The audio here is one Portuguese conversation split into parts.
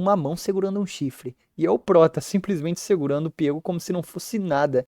uma mão segurando um chifre. E é o Prota simplesmente segurando o Piego como se não fosse nada.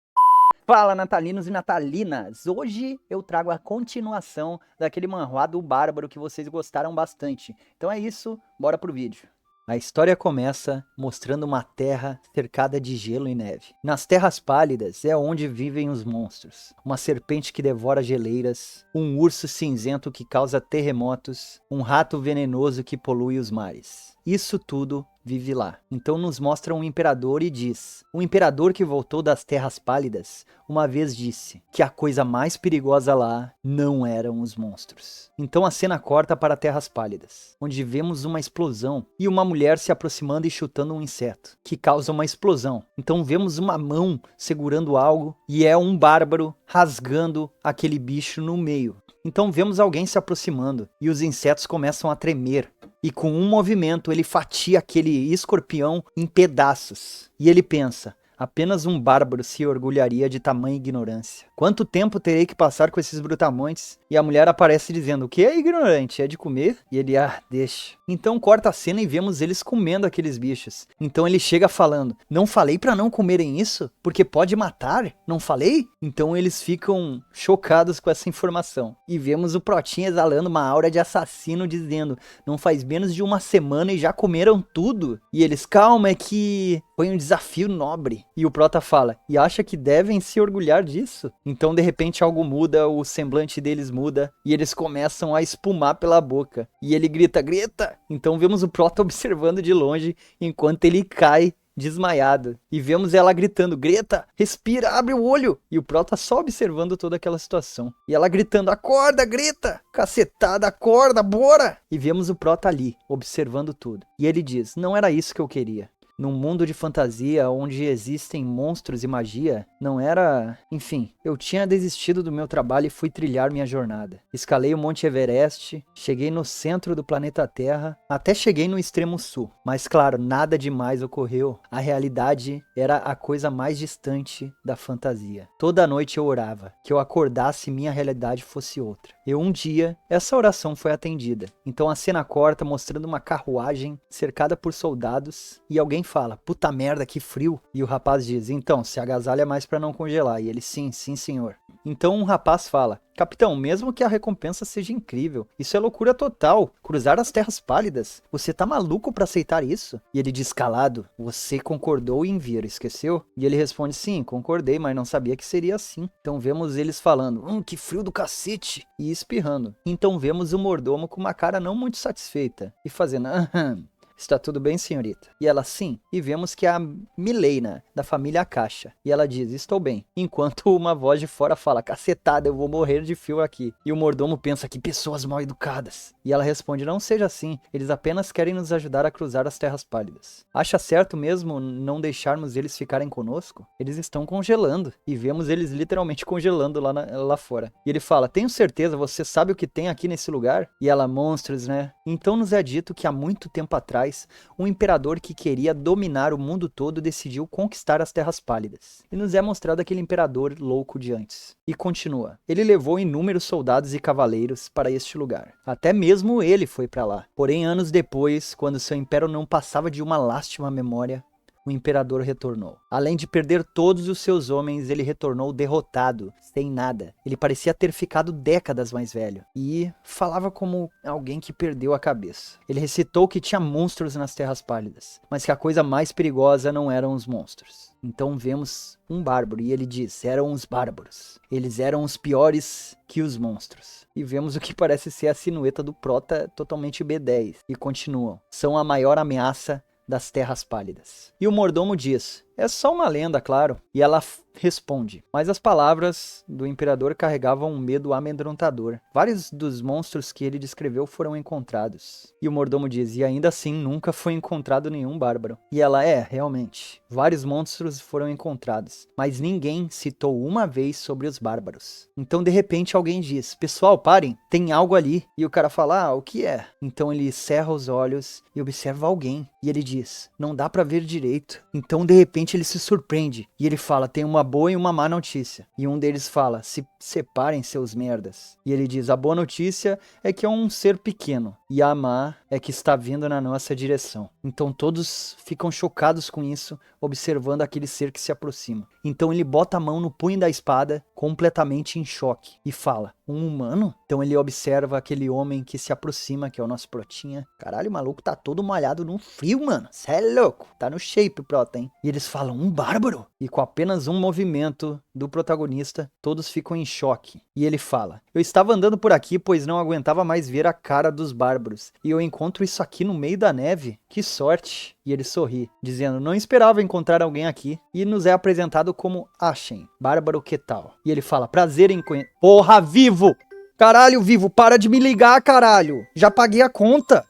Fala, natalinos e natalinas! Hoje eu trago a continuação daquele manhwa do Bárbaro que vocês gostaram bastante. Então é isso, bora pro vídeo. A história começa mostrando uma terra cercada de gelo e neve. Nas terras pálidas é onde vivem os monstros. Uma serpente que devora geleiras, um urso cinzento que causa terremotos, um rato venenoso que polui os mares. Isso tudo vive lá. Então nos mostra um imperador e diz: o imperador que voltou das terras pálidas uma vez disse que a coisa mais perigosa lá não eram os monstros. Então a cena corta para terras pálidas, onde vemos uma explosão e uma mulher se aproximando e chutando um inseto, que causa uma explosão. Então vemos uma mão segurando algo e é um bárbaro rasgando aquele bicho no meio. Então vemos alguém se aproximando e os insetos começam a tremer. E com um movimento ele fatia aquele escorpião em pedaços. E ele pensa: apenas um bárbaro se orgulharia de tamanha ignorância. Quanto tempo terei que passar com esses brutamontes? E a mulher aparece dizendo: o que é ignorante? É de comer? E ele: deixa. Então corta a cena e vemos eles comendo aqueles bichos. Então ele chega falando: não falei pra não comerem isso? Porque pode matar? Não falei? Então eles ficam chocados com essa informação. E vemos o Protinha exalando uma aura de assassino dizendo: não faz menos de uma semana e já comeram tudo? E eles: calma, é que foi um desafio nobre. E o Prota fala: e acha que devem se orgulhar disso? Então de repente algo muda, o semblante deles muda e eles começam a espumar pela boca. E ele grita: Greta! Então vemos o Prota observando de longe enquanto ele cai desmaiado. E vemos ela gritando: Greta, respira, abre o olho! E o Prota só observando toda aquela situação. E ela gritando: acorda, Greta! Cacetada, acorda, bora! E vemos o Prota ali, observando tudo. E ele diz: não era isso que eu queria. Num mundo de fantasia onde existem monstros e magia, não era... Enfim, eu tinha desistido do meu trabalho e fui trilhar minha jornada. Escalei o Monte Everest, cheguei no centro do planeta Terra, até cheguei no extremo sul. Mas claro, nada demais ocorreu. A realidade era a coisa mais distante da fantasia. Toda noite eu orava, que eu acordasse e minha realidade fosse outra. E um dia, essa oração foi atendida. Então a cena corta mostrando uma carruagem cercada por soldados e alguém fala: puta merda, que frio. E o rapaz diz: então, se agasalha mais pra não congelar. E ele: sim, senhor. Então um rapaz fala: capitão, mesmo que a recompensa seja incrível, isso é loucura total. Cruzar as terras pálidas. Você tá maluco pra aceitar isso? E ele diz calado: você concordou em vir, esqueceu? E ele responde: sim, concordei, mas não sabia que seria assim. Então vemos eles falando: que frio do cacete. E espirrando. Então vemos o mordomo com uma cara não muito satisfeita e fazendo: aham. Está tudo bem, senhorita? E ela: sim. E vemos que é a Milena, da família Akasha. E ela diz: estou bem. Enquanto uma voz de fora fala: cacetada, eu vou morrer de frio aqui. E o mordomo pensa: que pessoas mal educadas. E ela responde: não seja assim. Eles apenas querem nos ajudar a cruzar as terras pálidas. Acha certo mesmo não deixarmos eles ficarem conosco? Eles estão congelando. E vemos eles literalmente congelando lá fora. E ele fala: tenho certeza, você sabe o que tem aqui nesse lugar? E ela: monstros, né? Então nos é dito que há muito tempo atrás, um imperador que queria dominar o mundo todo decidiu conquistar as terras pálidas. E nos é mostrado aquele imperador louco de antes. E continua: ele levou inúmeros soldados e cavaleiros para este lugar. Até mesmo ele foi para lá. Porém, anos depois, quando seu império não passava de uma lástima memória, o imperador retornou. Além de perder todos os seus homens, ele retornou derrotado, sem nada. Ele parecia ter ficado décadas mais velho e falava como alguém que perdeu a cabeça. Ele recitou que tinha monstros nas terras pálidas, mas que a coisa mais perigosa não eram os monstros. Então vemos um bárbaro e ele diz: eram os bárbaros. Eles eram os piores que os monstros. E vemos o que parece ser a silhueta do Prota totalmente B10. E continuam: são a maior ameaça das terras pálidas. E o mordomo diz: é só uma lenda, claro. E ela responde: mas as palavras do imperador carregavam um medo amedrontador. Vários dos monstros que ele descreveu foram encontrados. E o mordomo diz: e ainda assim nunca foi encontrado nenhum bárbaro. E ela: realmente, vários monstros foram encontrados, mas ninguém citou uma vez sobre os bárbaros. Então de repente alguém diz: pessoal, parem, tem algo ali. E o cara fala: o que é? Então ele cerra os olhos e observa alguém. E ele diz: não dá pra ver direito. Então de repente ele se surpreende e ele fala: tem uma boa e uma má notícia. E um deles fala: se separem, seus merdas. E ele diz: a boa notícia é que é um ser pequeno. e a má é que está vindo na nossa direção. Então todos ficam chocados com isso, observando aquele ser que se aproxima. Então ele bota a mão no punho da espada, completamente em choque, e fala: um humano? Então ele observa aquele homem que se aproxima, que é o nosso Protinha. Caralho, o maluco tá todo malhado no frio, mano. Cê é louco. Tá no shape, Prota, hein? E eles falam: um bárbaro? E com apenas um movimento do protagonista, todos ficam em choque. E ele fala: eu estava andando por aqui, pois não aguentava mais ver a cara dos bárbaros. E eu encontro isso aqui no meio da neve. Que sorte. E ele sorri, dizendo: não esperava encontrar alguém aqui. E nos é apresentado como Ashen, bárbaro que tal. E ele fala: prazer em conhecer... Porra, Vivo! Caralho, Vivo, para de me ligar, caralho! Já paguei a conta!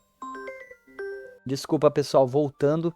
Desculpa, pessoal, voltando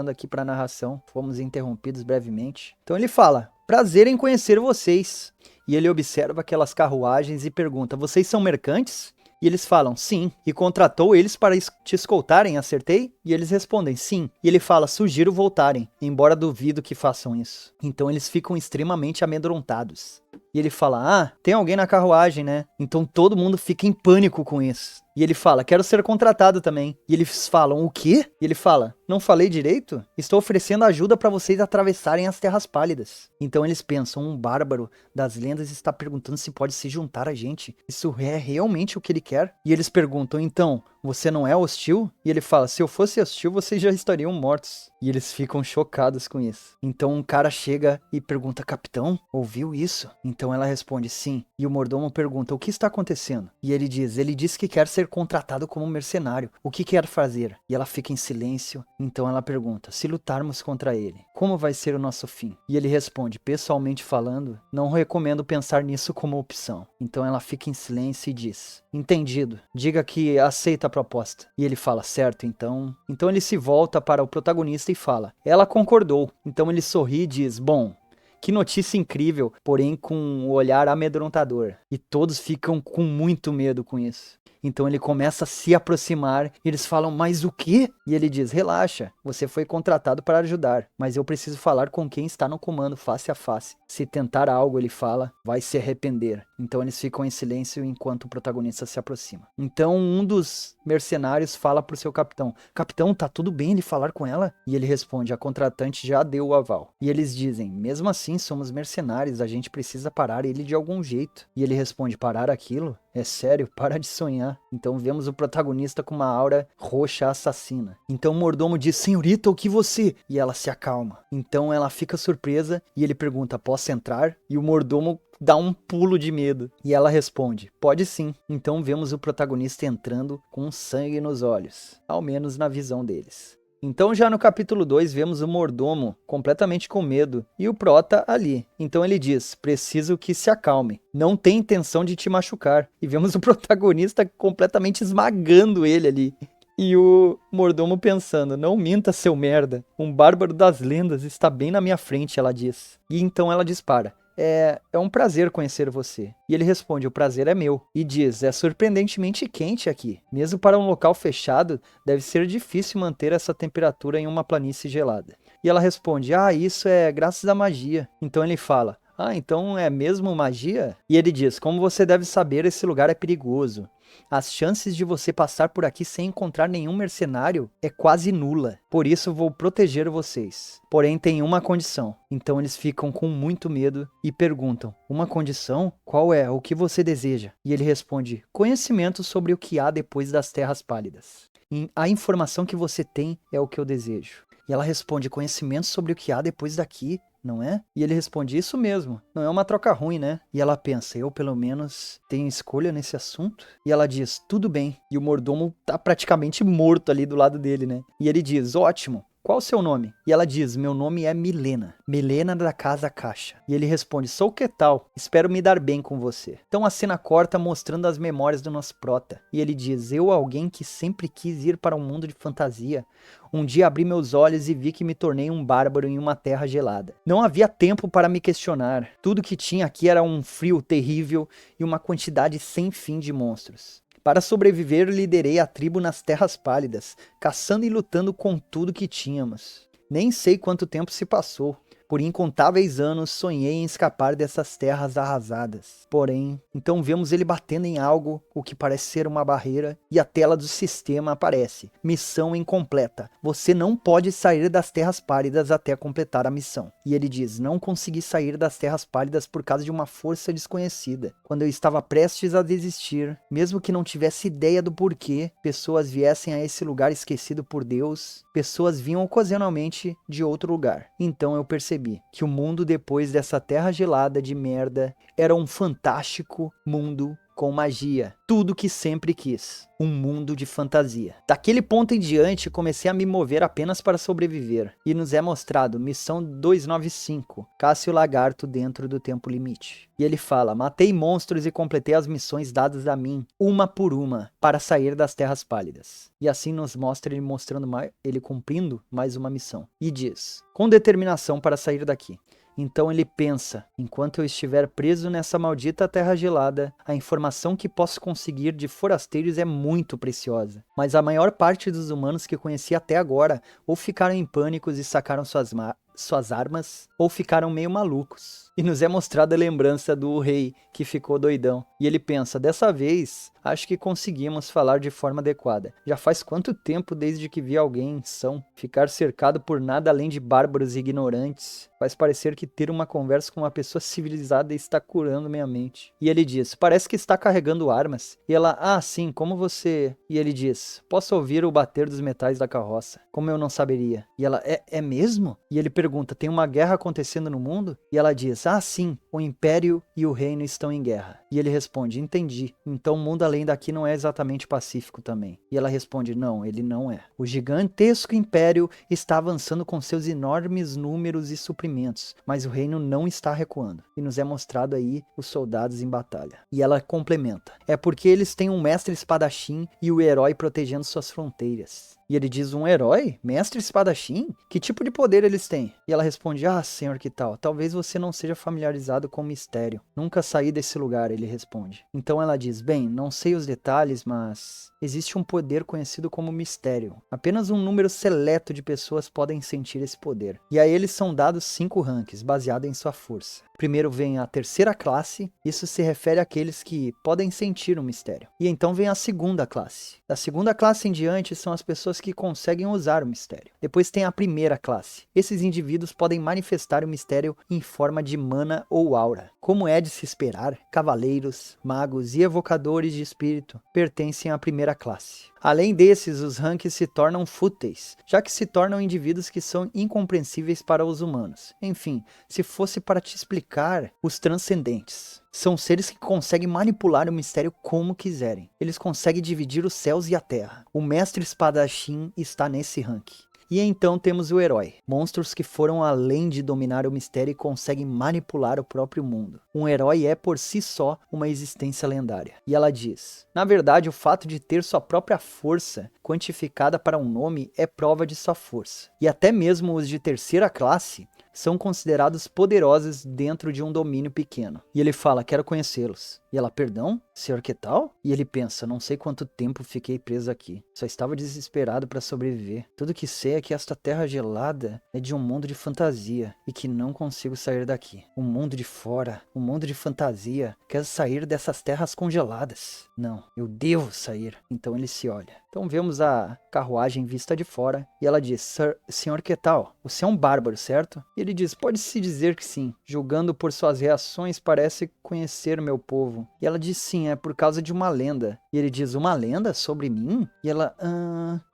aqui pra narração. Fomos interrompidos brevemente. Então ele fala: prazer em conhecer vocês. E ele observa aquelas carruagens e pergunta: vocês são mercantes? E eles falam: sim. E contratou eles para te escoltarem, acertei? E eles respondem: sim. E ele fala: sugiro voltarem, embora duvido que façam isso. Então eles ficam extremamente amedrontados. E ele fala: ah, tem alguém na carruagem, né? Então todo mundo fica em pânico com isso. E ele fala: quero ser contratado também. E eles falam: o quê? E ele fala: não falei direito? Estou oferecendo ajuda para vocês atravessarem as Terras Pálidas. Então eles pensam: um bárbaro das lendas está perguntando se pode se juntar a gente. Isso é realmente o que ele quer? E eles perguntam: então, você não é hostil? E ele fala: se eu fosse hostil, vocês já estariam mortos. E eles ficam chocados com isso. Então um cara chega e pergunta: capitão, ouviu isso? Então ela responde: sim. E o mordomo pergunta: o que está acontecendo? E ele diz que quer ser contratado como mercenário. O que quer fazer? E ela fica em silêncio. Então ela pergunta: se lutarmos contra ele, como vai ser o nosso fim? E ele responde: pessoalmente falando, não recomendo pensar nisso como opção. Então ela fica em silêncio e diz: entendido, diga que aceita a proposta. E ele fala: certo, então. Então ele se volta para o protagonista e fala: ela concordou. Então ele sorri e diz: bom, que notícia incrível, porém com um olhar amedrontador. E todos ficam com muito medo com isso. Então ele começa a se aproximar e eles falam: mas o quê? E ele diz: relaxa, você foi contratado para ajudar, mas eu preciso falar com quem está no comando face a face. Se tentar algo, ele fala, vai se arrepender. Então eles ficam em silêncio enquanto o protagonista se aproxima. Então um dos mercenários fala pro seu capitão: capitão, tá tudo bem ele falar com ela? E ele responde: a contratante já deu o aval. E eles dizem: mesmo assim somos mercenários, a gente precisa parar ele de algum jeito. E ele responde: parar aquilo? É sério, para de sonhar. Então vemos o protagonista com uma aura roxa assassina. Então o mordomo diz: senhorita, o que você... E ela se acalma. Então ela fica surpresa e ele pergunta: posso entrar? E o mordomo dá um pulo de medo. E ela responde: pode sim. Então vemos o protagonista entrando com sangue nos olhos. Ao menos na visão deles. Então já no capítulo 2 vemos o mordomo completamente com medo e o prota ali. Então ele diz: preciso que se acalme, não tem intenção de te machucar. E vemos o protagonista completamente esmagando ele ali. E o mordomo pensando: não minta, seu merda, um bárbaro das lendas está bem na minha frente, ela diz. E então ela dispara: é um prazer conhecer você. E ele responde: o prazer é meu. E diz: é surpreendentemente quente aqui. Mesmo para um local fechado, deve ser difícil manter essa temperatura em uma planície gelada. E ela responde: ah, isso é graças à magia. Então ele fala: ah, então é mesmo magia? E ele diz: como você deve saber, esse lugar é perigoso. As chances de você passar por aqui sem encontrar nenhum mercenário é quase nula. Por isso vou proteger vocês. Porém tem uma condição. Então eles ficam com muito medo e perguntam: uma condição? Qual é? O que você deseja? E ele responde: conhecimento sobre o que há depois das Terras Pálidas. A informação que você tem é o que eu desejo. E ela responde: conhecimento sobre o que há depois daqui, não é? E ele responde: isso mesmo, não é uma troca ruim, né? E ela pensa: eu pelo menos tenho escolha nesse assunto? E ela diz: tudo bem. E o mordomo tá praticamente morto ali do lado dele, né? E ele diz: ótimo. Qual o seu nome? E ela diz: meu nome é Milena. Milena da Casa Caixa. E ele responde: sou que tal? Espero me dar bem com você. Então a cena corta mostrando as memórias do nosso prota. E ele diz: eu, alguém que sempre quis ir para um mundo de fantasia. Um dia abri meus olhos e vi que me tornei um bárbaro em uma terra gelada. Não havia tempo para me questionar. Tudo que tinha aqui era um frio terrível e uma quantidade sem fim de monstros. Para sobreviver, liderei a tribo nas Terras Pálidas, caçando e lutando com tudo que tínhamos. Nem sei quanto tempo se passou. Por incontáveis anos sonhei em escapar dessas terras arrasadas. Porém, então vemos ele batendo em algo, o que parece ser uma barreira, e a tela do sistema aparece. Missão incompleta. Você não pode sair das terras pálidas até completar a missão. E ele diz, não consegui sair das terras pálidas por causa de uma força desconhecida. Quando eu estava prestes a desistir, mesmo que não tivesse ideia do porquê, pessoas viessem a esse lugar esquecido por Deus, pessoas vinham ocasionalmente de outro lugar. Então eu percebi que o mundo depois dessa terra gelada de merda era um fantástico mundo com magia, tudo que sempre quis, um mundo de fantasia. Daquele ponto em diante, comecei a me mover apenas para sobreviver, e nos é mostrado missão 295, Cássio Lagarto dentro do tempo limite. E ele fala, matei monstros e completei as missões dadas a mim, uma por uma, para sair das terras pálidas. E assim nos mostra ele mostrando ele cumprindo mais uma missão. E diz, com determinação para sair daqui. Então ele pensa, enquanto eu estiver preso nessa maldita terra gelada, a informação que posso conseguir de forasteiros é muito preciosa. Mas a maior parte dos humanos que conheci até agora ou ficaram em pânicos e sacaram suas armas, ou ficaram meio malucos. E nos é mostrada a lembrança do rei, que ficou doidão. E ele pensa, dessa vez, acho que conseguimos falar de forma adequada. Já faz quanto tempo desde que vi alguém são? Ficar cercado por nada além de bárbaros e ignorantes. Faz parecer que ter uma conversa com uma pessoa civilizada está curando minha mente. E ele diz, parece que está carregando armas. E ela, sim, como você... E ele diz, posso ouvir o bater dos metais da carroça. Como eu não saberia? E ela, é mesmo? E ele pergunta, tem uma guerra acontecendo no mundo? E ela diz, sim, o Império e o Reino estão em guerra. E ele responde, entendi. Então o mundo além daqui não é exatamente pacífico também. E ela responde, não, ele não é. O gigantesco Império está avançando com seus enormes números e suprimentos, mas o Reino não está recuando. E nos é mostrado aí os soldados em batalha. E ela complementa, é porque eles têm um mestre espadachim e o herói protegendo suas fronteiras. E ele diz, um herói? Mestre espadachim? Que tipo de poder eles têm? E ela responde, senhor, que tal? Talvez você não seja familiarizado com o mistério. Nunca saí desse lugar, ele responde. Então ela diz, bem, não sei os detalhes, mas... existe um poder conhecido como mistério. Apenas um número seleto de pessoas podem sentir esse poder. E a eles são dados 5 ranks, baseado em sua força. Primeiro vem a terceira classe, isso se refere àqueles que podem sentir o mistério. E então vem a segunda classe. Da segunda classe em diante são as pessoas que conseguem usar o mistério. Depois tem a primeira classe. Esses indivíduos podem manifestar o mistério em forma de mana ou aura. Como é de se esperar, cavaleiros, magos e evocadores de espírito pertencem à primeira classe. Além desses, os ranks se tornam fúteis, já que se tornam indivíduos que são incompreensíveis para os humanos. Enfim, se fosse para te explicar, os transcendentes são seres que conseguem manipular o mistério como quiserem. Eles conseguem dividir os céus e a terra. O mestre espadachim está nesse rank. E então temos o herói, monstros que foram além de dominar o mistério e conseguem manipular o próprio mundo. Um herói é por si só uma existência lendária. E ela diz, na verdade o fato de ter sua própria força quantificada para um nome é prova de sua força. E até mesmo os de terceira classe são considerados poderosos dentro de um domínio pequeno. E ele fala, quero conhecê-los. E ela, perdão? Senhor que tal? E ele pensa, não sei quanto tempo fiquei preso aqui. Só estava desesperado para sobreviver. Tudo que sei é que esta terra gelada é de um mundo de fantasia e que não consigo sair daqui. Um mundo de fora, um mundo de fantasia. Quero sair dessas terras congeladas. Não, eu devo sair. Então ele se olha. Então vemos a carruagem vista de fora e ela diz, senhor que tal? Você é um bárbaro, certo? E ele diz, pode-se dizer que sim. Julgando por suas reações, parece conhecer o meu povo. E ela diz, sim, é por causa de uma lenda. E ele diz, uma lenda sobre mim? E ela,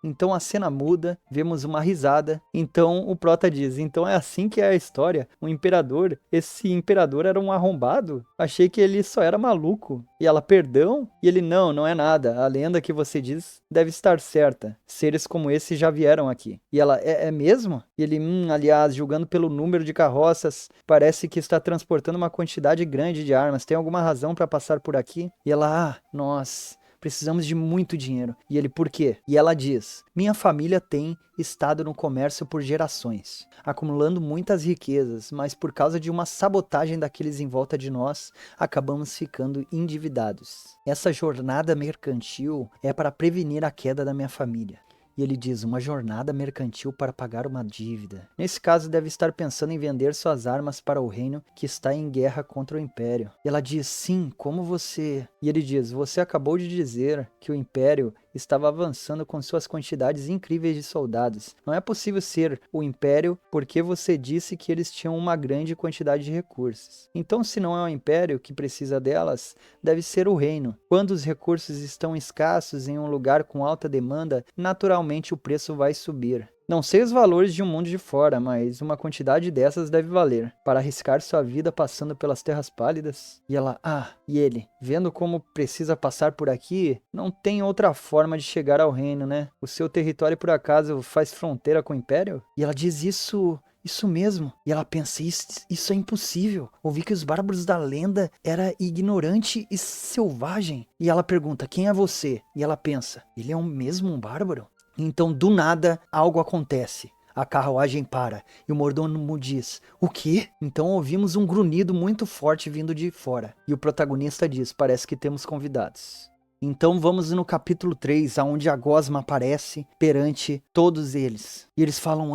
Então a cena muda, vemos uma risada. Então o prota diz, então é assim que é a história. O imperador, esse imperador era um arrombado? Achei que ele só era maluco. E ela, perdão? E ele, não é nada. A lenda que você diz deve estar certa. Seres como esse já vieram aqui. E ela, é mesmo? E ele, aliás, julgando pelo número de carroças, parece que está transportando uma quantidade grande de armas. Tem alguma razão para passar por aqui? E ela, nós precisamos de muito dinheiro. E ele, por quê? E ela diz, minha família tem estado no comércio por gerações, acumulando muitas riquezas, mas por causa de uma sabotagem daqueles em volta de nós, acabamos ficando endividados. Essa jornada mercantil é para prevenir a queda da minha família. E ele diz, uma jornada mercantil para pagar uma dívida. Nesse caso, deve estar pensando em vender suas armas para o reino que está em guerra contra o Império. E ela diz, sim, como você... E ele diz, você acabou de dizer que o Império estava avançando com suas quantidades incríveis de soldados. Não é possível ser o Império porque você disse que eles tinham uma grande quantidade de recursos. Então, se não é o Império que precisa delas, deve ser o reino. Quando os recursos estão escassos em um lugar com alta demanda, naturalmente o preço vai subir. Não sei os valores de um mundo de fora, mas uma quantidade dessas deve valer, para arriscar sua vida passando pelas terras pálidas. E ela, e ele, vendo como precisa passar por aqui, não tem outra forma de chegar ao reino, né? O seu território, por acaso, faz fronteira com o Império? E ela diz isso mesmo. E ela pensa, isso é impossível. Ouvi que os bárbaros da lenda era ignorante e selvagem. E ela pergunta, quem é você? E ela pensa, ele é mesmo um bárbaro? Então, do nada, algo acontece. A carruagem para e o mordomo diz, o quê? Então ouvimos um grunhido muito forte vindo de fora. E o protagonista diz, parece que temos convidados. Então vamos no capítulo 3, onde a gosma aparece perante todos eles. E eles falam,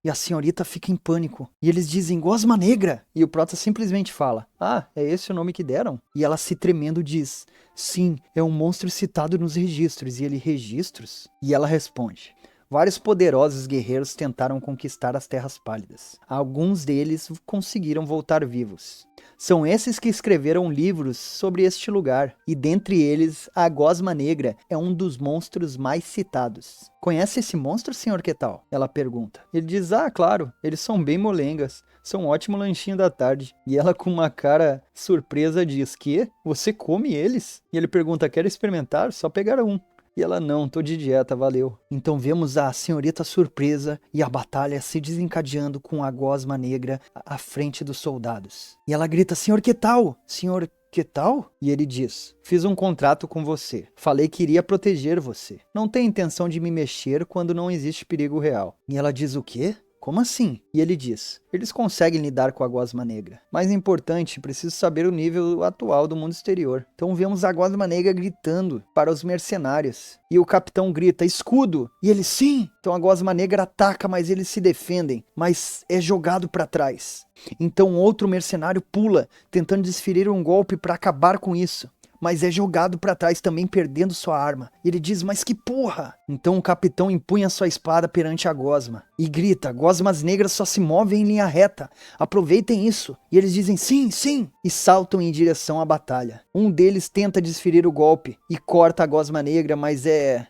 e a senhorita fica em pânico. E eles dizem, gosma negra. E o prota simplesmente fala, é esse o nome que deram? E ela se tremendo diz, sim, é um monstro citado nos registros. E ele, registros? E ela responde, vários poderosos guerreiros tentaram conquistar as Terras Pálidas. Alguns deles conseguiram voltar vivos. São esses que escreveram livros sobre este lugar, e dentre eles, a Gosma Negra é um dos monstros mais citados. Conhece esse monstro, Sr. Quetal? Ela pergunta. Ele diz, claro, eles são bem molengas, são um ótimo lanchinho da tarde. E ela com uma cara surpresa diz, que? Você come eles? E ele pergunta, quer experimentar? Só pegar um. E ela, não, tô de dieta, valeu. Então vemos a senhorita surpresa e a batalha se desencadeando com a Gosma Negra à frente dos soldados. E ela grita, Sr. Quetal, Sr. Quetal? E ele diz, fiz um contrato com você. Falei que iria proteger você. Não tenho intenção de me mexer quando não existe perigo real. E ela diz, o quê? Como assim? E ele diz, eles conseguem lidar com a Gosma Negra. Mais importante, preciso saber o nível atual do mundo exterior. Então vemos a Gosma Negra gritando para os mercenários. E o capitão grita, escudo! E ele, sim! Então a Gosma Negra ataca, mas eles se defendem. Mas é jogado para trás. Então outro mercenário pula, tentando desferir um golpe para acabar com isso. Mas é jogado para trás também, perdendo sua arma. E ele diz, mas que porra! Então o capitão empunha sua espada perante a gosma e grita, gosmas negras só se movem em linha reta, aproveitem isso. E eles dizem, sim, sim, e saltam em direção à batalha. Um deles tenta desferir o golpe e corta a gosma negra, mas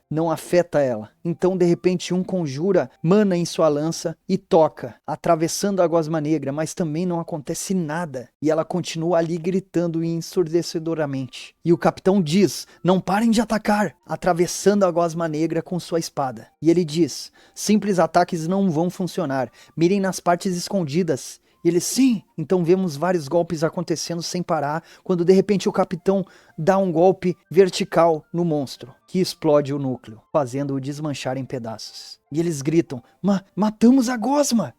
não afeta ela. Então de repente um conjura mana em sua lança e toca, atravessando a gosma negra, mas também não acontece nada. E ela continua ali gritando ensurdecedoramente. E o capitão diz, não parem de atacar, atravessando a gosma negra com sua espada. E ele diz, simples ataques não vão funcionar, mirem nas partes escondidas. E ele, sim, então vemos vários golpes acontecendo sem parar, quando de repente o capitão dá um golpe vertical no monstro, que explode o núcleo, fazendo-o desmanchar em pedaços. E eles gritam, matamos a gosma!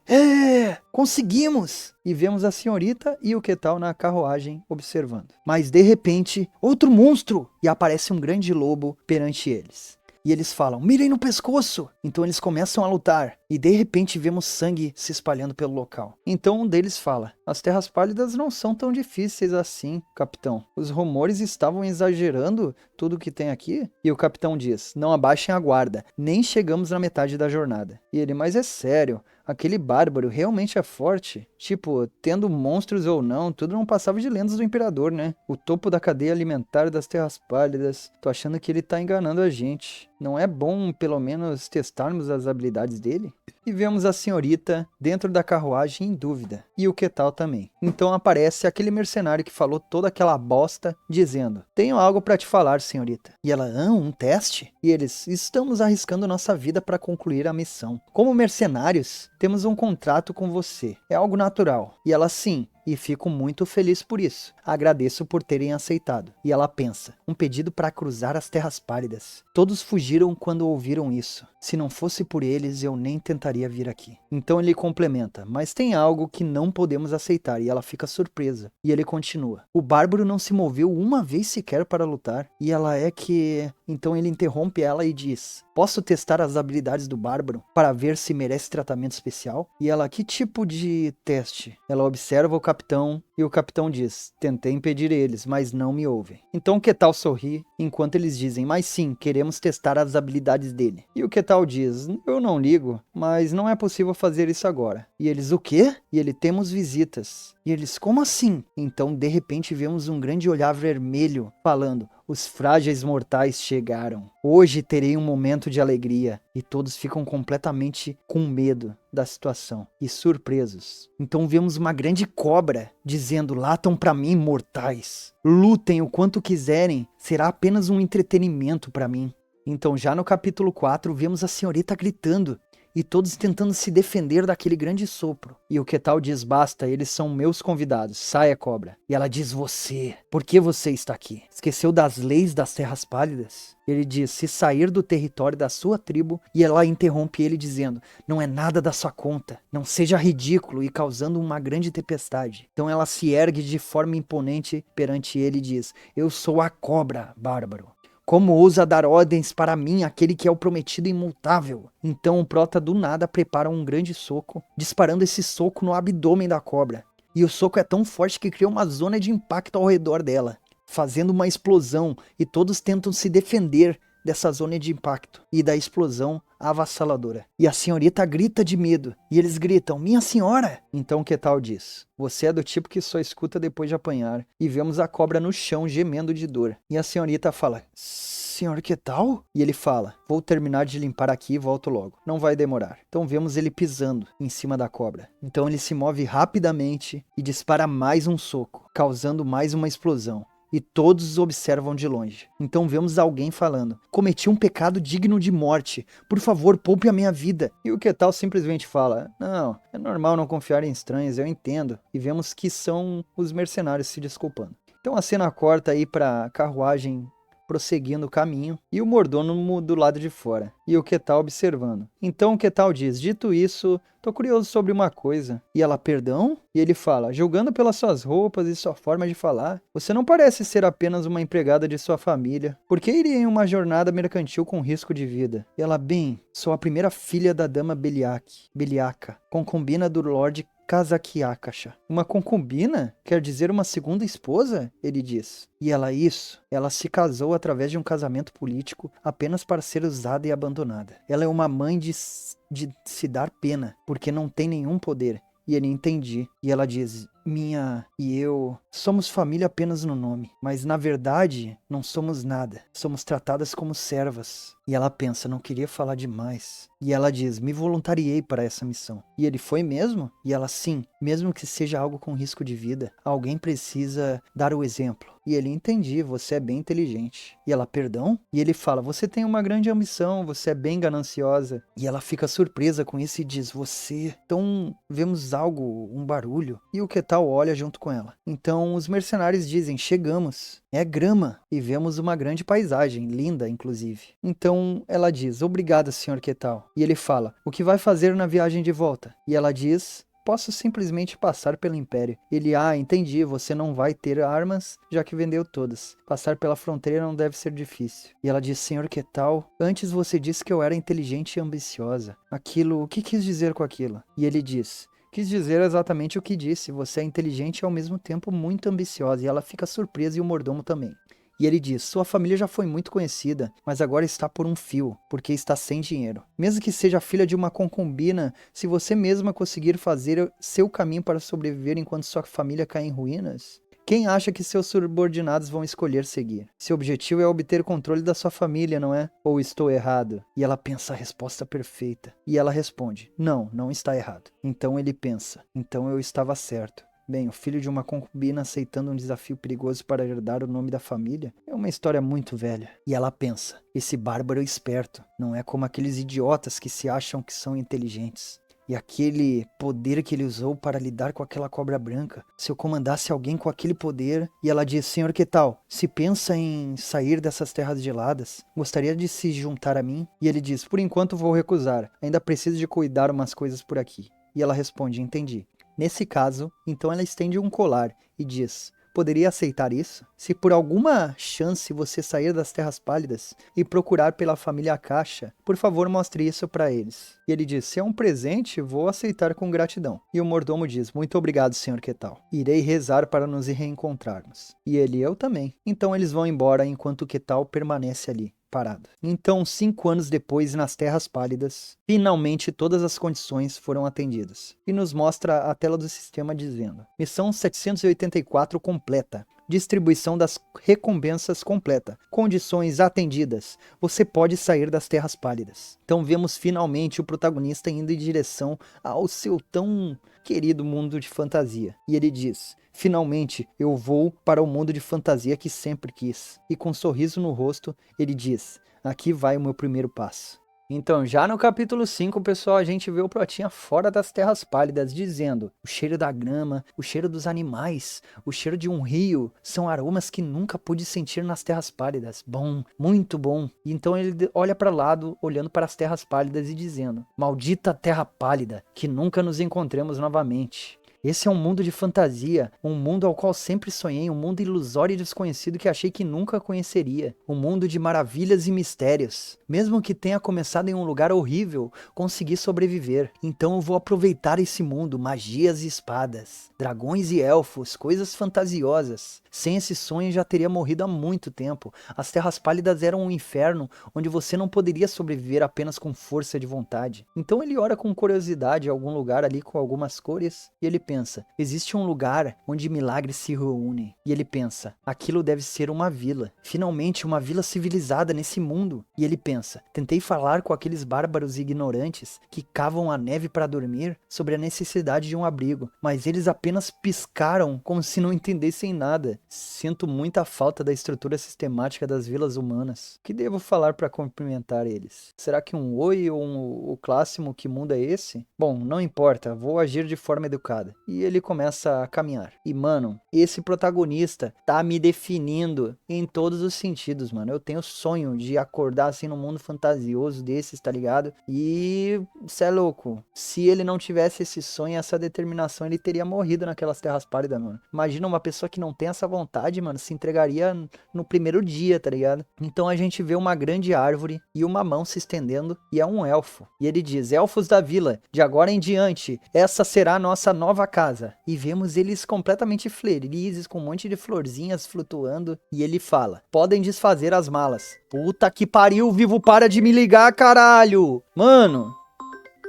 Conseguimos! E vemos a senhorita e o Quetal na carruagem observando. Mas de repente, outro monstro! E aparece um grande lobo perante eles. E eles falam, mirem no pescoço! Então eles começam a lutar. E de repente vemos sangue se espalhando pelo local. Então um deles fala, as Terras Pálidas não são tão difíceis assim, capitão. Os rumores estavam exagerando tudo que tem aqui? E o capitão diz, não abaixem a guarda, nem chegamos na metade da jornada. E ele, mas é sério, aquele bárbaro realmente é forte. Tipo, tendo monstros ou não, tudo não passava de lendas do imperador, né? O topo da cadeia alimentar das Terras Pálidas. Tô achando que ele tá enganando a gente. Não é bom, pelo menos, testarmos as habilidades dele? E vemos a senhorita dentro da carruagem em dúvida. E o Quetal também. Então aparece aquele mercenário que falou toda aquela bosta, dizendo, tenho algo pra te falar, senhorita. E ela, um teste? E eles, estamos arriscando nossa vida para concluir a missão. Como mercenários, temos um contrato com você. É algo natural. E ela, sim. E fico muito feliz por isso. Agradeço por terem aceitado. E ela pensa, um pedido para cruzar as Terras Pálidas. Todos fugiram quando ouviram isso. Se não fosse por eles, eu nem tentaria vir aqui. Então ele complementa, mas tem algo que não não podemos aceitar. E ela fica surpresa. E ele continua. O bárbaro não se moveu uma vez sequer para lutar. E ela é que... Então ele interrompe ela e diz: posso testar as habilidades do bárbaro para ver se merece tratamento especial? E ela, que tipo de teste? Ela observa o capitão e o capitão diz: tentei impedir eles, mas não me ouvem. Então o Quetal sorri enquanto eles dizem: mas sim, queremos testar as habilidades dele. E o Quetal diz: eu não ligo, mas não é possível fazer isso agora. E eles: o quê? E ele: temos visitas. E eles: como assim? Então de repente vemos um grande olhar vermelho falando: os frágeis mortais chegaram. Hoje terei um momento de alegria. E todos ficam completamente com medo da situação e surpresos. Então vemos uma grande cobra dizendo: latam pra mim, mortais. Lutem o quanto quiserem. Será apenas um entretenimento pra mim. Então já no capítulo 4 vemos a senhorita gritando e todos tentando se defender daquele grande sopro. E o Quetal diz: basta, eles são meus convidados, saia, cobra. E ela diz: você, por que você está aqui? Esqueceu das leis das terras pálidas? Ele diz: se sair do território da sua tribo. E ela interrompe ele dizendo: não é nada da sua conta, não seja ridículo, e causando uma grande tempestade. Então ela se ergue de forma imponente perante ele e diz: eu sou a cobra, bárbaro. Como ousa dar ordens para mim, aquele que é o prometido imutável? Então o prota do nada prepara um grande soco, disparando esse soco no abdômen da cobra. E o soco é tão forte que cria uma zona de impacto ao redor dela, fazendo uma explosão, e todos tentam se defender dessa zona de impacto e da explosão avassaladora. E a senhorita grita de medo, e eles gritam: minha senhora! Então Quetal diz: você é do tipo que só escuta depois de apanhar. E vemos a cobra no chão gemendo de dor. E a senhorita fala: senhor Quetal? E ele fala: vou terminar de limpar aqui e volto logo, não vai demorar. Então vemos ele pisando em cima da cobra. Então ele se move rapidamente e dispara mais um soco, causando mais uma explosão. E todos observam de longe. Então vemos alguém falando: cometi um pecado digno de morte. Por favor, poupe a minha vida. E o Quetal simplesmente fala: não, é normal não confiar em estranhos, eu entendo. E vemos que são os mercenários se desculpando. Então a cena corta aí pra carruagem prosseguindo o caminho, e o mordomo do lado de fora, e o Quetal observando. Então o Quetal diz: dito isso, tô curioso sobre uma coisa. E ela: perdão? E ele fala: julgando pelas suas roupas e sua forma de falar, você não parece ser apenas uma empregada de sua família. Por que iria em uma jornada mercantil com risco de vida? E ela: bem, sou a primeira filha da dama Beliaca, concubina do Lord Kazakiakasha. Uma concubina? Quer dizer uma segunda esposa? Ele diz. E ela: isso. Ela se casou através de um casamento político apenas para ser usada e abandonada. Ela é uma mãe de se dar pena, porque não tem nenhum poder. E ele: entendi. E ela diz: minha e eu somos família apenas no nome, mas na verdade não somos nada. Somos tratadas como servas. E ela pensa: não queria falar demais. E ela diz: me voluntariei para essa missão. E ele: foi mesmo? E ela: sim, mesmo que seja algo com risco de vida, alguém precisa dar o exemplo. E ele: entendi, você é bem inteligente. E ela: perdão? E ele fala: você tem uma grande ambição, você é bem gananciosa. E ela fica surpresa com isso e diz: você... Então vemos algo, um barulho. E o Quetal olha junto com ela. Então os mercenários dizem: chegamos. É grama. E vemos uma grande paisagem, linda inclusive. Então ela diz: obrigada, senhor Quetal. E ele fala: o que vai fazer na viagem de volta? E ela diz: posso simplesmente passar pelo Império. Ele: ah, entendi, você não vai ter armas, já que vendeu todas. Passar pela fronteira não deve ser difícil. E ela diz: senhor Quetal, antes você disse que eu era inteligente e ambiciosa. Aquilo, o que quis dizer com aquilo? E ele diz: quis dizer exatamente o que disse, você é inteligente e ao mesmo tempo muito ambiciosa. E ela fica surpresa, e o mordomo também. E ele diz: sua família já foi muito conhecida, mas agora está por um fio, porque está sem dinheiro. Mesmo que seja filha de uma concubina, se você mesma conseguir fazer seu caminho para sobreviver enquanto sua família cai em ruínas, quem acha que seus subordinados vão escolher seguir? Seu objetivo é obter controle da sua família, não é? Ou estou errado? E ela pensa a resposta perfeita. E ela responde: não, não está errado. Então ele pensa: então eu estava certo. Bem, o filho de uma concubina aceitando um desafio perigoso para herdar o nome da família é uma história muito velha. E ela pensa: esse bárbaro é esperto, não é como aqueles idiotas que se acham que são inteligentes. E aquele poder que ele usou para lidar com aquela cobra branca, se eu comandasse alguém com aquele poder... E ela diz: senhor Quetal, se pensa em sair dessas terras geladas, gostaria de se juntar a mim? E ele diz: por enquanto vou recusar, ainda preciso de cuidar umas coisas por aqui. E ela responde: entendi. Nesse caso, então ela estende um colar e diz: poderia aceitar isso? Se por alguma chance você sair das Terras Pálidas e procurar pela família Caixa, por favor mostre isso para eles. E ele diz: se é um presente, vou aceitar com gratidão. E o mordomo diz: muito obrigado, Sr. Quetal. Irei rezar para nos reencontrarmos. E ele: eu também. Então eles vão embora enquanto o Quetal permanece ali, parado. Então, 5 anos depois, nas Terras Pálidas, finalmente todas as condições foram atendidas. E nos mostra a tela do sistema dizendo: missão 784 completa. Distribuição das recompensas completa. Condições atendidas. Você pode sair das Terras Pálidas. Então vemos finalmente o protagonista indo em direção ao seu tão querido mundo de fantasia. E ele diz: finalmente eu vou para o mundo de fantasia que sempre quis. E com um sorriso no rosto, ele diz: aqui vai o meu primeiro passo. Então, já no capítulo 5, pessoal, a gente vê o Protinha fora das Terras Pálidas, dizendo: o cheiro da grama, o cheiro dos animais, o cheiro de um rio, são aromas que nunca pude sentir nas Terras Pálidas. Bom, muito bom. E então ele olha para o lado, olhando para as Terras Pálidas e dizendo: maldita Terra Pálida, que nunca nos encontremos novamente. Esse é um mundo de fantasia, um mundo ao qual sempre sonhei, um mundo ilusório e desconhecido que achei que nunca conheceria. Um mundo de maravilhas e mistérios. Mesmo que tenha começado em um lugar horrível, consegui sobreviver. Então eu vou aproveitar esse mundo, magias e espadas, dragões e elfos, coisas fantasiosas. Sem esse sonho já teria morrido há muito tempo. As Terras Pálidas eram um inferno, onde você não poderia sobreviver apenas com força de vontade. Então ele ora com curiosidade a algum lugar ali com algumas cores, e ele pensa: existe um lugar onde milagres se reúnem. E ele pensa: aquilo deve ser uma vila. Finalmente uma vila civilizada nesse mundo. E ele pensa: tentei falar com aqueles bárbaros ignorantes que cavam a neve para dormir sobre a necessidade de um abrigo, mas eles apenas piscaram como se não entendessem nada. Sinto muita falta da estrutura sistemática das vilas humanas. O que devo falar para cumprimentar eles? Será que um oi ou o clássico que mundo é esse? Bom, não importa, vou agir de forma educada. E ele começa a caminhar. E mano, esse protagonista tá me definindo em todos os sentidos, mano. Eu tenho sonho de acordar assim num mundo fantasioso desses, tá ligado? E cê é louco. Se ele não tivesse esse sonho, essa determinação, ele teria morrido naquelas Terras Pálidas, mano. Imagina uma pessoa que não tem essa vontade, mano, se entregaria no primeiro dia, tá ligado? Então a gente vê uma grande árvore e uma mão se estendendo, e é um elfo. E ele diz: elfos da vila, de agora em diante, essa será a nossa nova casa. E vemos eles completamente felizes, com um monte de florzinhas flutuando. E ele fala: podem desfazer as malas. Puta que pariu, Vivo, para de me ligar, caralho! Mano,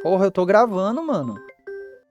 porra, eu tô gravando, mano.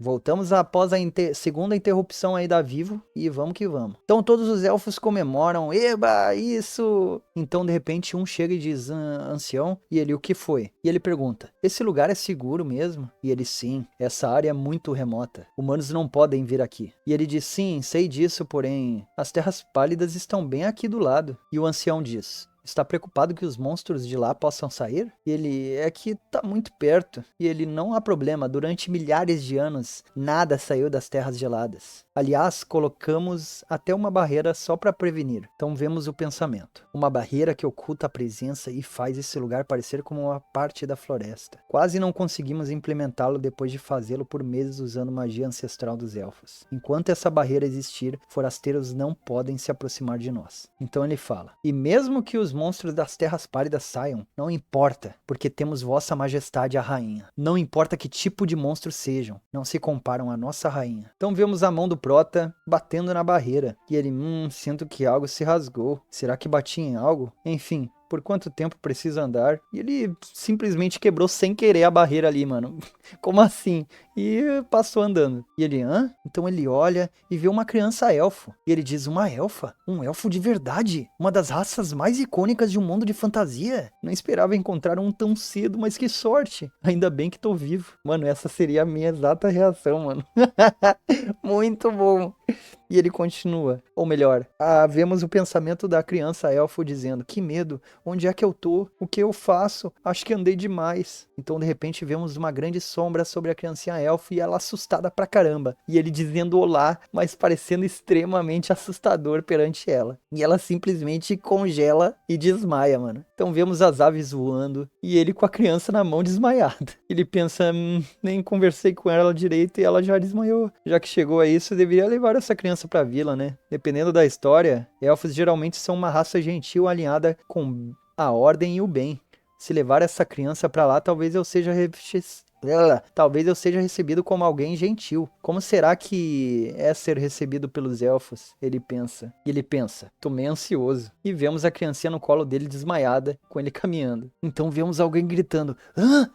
Voltamos após a segunda interrupção aí da Vivo e vamos que vamos. Então todos os elfos comemoram: eba, isso! Então de repente um chega e diz: ancião, e ele: o que foi? E ele pergunta: esse lugar é seguro mesmo? E ele: sim, essa área é muito remota. Humanos não podem vir aqui. E ele diz: sim, sei disso, porém as Terras Pálidas estão bem aqui do lado. E o ancião diz: está preocupado que os monstros de lá possam sair? E ele: é que tá muito perto. E ele: não há problema, durante milhares de anos, nada saiu das terras geladas. Aliás, colocamos até uma barreira só para prevenir. Então vemos o pensamento. Uma barreira que oculta a presença e faz esse lugar parecer como uma parte da floresta. Quase não conseguimos implementá-lo depois de fazê-lo por meses usando magia ancestral dos elfos. Enquanto essa barreira existir, forasteiros não podem se aproximar de nós. Então ele fala: e mesmo que os monstros das Terras Pálidas saiam, não importa, porque temos vossa majestade a rainha. Não importa que tipo de monstros sejam, não se comparam à nossa rainha. Então vemos a mão do Prota batendo na barreira. E ele: sinto que algo se rasgou. Será que bati em algo? Enfim, por quanto tempo preciso andar? E ele simplesmente quebrou sem querer a barreira ali, mano. Como assim? E passou andando. E ele: hã? Então ele olha e vê uma criança elfo. E ele diz: uma elfa? Um elfo de verdade? Uma das raças mais icônicas de um mundo de fantasia? Não esperava encontrar um tão cedo, mas que sorte. Ainda bem que tô vivo. Mano, essa seria a minha exata reação, mano. Muito bom. E ele continua, ou melhor, vemos o pensamento da criança elfo dizendo: que medo, onde é que eu tô? O que eu faço? Acho que andei demais. Então de repente vemos uma grande sombra sobre a criancinha elfa e ela assustada pra caramba. E ele dizendo olá, mas parecendo extremamente assustador perante ela. E ela simplesmente congela e desmaia, mano. Então vemos as aves voando e ele com a criança na mão desmaiada. Ele pensa, nem conversei com ela direito e ela já desmaiou. Já que chegou a isso, eu deveria levar essa criança pra vila, né? Dependendo da história, elfos geralmente são uma raça gentil alinhada com a ordem e o bem. Se levar essa criança pra lá, talvez eu seja recebido como alguém gentil. Como será que é ser recebido pelos elfos? Ele pensa. E ele pensa, tô meio ansioso. E vemos a criancinha no colo dele desmaiada, com ele caminhando. Então vemos alguém gritando,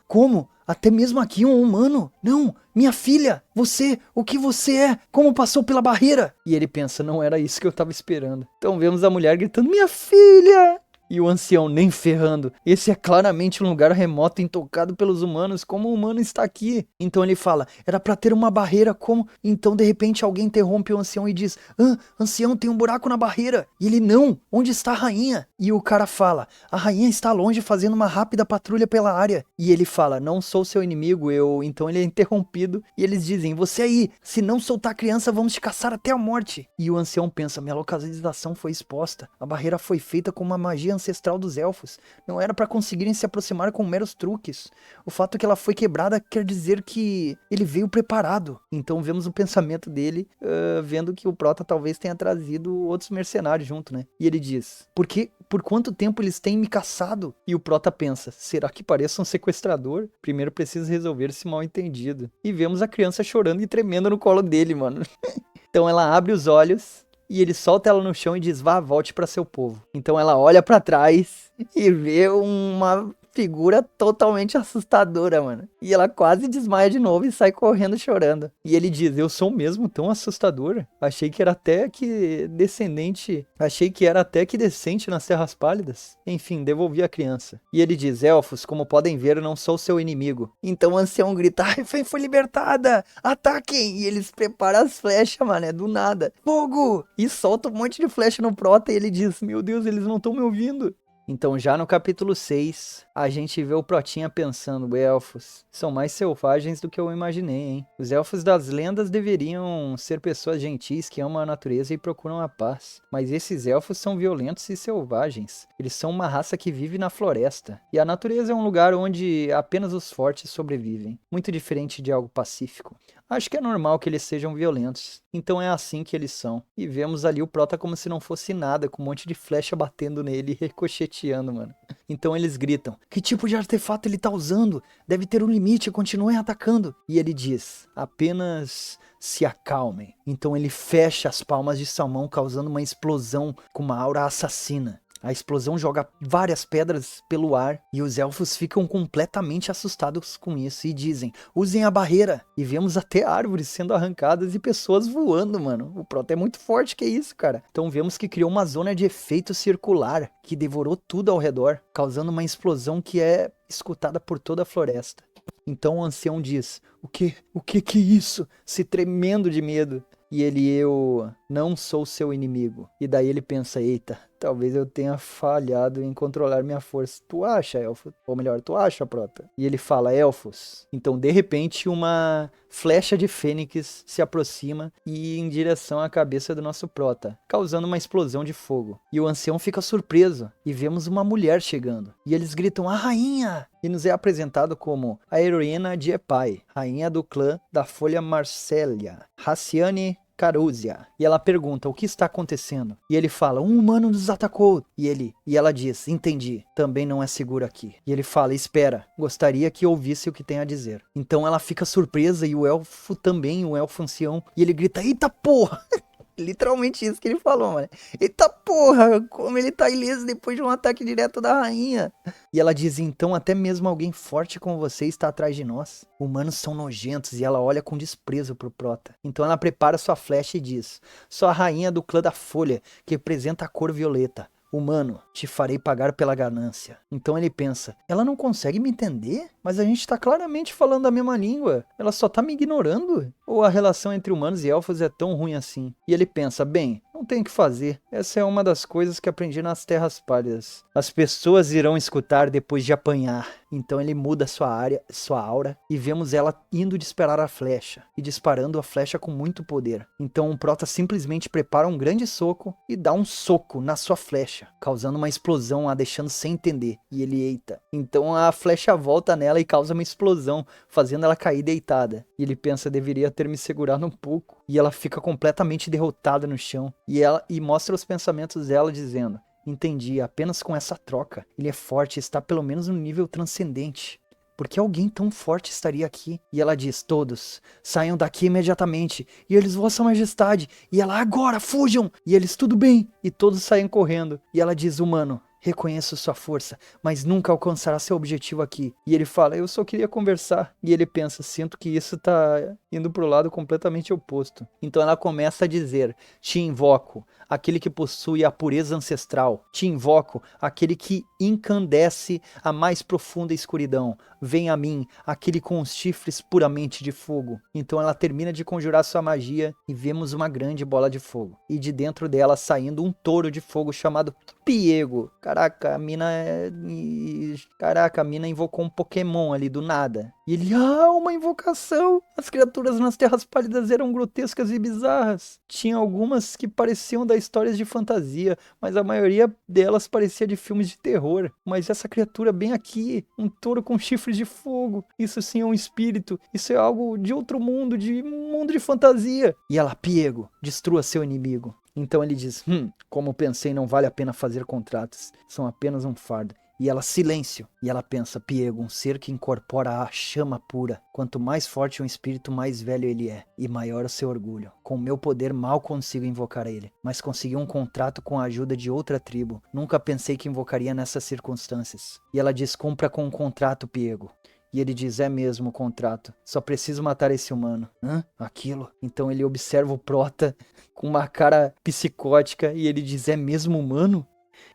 como? Até mesmo aqui um humano? Não, minha filha, você, o que você é? Como passou pela barreira? E ele pensa, não era isso que eu tava esperando. Então vemos a mulher gritando, minha filha! E o ancião nem ferrando. Esse é claramente um lugar remoto intocado pelos humanos. Como o humano está aqui? Então ele fala, era pra ter uma barreira, como? Então de repente alguém interrompe o ancião e diz, ancião, tem um buraco na barreira. E ele, não, onde está a rainha? E o cara fala, a rainha está longe fazendo uma rápida patrulha pela área. E ele fala, não sou seu inimigo, eu... Então ele é interrompido e eles dizem, você aí, se não soltar a criança, vamos te caçar até a morte. E o ancião pensa, minha localização foi exposta. A barreira foi feita com uma magia ancestral dos elfos. Não era para conseguirem se aproximar com meros truques. O fato que ela foi quebrada quer dizer que ele veio preparado. Então vemos o pensamento dele, vendo que o Prota talvez tenha trazido outros mercenários junto, né? E ele diz, por quanto tempo eles têm me caçado? E o Prota pensa, será que parece um sequestrador? Primeiro precisa resolver esse mal entendido. E vemos a criança chorando e tremendo no colo dele, mano. Então ela abre os olhos e ele solta ela no chão e diz, vá, volte para seu povo. Então ela olha para trás e vê uma figura totalmente assustadora, mano. E ela quase desmaia de novo e sai correndo chorando. E ele diz, eu sou mesmo tão assustador? Achei que era até que decente nas Terras Pálidas. Enfim, devolvi a criança. E ele diz, elfos, como podem ver, eu não sou seu inimigo. Então o ancião grita, a refém foi libertada! Ataquem! E eles preparam as flechas, mano, do nada. Fogo! E solta um monte de flecha no Prota e ele diz, meu Deus, eles não estão me ouvindo. Então já no capítulo 6, a gente vê o Protinha pensando, elfos são mais selvagens do que eu imaginei, hein? Os elfos das lendas deveriam ser pessoas gentis que amam a natureza e procuram a paz. Mas esses elfos são violentos e selvagens. Eles são uma raça que vive na floresta. E a natureza é um lugar onde apenas os fortes sobrevivem. Muito diferente de algo pacífico. Acho que é normal que eles sejam violentos. Então é assim que eles são. E vemos ali o Prota como se não fosse nada, com um monte de flecha batendo nele e ricocheteando, mano. Então eles gritam, que tipo de artefato ele tá usando? Deve ter um limite, continuem atacando. E ele diz, apenas se acalmem. Então ele fecha as palmas de sua mão, causando uma explosão com uma aura assassina. A explosão joga várias pedras pelo ar e os elfos ficam completamente assustados com isso e dizem, usem a barreira. E vemos até árvores sendo arrancadas e pessoas voando, mano. O Prota é muito forte, que isso, cara. Então vemos que criou uma zona de efeito circular que devorou tudo ao redor, causando uma explosão que é escutada por toda a floresta. Então o ancião diz, o que é isso? Se tremendo de medo. E ele, eu não sou seu inimigo. E daí ele pensa, eita, talvez eu tenha falhado em controlar minha força. Tu acha, elfo? Ou melhor, tu acha, Prota? E ele fala, elfos. Então, de repente, uma flecha de fênix se aproxima e em direção à cabeça do nosso Prota, causando uma explosão de fogo. E o ancião fica surpreso e vemos uma mulher chegando. E eles gritam, a rainha! E nos é apresentado como a heroína de Epai, rainha do clã da Folha Marcélia, Raciane Carúzia. E ela pergunta, o que está acontecendo? E ele fala, um humano nos atacou. E ela diz, entendi, também não é seguro aqui. E ele fala, espera, gostaria que ouvisse o que tem a dizer. Então ela fica surpresa e o elfo também, o elfo ancião. E ele grita, eita porra! Literalmente isso que ele falou, mano. Eita porra, como ele tá ileso depois de um ataque direto da rainha. E ela diz, então até mesmo alguém forte como você está atrás de nós. Humanos são nojentos e ela olha com desprezo pro Prota. Então ela prepara sua flecha e diz, sou a rainha do clã da Folha, que representa a cor violeta. Humano, te farei pagar pela ganância. Então ele pensa, ela não consegue me entender? Mas a gente tá claramente falando a mesma língua. Ela só tá me ignorando? Ou a relação entre humanos e elfos é tão ruim assim? E ele pensa, bem, Não tem o que fazer. Essa é uma das coisas que aprendi nas Terras Pálidas. As pessoas irão escutar depois de apanhar. Então ele muda sua aura, e vemos ela indo disparar a flecha, e disparando a flecha com muito poder. Então o Prota simplesmente prepara um grande soco e dá um soco na sua flecha, causando uma explosão, a deixando sem entender. E ele, eita. Então a flecha volta nela e causa uma explosão, fazendo ela cair deitada. E ele pensa, deveria ter me segurado um pouco. E ela fica completamente derrotada no chão. E mostra os pensamentos dela dizendo: entendi, apenas com essa troca. Ele é forte e está pelo menos no nível transcendente. Por que alguém tão forte estaria aqui? E ela diz: todos, saiam daqui imediatamente. E eles, vossa majestade. E ela: agora, fujam. E eles: tudo bem. E todos saem correndo. E ela diz: humano, reconheço sua força, mas nunca alcançará seu objetivo aqui. E ele fala: eu só queria conversar. E ele pensa: sinto que isso tá indo pro lado completamente oposto. Então ela começa a dizer: te invoco, aquele que possui a pureza ancestral. Te invoco, aquele que incandesce a mais profunda escuridão. Vem a mim, aquele com os chifres puramente de fogo. Então ela termina de conjurar sua magia e vemos uma grande bola de fogo. E de dentro dela saindo um touro de fogo chamado Piego. Caraca, a mina invocou um Pokémon ali do nada. E ele: uma invocação! As criaturas nas Terras Pálidas eram grotescas e bizarras. Tinha algumas que pareciam da histórias de fantasia, mas a maioria delas parecia de filmes de terror. Mas essa criatura bem aqui, um touro com chifres de fogo, isso sim é um espírito, isso é algo de outro mundo, de um mundo de fantasia. E ela: Piego, destrua seu inimigo. Então ele diz: como pensei, não vale a pena fazer contratos, são apenas um fardo. E ela: silêncio. E ela pensa: Piego, um ser que incorpora a chama pura. Quanto mais forte um espírito, mais velho ele é, e maior o seu orgulho. Com meu poder mal consigo invocar ele, mas consegui um contrato com a ajuda de outra tribo. Nunca pensei que invocaria nessas circunstâncias. E ela diz: cumpra com um contrato, Piego. E ele diz: é mesmo o contrato. Só preciso matar esse humano. Aquilo? Então ele observa o Prota com uma cara psicótica e ele diz: é mesmo humano?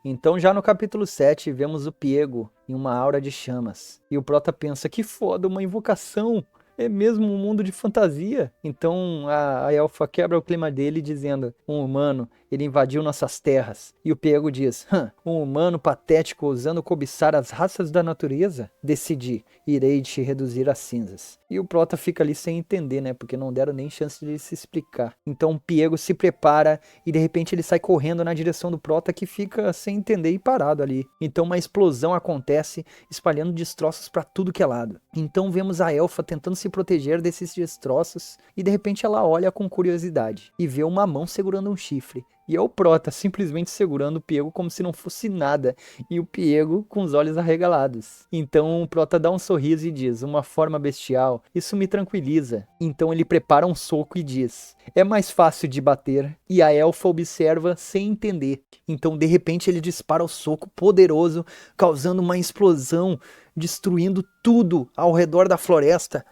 Então já no capítulo 7 vemos o Piego em uma aura de chamas. E o Prota pensa: que foda, uma invocação. É mesmo um mundo de fantasia. Então a elfa quebra o clima dele dizendo: um humano, ele invadiu nossas terras. E o Piego diz: um humano patético ousando cobiçar as raças da natureza? Decidi, irei te reduzir a cinzas. E o Prota fica ali sem entender, né? Porque não deram nem chance de ele se explicar. Então o Piego se prepara e de repente ele sai correndo na direção do Prota, que fica sem entender e parado ali. Então uma explosão acontece, espalhando destroços para tudo que é lado. Então vemos a elfa tentando se proteger desses destroços e de repente ela olha com curiosidade e vê uma mão segurando um chifre. E é o Prota simplesmente segurando o Piego como se não fosse nada, e o Piego com os olhos arregalados. Então o Prota dá um sorriso e diz: uma forma bestial, isso me tranquiliza. Então ele prepara um soco e diz: é mais fácil de bater. E a elfa observa sem entender. Então de repente ele dispara o soco poderoso, causando uma explosão, destruindo tudo ao redor da floresta.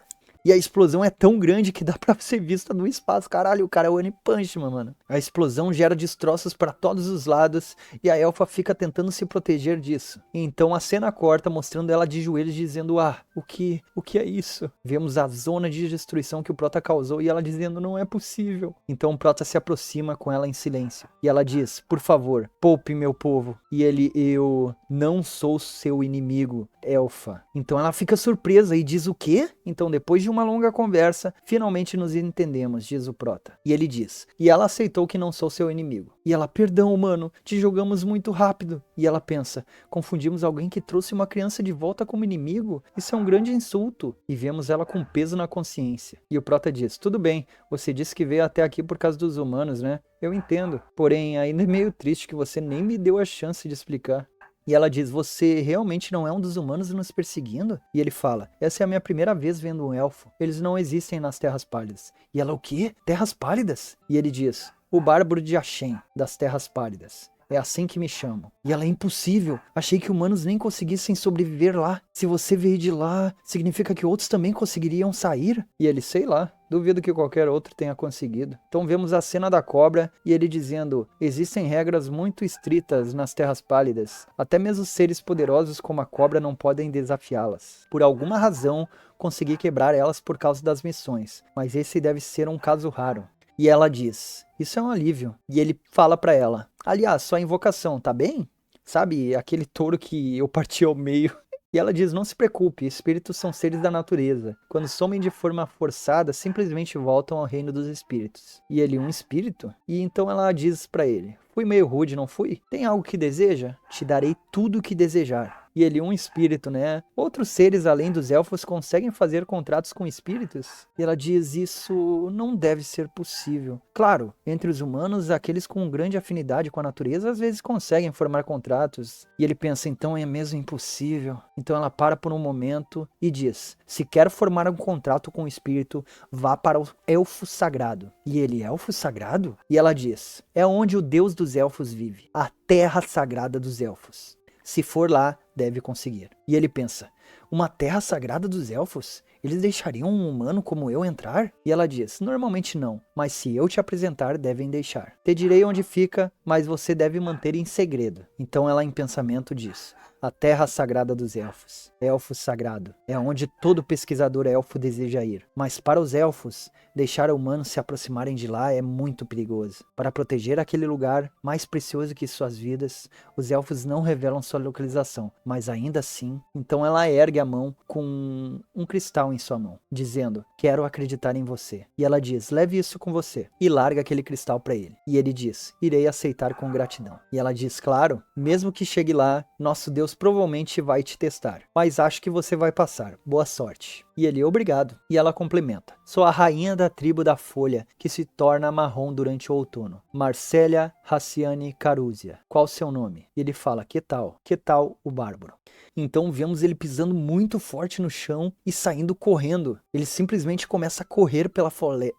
E a explosão é tão grande que dá pra ser vista do espaço. Caralho, o cara é o One Punch Man, mano. A explosão gera destroços pra todos os lados e a elfa fica tentando se proteger disso. Então a cena corta mostrando ela de joelhos dizendo: o que é isso? Vemos a zona de destruição que o Prota causou e ela dizendo: não é possível. Então o Prota se aproxima com ela em silêncio. E ela diz: por favor, poupe meu povo. E ele: eu não sou seu inimigo, elfa. Então ela fica surpresa e diz: o quê? Então depois de uma longa conversa, finalmente nos entendemos, diz o Prota. E ele diz: e ela aceitou que não sou seu inimigo. E ela: perdão, humano, te jogamos muito rápido. E ela pensa: confundimos alguém que trouxe uma criança de volta como inimigo? Isso é um grande insulto. E vemos ela com peso na consciência. E o Prota diz: tudo bem, você disse que veio até aqui por causa dos humanos, né? Eu entendo. Porém, ainda é meio triste que você nem me deu a chance de explicar. E ela diz: você realmente não é um dos humanos nos perseguindo? E ele fala: essa é a minha primeira vez vendo um elfo. Eles não existem nas Terras Pálidas. E ela: o quê? Terras Pálidas? E ele diz: o Bárbaro de Ashen, das Terras Pálidas. É assim que me chamam. E ela: é impossível. Achei que humanos nem conseguissem sobreviver lá. Se você veio de lá, significa que outros também conseguiriam sair? E ele: sei lá. Duvido que qualquer outro tenha conseguido. Então vemos a cena da cobra e ele dizendo: existem regras muito estritas nas Terras Pálidas. Até mesmo seres poderosos como a cobra não podem desafiá-las. Por alguma razão, consegui quebrar elas por causa das missões. Mas esse deve ser um caso raro. E ela diz, isso é um alívio. E ele fala pra ela, aliás, sua invocação, tá bem? Sabe, aquele touro que eu parti ao meio. E ela diz, não se preocupe, espíritos são seres da natureza. Quando somem de forma forçada, simplesmente voltam ao reino dos espíritos. E ele, um espírito? E então ela diz pra ele, fui meio rude, não fui? Tem algo que deseja? Te darei tudo o que desejar. E ele, um espírito, né? Outros seres além dos elfos conseguem fazer contratos com espíritos? E ela diz, isso não deve ser possível. Claro, entre os humanos, aqueles com grande afinidade com a natureza às vezes conseguem formar contratos. E ele pensa, então é mesmo impossível. Então ela para por um momento e diz, se quer formar um contrato com o espírito, vá para o elfo sagrado. E ele, elfo sagrado? E ela diz, é onde o deus dos elfos vive, a terra sagrada dos elfos. Se for lá, deve conseguir. E ele pensa, uma terra sagrada dos elfos? Eles deixariam um humano como eu entrar? E ela diz, normalmente não, mas se eu te apresentar, devem deixar. Te direi onde fica, mas você deve manter em segredo. Então ela em pensamento diz, a terra sagrada dos elfos, elfo sagrado, é onde todo pesquisador elfo deseja ir. Mas para os elfos, deixar humanos se aproximarem de lá é muito perigoso. Para proteger aquele lugar mais precioso que suas vidas, os elfos não revelam sua localização, mas ainda assim, então ela ergue a mão com um cristal em sua mão, dizendo, quero acreditar em você. E ela diz, leve isso com você, e larga aquele cristal para ele. E ele diz, irei aceitar com gratidão. E ela diz, claro, mesmo que chegue lá, nosso Deus provavelmente vai te testar, mas acho que você vai passar. Boa sorte. E ele, obrigado. E ela complementa, sou a rainha da tribo da folha, que se torna marrom durante o outono. Marcélia Raciane Carúzia. Qual seu nome? E ele fala, que tal? Que tal o bárbaro? Então vemos ele pisando muito forte no chão e saindo correndo. Ele simplesmente começa a correr pela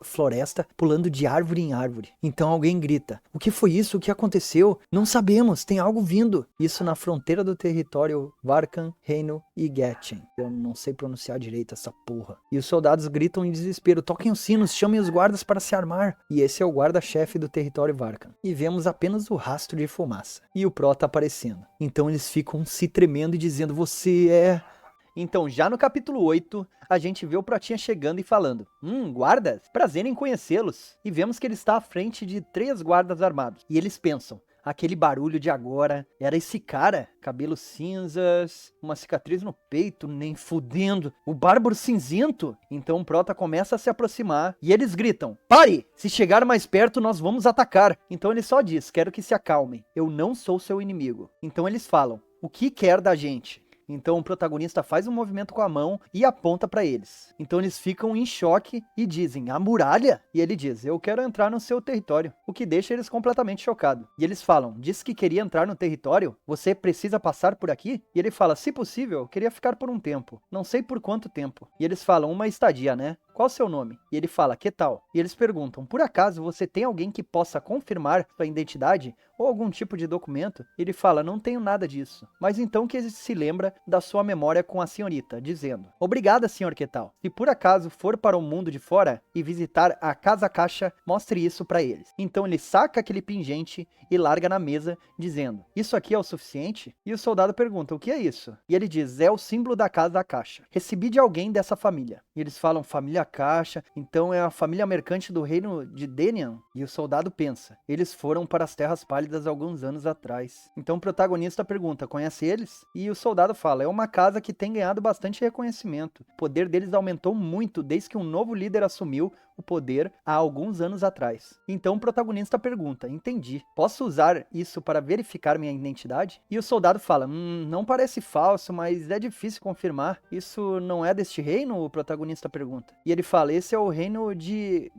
floresta, pulando de árvore em árvore. Então alguém grita, o que foi isso? O que aconteceu? Não sabemos, tem algo vindo. Isso na fronteira do território Varkan, Reino e Getchen. Eu não sei pronunciar direito essa porra. E os soldados gritam em desespero, toquem os sinos, chamem os guardas para se armar. E esse é o guarda-chefe do território Varkan. E vemos apenas o rastro de fumaça. E o Prota aparecendo. Então eles ficam se tremendo e dizendo, você é... Então, já no capítulo 8, a gente vê o Protinha chegando e falando, guardas, prazer em conhecê-los. E vemos que ele está à frente de 3 guardas armados. E eles pensam, aquele barulho de agora, era esse cara, cabelos cinzas, uma cicatriz no peito, nem fudendo, o Bárbaro Cinzento. Então o Prota começa a se aproximar e eles gritam, pare, se chegar mais perto nós vamos atacar. Então ele só diz, quero que se acalmem, eu não sou seu inimigo. Então eles falam, o que quer da gente? Então o protagonista faz um movimento com a mão e aponta para eles. Então eles ficam em choque e dizem, a muralha? E ele diz, eu quero entrar no seu território. O que deixa eles completamente chocados. E eles falam, disse que queria entrar no território? Você precisa passar por aqui? E ele fala, se possível, eu queria ficar por um tempo. Não sei por quanto tempo. E eles falam, uma estadia, né? Qual o seu nome? E ele fala, que tal? E eles perguntam, por acaso você tem alguém que possa confirmar sua identidade? Ou algum tipo de documento? E ele fala, não tenho nada disso. Mas então que ele se lembra da sua memória com a senhorita, dizendo, obrigada, senhor que tal. Se por acaso for para o mundo de fora e visitar a Casa Caixa, mostre isso para eles. Então ele saca aquele pingente e larga na mesa, dizendo, isso aqui é o suficiente? E o soldado pergunta, o que é isso? E ele diz, é o símbolo da Casa Caixa. Recebi de alguém dessa família. E eles falam, família Caixa, então é a família mercante do reino de Denian. E o soldado pensa, eles foram para as Terras Pálidas alguns anos atrás. Então o protagonista pergunta, conhece eles? E o soldado fala, é uma casa que tem ganhado bastante reconhecimento. O poder deles aumentou muito desde que um novo líder assumiu o poder há alguns anos atrás. Então o protagonista pergunta, entendi, posso usar isso para verificar minha identidade? E o soldado fala, não parece falso, mas é difícil confirmar. Isso não é deste reino? O protagonista pergunta. E ele fala, esse é o reino de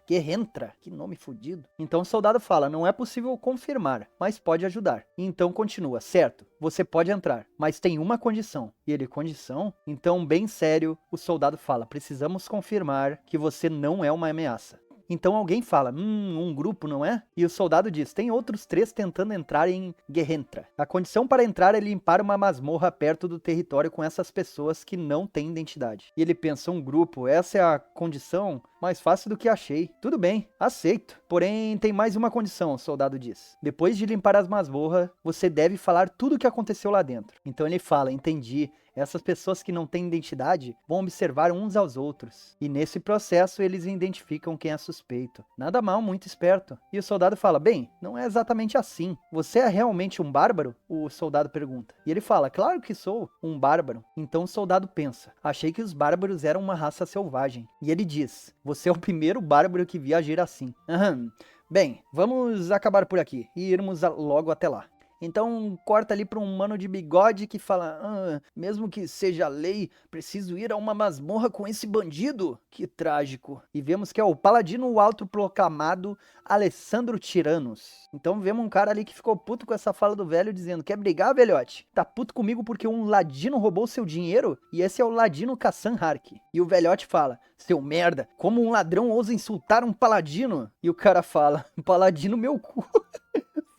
Guerrentra, que nome fodido. Então o soldado fala, não é possível confirmar, mas pode ajudar. E então continua, certo, você pode entrar, mas tem uma condição. E ele, condição? Então, bem sério, o soldado fala, precisamos confirmar que você não é uma ameaça. Então alguém fala, um grupo, não é? E o soldado diz, tem outros 3 tentando entrar em Guerrentra. A condição para entrar é limpar uma masmorra perto do território com essas pessoas que não têm identidade. E ele pensa, um grupo, essa é a condição? Mais fácil do que achei. Tudo bem, aceito. Porém, tem mais uma condição, o soldado diz. Depois de limpar as masmorras, você deve falar tudo o que aconteceu lá dentro. Então ele fala, entendi. Essas pessoas que não têm identidade vão observar uns aos outros. E nesse processo eles identificam quem é suspeito. Nada mal, muito esperto. E o soldado fala, bem, não é exatamente assim. Você é realmente um bárbaro? O soldado pergunta. E ele fala, claro que sou um bárbaro. Então o soldado pensa, achei que os bárbaros eram uma raça selvagem. E ele diz, você é o primeiro bárbaro que vi agir assim. Aham. Bem, vamos acabar por aqui e irmos logo até lá. Então corta ali para um mano de bigode que fala, mesmo que seja lei, preciso ir a uma masmorra com esse bandido? Que trágico. E vemos que é o paladino autoproclamado Alessandro Tiranos. Então vemos um cara ali que ficou puto com essa fala do velho, dizendo, quer brigar, velhote? Tá puto comigo porque um ladino roubou seu dinheiro? E esse é o ladino Kassan Hark. E o velhote fala, seu merda, como um ladrão ousa insultar um paladino? E o cara fala, paladino meu cu.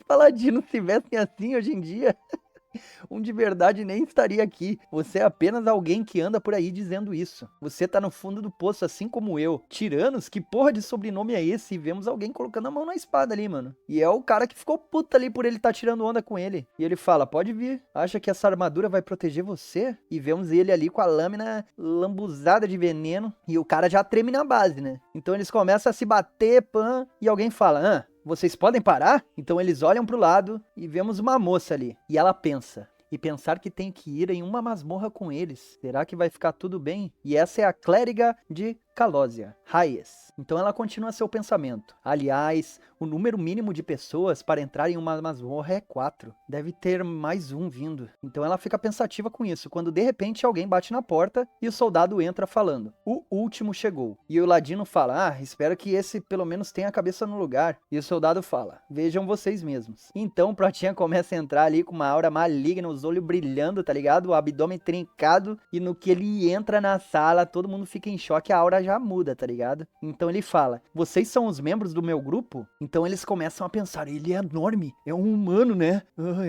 Paladinos se vestem assim hoje em dia, um de verdade nem estaria aqui. Você é apenas alguém que anda por aí dizendo isso. Você tá no fundo do poço assim como eu. Tiranos? Que porra de sobrenome é esse? E vemos alguém colocando a mão na espada ali, mano. E é o cara que ficou puto ali por ele tá tirando onda com ele. E ele fala, pode vir. Acha que essa armadura vai proteger você? E vemos ele ali com a lâmina lambuzada de veneno. E o cara já treme na base, né? Então eles começam a se bater, e alguém fala, vocês podem parar? Então eles olham pro lado e vemos uma moça ali. E ela pensa. E pensar que tem que ir em uma masmorra com eles. Será que vai ficar tudo bem? E essa é a clériga de Kalósia, Hayes. Então ela continua seu pensamento. Aliás, o número mínimo de pessoas para entrar em uma masmorra é 4. Deve ter mais um vindo. Então ela fica pensativa com isso, quando de repente alguém bate na porta e o soldado entra falando, o último chegou. E o ladino fala, espero que esse pelo menos tenha a cabeça no lugar. E o soldado fala, vejam vocês mesmos. Então o Protinha começa a entrar ali com uma aura maligna, os olhos brilhando, tá ligado? O abdômen trincado, e no que ele entra na sala, todo mundo fica em choque, a aura já muda, tá ligado? Então ele fala, vocês são os membros do meu grupo? Então eles começam a pensar, ele é enorme, é um humano, né?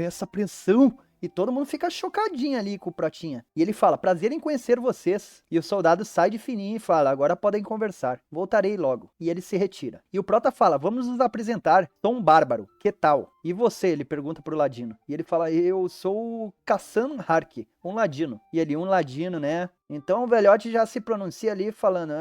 Essa pressão... E todo mundo fica chocadinho ali com o Protinha. E ele fala, prazer em conhecer vocês. E o soldado sai de fininho e fala, agora podem conversar. Voltarei logo. E ele se retira. E o Prota fala, vamos nos apresentar. Sou um bárbaro. Que tal? E você? Ele pergunta pro ladino. E ele fala, eu sou o Kassan Hark, um ladino. E ele, um ladino, né? Então o velhote já se pronuncia ali falando,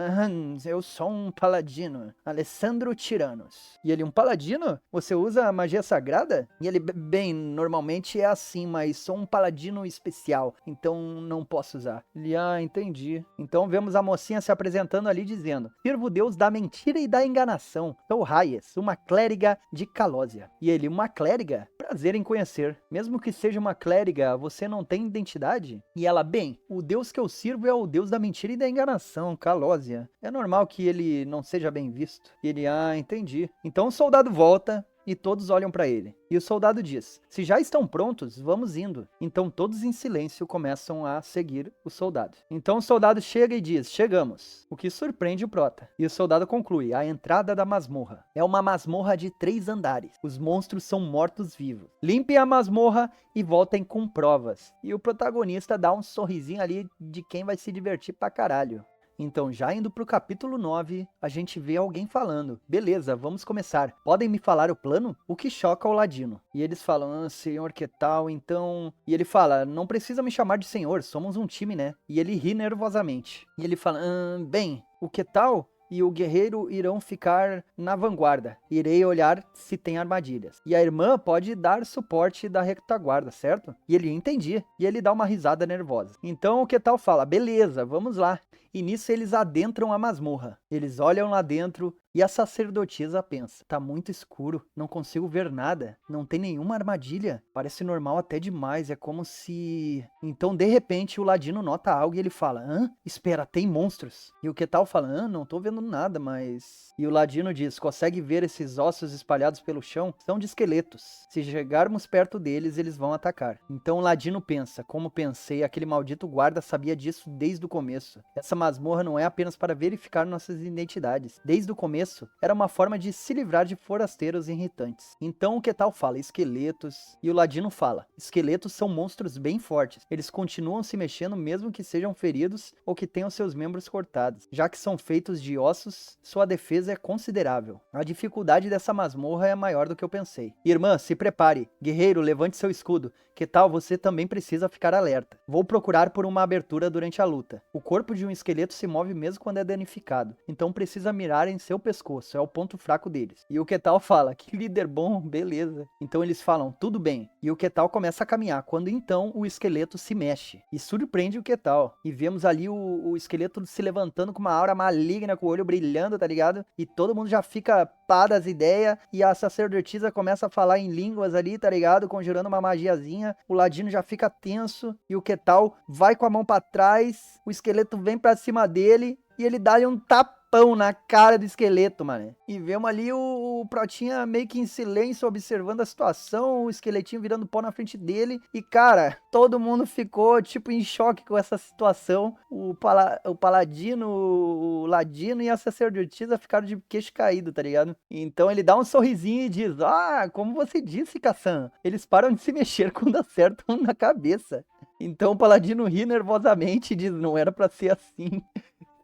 eu sou um paladino, Alessandro Tiranos. E ele, um paladino? Você usa a magia sagrada? E ele, bem, normalmente é assim, mas sou um paladino especial, então não posso usar. Ele, entendi. Então vemos a mocinha se apresentando ali dizendo, sirvo o deus da mentira e da enganação. Sou Hayes, uma clériga de Kalósia. E ele, uma clériga? Prazer em conhecer. Mesmo que seja uma clériga, você não tem identidade? E ela, bem, o deus que eu sirvo é o deus da mentira e da enganação, Kalósia. É normal que ele não seja bem visto. E ele, entendi. Então o soldado volta e todos olham para ele. E o soldado diz, se já estão prontos, vamos indo. Então todos em silêncio começam a seguir o soldado. Então o soldado chega e diz, chegamos. O que surpreende o Prota. E o soldado conclui, a entrada da masmorra. É uma masmorra de 3 andares. Os monstros são mortos-vivos. Limpem a masmorra e voltem com provas. E o protagonista dá um sorrisinho ali de quem vai se divertir pra caralho. Então, já indo pro capítulo 9, a gente vê alguém falando, beleza, vamos começar, podem me falar o plano? O que choca o ladino. E eles falam, senhor, que tal, então... E ele fala, não precisa me chamar de senhor, somos um time, né? E ele ri nervosamente. E ele fala, bem, o que tal? E o guerreiro irão ficar na vanguarda. Irei olhar se tem armadilhas. E a irmã pode dar suporte da retaguarda, certo? E ele entendi. E ele dá uma risada nervosa. Então o que tal fala, beleza, vamos lá. E nisso eles adentram a masmorra. Eles olham lá dentro e a sacerdotisa pensa, tá muito escuro, não consigo ver nada, não tem nenhuma armadilha, parece normal até demais, é como se... Então de repente o ladino nota algo e ele fala, espera, tem monstros. E o que tal fala, não tô vendo nada, mas... E o ladino diz, consegue ver esses ossos espalhados pelo chão? São de esqueletos, se chegarmos perto deles eles vão atacar. Então o ladino pensa, como pensei, aquele maldito guarda sabia disso desde o começo. Essa masmorra não é apenas para verificar nossas identidades. Desde o começo, era uma forma de se livrar de forasteiros irritantes. Então o Ketal fala esqueletos, e o Ladino fala, esqueletos são monstros bem fortes. Eles continuam se mexendo mesmo que sejam feridos ou que tenham seus membros cortados. Já que são feitos de ossos, sua defesa é considerável. A dificuldade dessa masmorra é maior do que eu pensei. Irmã, se prepare. Guerreiro, levante seu escudo. Ketal, você também precisa ficar alerta. Vou procurar por uma abertura durante a luta. O corpo de um esqueleto se move mesmo quando é danificado, então precisa mirar em seu pescoço, é o ponto fraco deles. E o Ketal fala, que líder bom, beleza. Então eles falam, tudo bem. E o Ketal começa a caminhar, quando então o esqueleto se mexe. E surpreende o Ketal. E vemos ali o esqueleto se levantando com uma aura maligna, com o olho brilhando, tá ligado? E todo mundo já fica pá das ideias, e a sacerdotisa começa a falar em línguas ali, tá ligado? Conjurando uma magiazinha. O Ladino já fica tenso, e o Ketal vai com a mão pra trás, o esqueleto vem pra cima dele, e ele dá-lhe um tapão na cara do esqueleto, mano. E vemos ali o Protinha meio que em silêncio, observando a situação, o esqueletinho virando pó na frente dele. E, cara, todo mundo ficou, tipo, em choque com essa situação. O Paladino, o Ladino e a sacerdotisa ficaram de queixo caído, tá ligado? Então ele dá um sorrisinho e diz, como você disse, Kassan, eles param de se mexer quando acertam na cabeça. Então o Paladino ri nervosamente e diz, não era pra ser assim.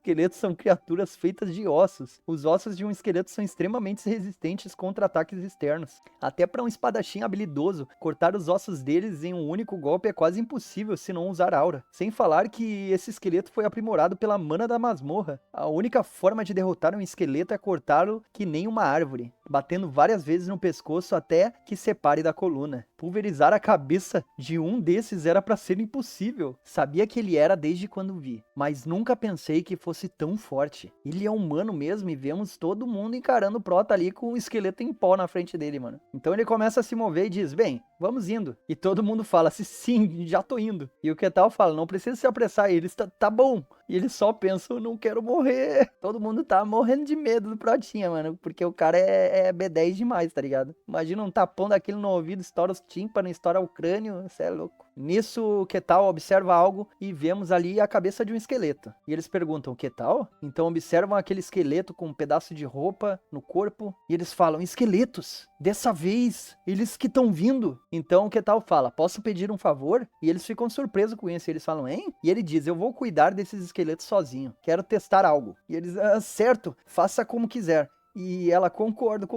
Esqueletos são criaturas feitas de ossos. Os ossos de um esqueleto são extremamente resistentes contra ataques externos. Até para um espadachim habilidoso, cortar os ossos deles em um único golpe é quase impossível se não usar aura. Sem falar que esse esqueleto foi aprimorado pela mana da masmorra. A única forma de derrotar um esqueleto é cortá-lo que nem uma árvore, batendo várias vezes no pescoço até que separe da coluna. Pulverizar a cabeça de um desses era para ser impossível. Sabia que ele era desde quando vi, mas nunca pensei que fosse tão forte. Ele é humano mesmo e vemos todo mundo encarando o Prota ali com um esqueleto em pó na frente dele, mano. Então ele começa a se mover e diz, bem, vamos indo. E todo mundo fala, sim, já tô indo. E o Ketal fala, não precisa se apressar. E eles, tá bom. E eles só pensam, não quero morrer. Todo mundo tá morrendo de medo do Protinha, mano. Porque o cara é B10 demais, tá ligado? Imagina um tapão daquele no ouvido, estoura os tímpanos, estoura o crânio. Isso é louco. Nisso, o Ketal observa algo e vemos ali a cabeça de um esqueleto. E eles perguntam, Ketal? Então observam aquele esqueleto com um pedaço de roupa no corpo. E eles falam, esqueletos, dessa vez, eles que estão vindo. Então o Ketal fala, posso pedir um favor? E eles ficam surpresos com isso. E eles falam, hein? E ele diz, eu vou cuidar desses esqueletos sozinho. Quero testar algo. E eles, certo, faça como quiser. E ela, concordo.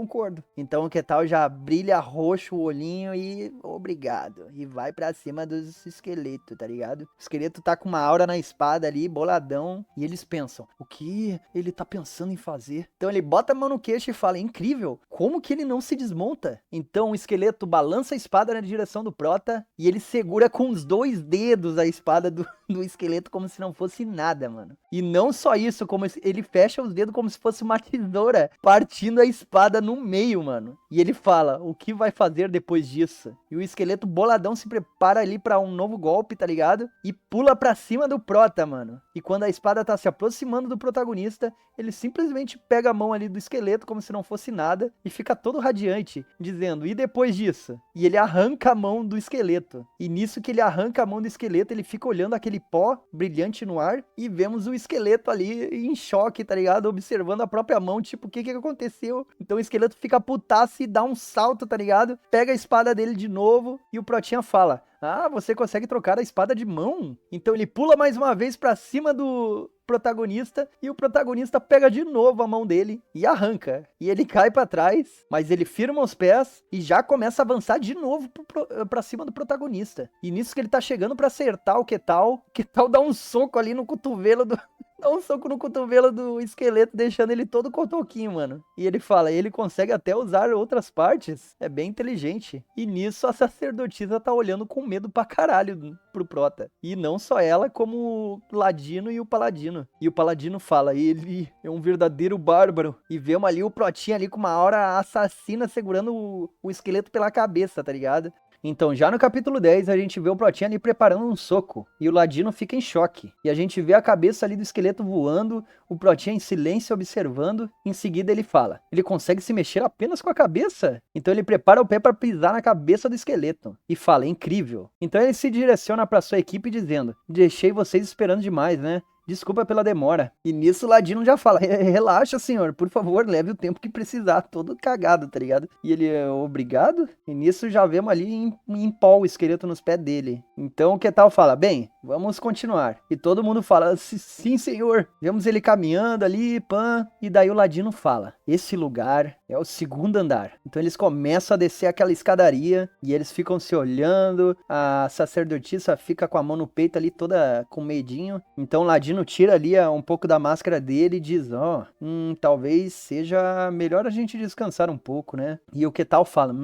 Então o Ketal já brilha roxo o olhinho e obrigado. E vai pra cima dos esqueletos, tá ligado? O esqueleto tá com uma aura na espada ali, boladão. E eles pensam, o que ele tá pensando em fazer? Então ele bota a mão no queixo e fala, incrível, como que ele não se desmonta? Então o esqueleto balança a espada na direção do Prota e ele segura com os 2 dedos a espada do esqueleto como se não fosse nada, mano. E não só isso, como ele fecha os dedos como se fosse uma tesoura, partindo a espada no meio, mano. E ele fala, o que vai fazer depois disso? E o esqueleto boladão se prepara ali pra um novo golpe, tá ligado? E pula pra cima do Prota, mano. E quando a espada tá se aproximando do protagonista, ele simplesmente pega a mão ali do esqueleto como se não fosse nada e fica todo radiante, dizendo, e depois disso? E ele arranca a mão do esqueleto. E nisso que ele arranca a mão do esqueleto, ele fica olhando aquele pó brilhante no ar e vemos o esqueleto ali em choque, tá ligado? Observando a própria mão, tipo, o que aconteceu? Então o esqueleto fica putaço e dá um salto, tá ligado? Pega a espada dele de novo e o Protinha fala, você consegue trocar a espada de mão? Então ele pula mais uma vez pra cima do protagonista e o protagonista pega de novo a mão dele e arranca. E ele cai pra trás, mas ele firma os pés e já começa a avançar de novo pra cima do protagonista. E nisso que ele tá chegando pra acertar o Ketal dá um soco ali no cotovelo do... Dá um soco no cotovelo do esqueleto, deixando ele todo cotoquinho, mano. E ele fala, ele consegue até usar outras partes. É bem inteligente. E nisso a sacerdotisa tá olhando com medo pra caralho pro Prota. E não só ela, como o Ladino e o Paladino. E o Paladino fala, ele é um verdadeiro bárbaro. E vemos ali o Protinha ali com uma aura assassina segurando o esqueleto pela cabeça, tá ligado? Então, já no capítulo 10, a gente vê o Protinha ali preparando um soco, e o Ladino fica em choque. E a gente vê a cabeça ali do esqueleto voando, o Protinha em silêncio observando, em seguida ele fala, ele consegue se mexer apenas com a cabeça? Então ele prepara o pé para pisar na cabeça do esqueleto, e fala, incrível. Então ele se direciona para sua equipe dizendo, deixei vocês esperando demais, né? desculpa pela demora. E nisso o Ladino já fala, relaxa, senhor, por favor, leve o tempo que precisar, todo cagado, tá ligado? E ele, obrigado? E nisso já vemos ali em pó o esqueleto nos pés dele. Então o que tal fala, bem, vamos continuar. E todo mundo fala, sim, senhor. Vemos ele caminhando ali, pã, e daí o Ladino fala, esse lugar é o segundo andar. Então eles começam a descer aquela escadaria e eles ficam se olhando, a sacerdotisa fica com a mão no peito ali toda com medinho. Então o Ladino tira ali um pouco da máscara dele e diz, talvez seja melhor a gente descansar um pouco, né? E o que tal fala,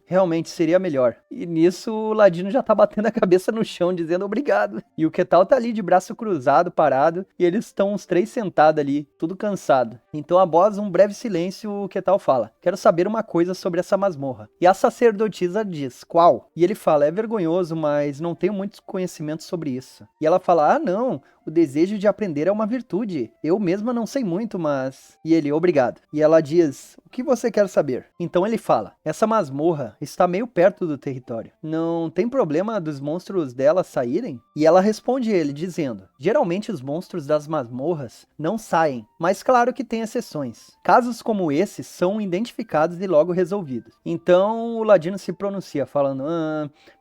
realmente seria melhor. E nisso o Ladino já tá batendo a cabeça no chão dizendo obrigado. E o que tal tá ali de braço cruzado, parado, e eles estão os três sentados ali, tudo cansado. Então após um breve silêncio, o que tal fala, quero saber uma coisa sobre essa masmorra. E a sacerdotisa diz, qual? E ele fala, é vergonhoso, mas não tenho muitos conhecimentos sobre isso. E ela fala, não, o desejo de aprender é uma virtude. Eu mesma não sei muito, mas... E ele, obrigado. E ela diz, o que você quer saber? Então ele fala, essa masmorra está meio perto do território. Não tem problema dos monstros dela saírem? E ela responde ele, dizendo, geralmente os monstros das masmorras não saem, mas claro que tem exceções. Casos como esses são identificados e logo resolvidos. Então o Ladino se pronuncia, falando,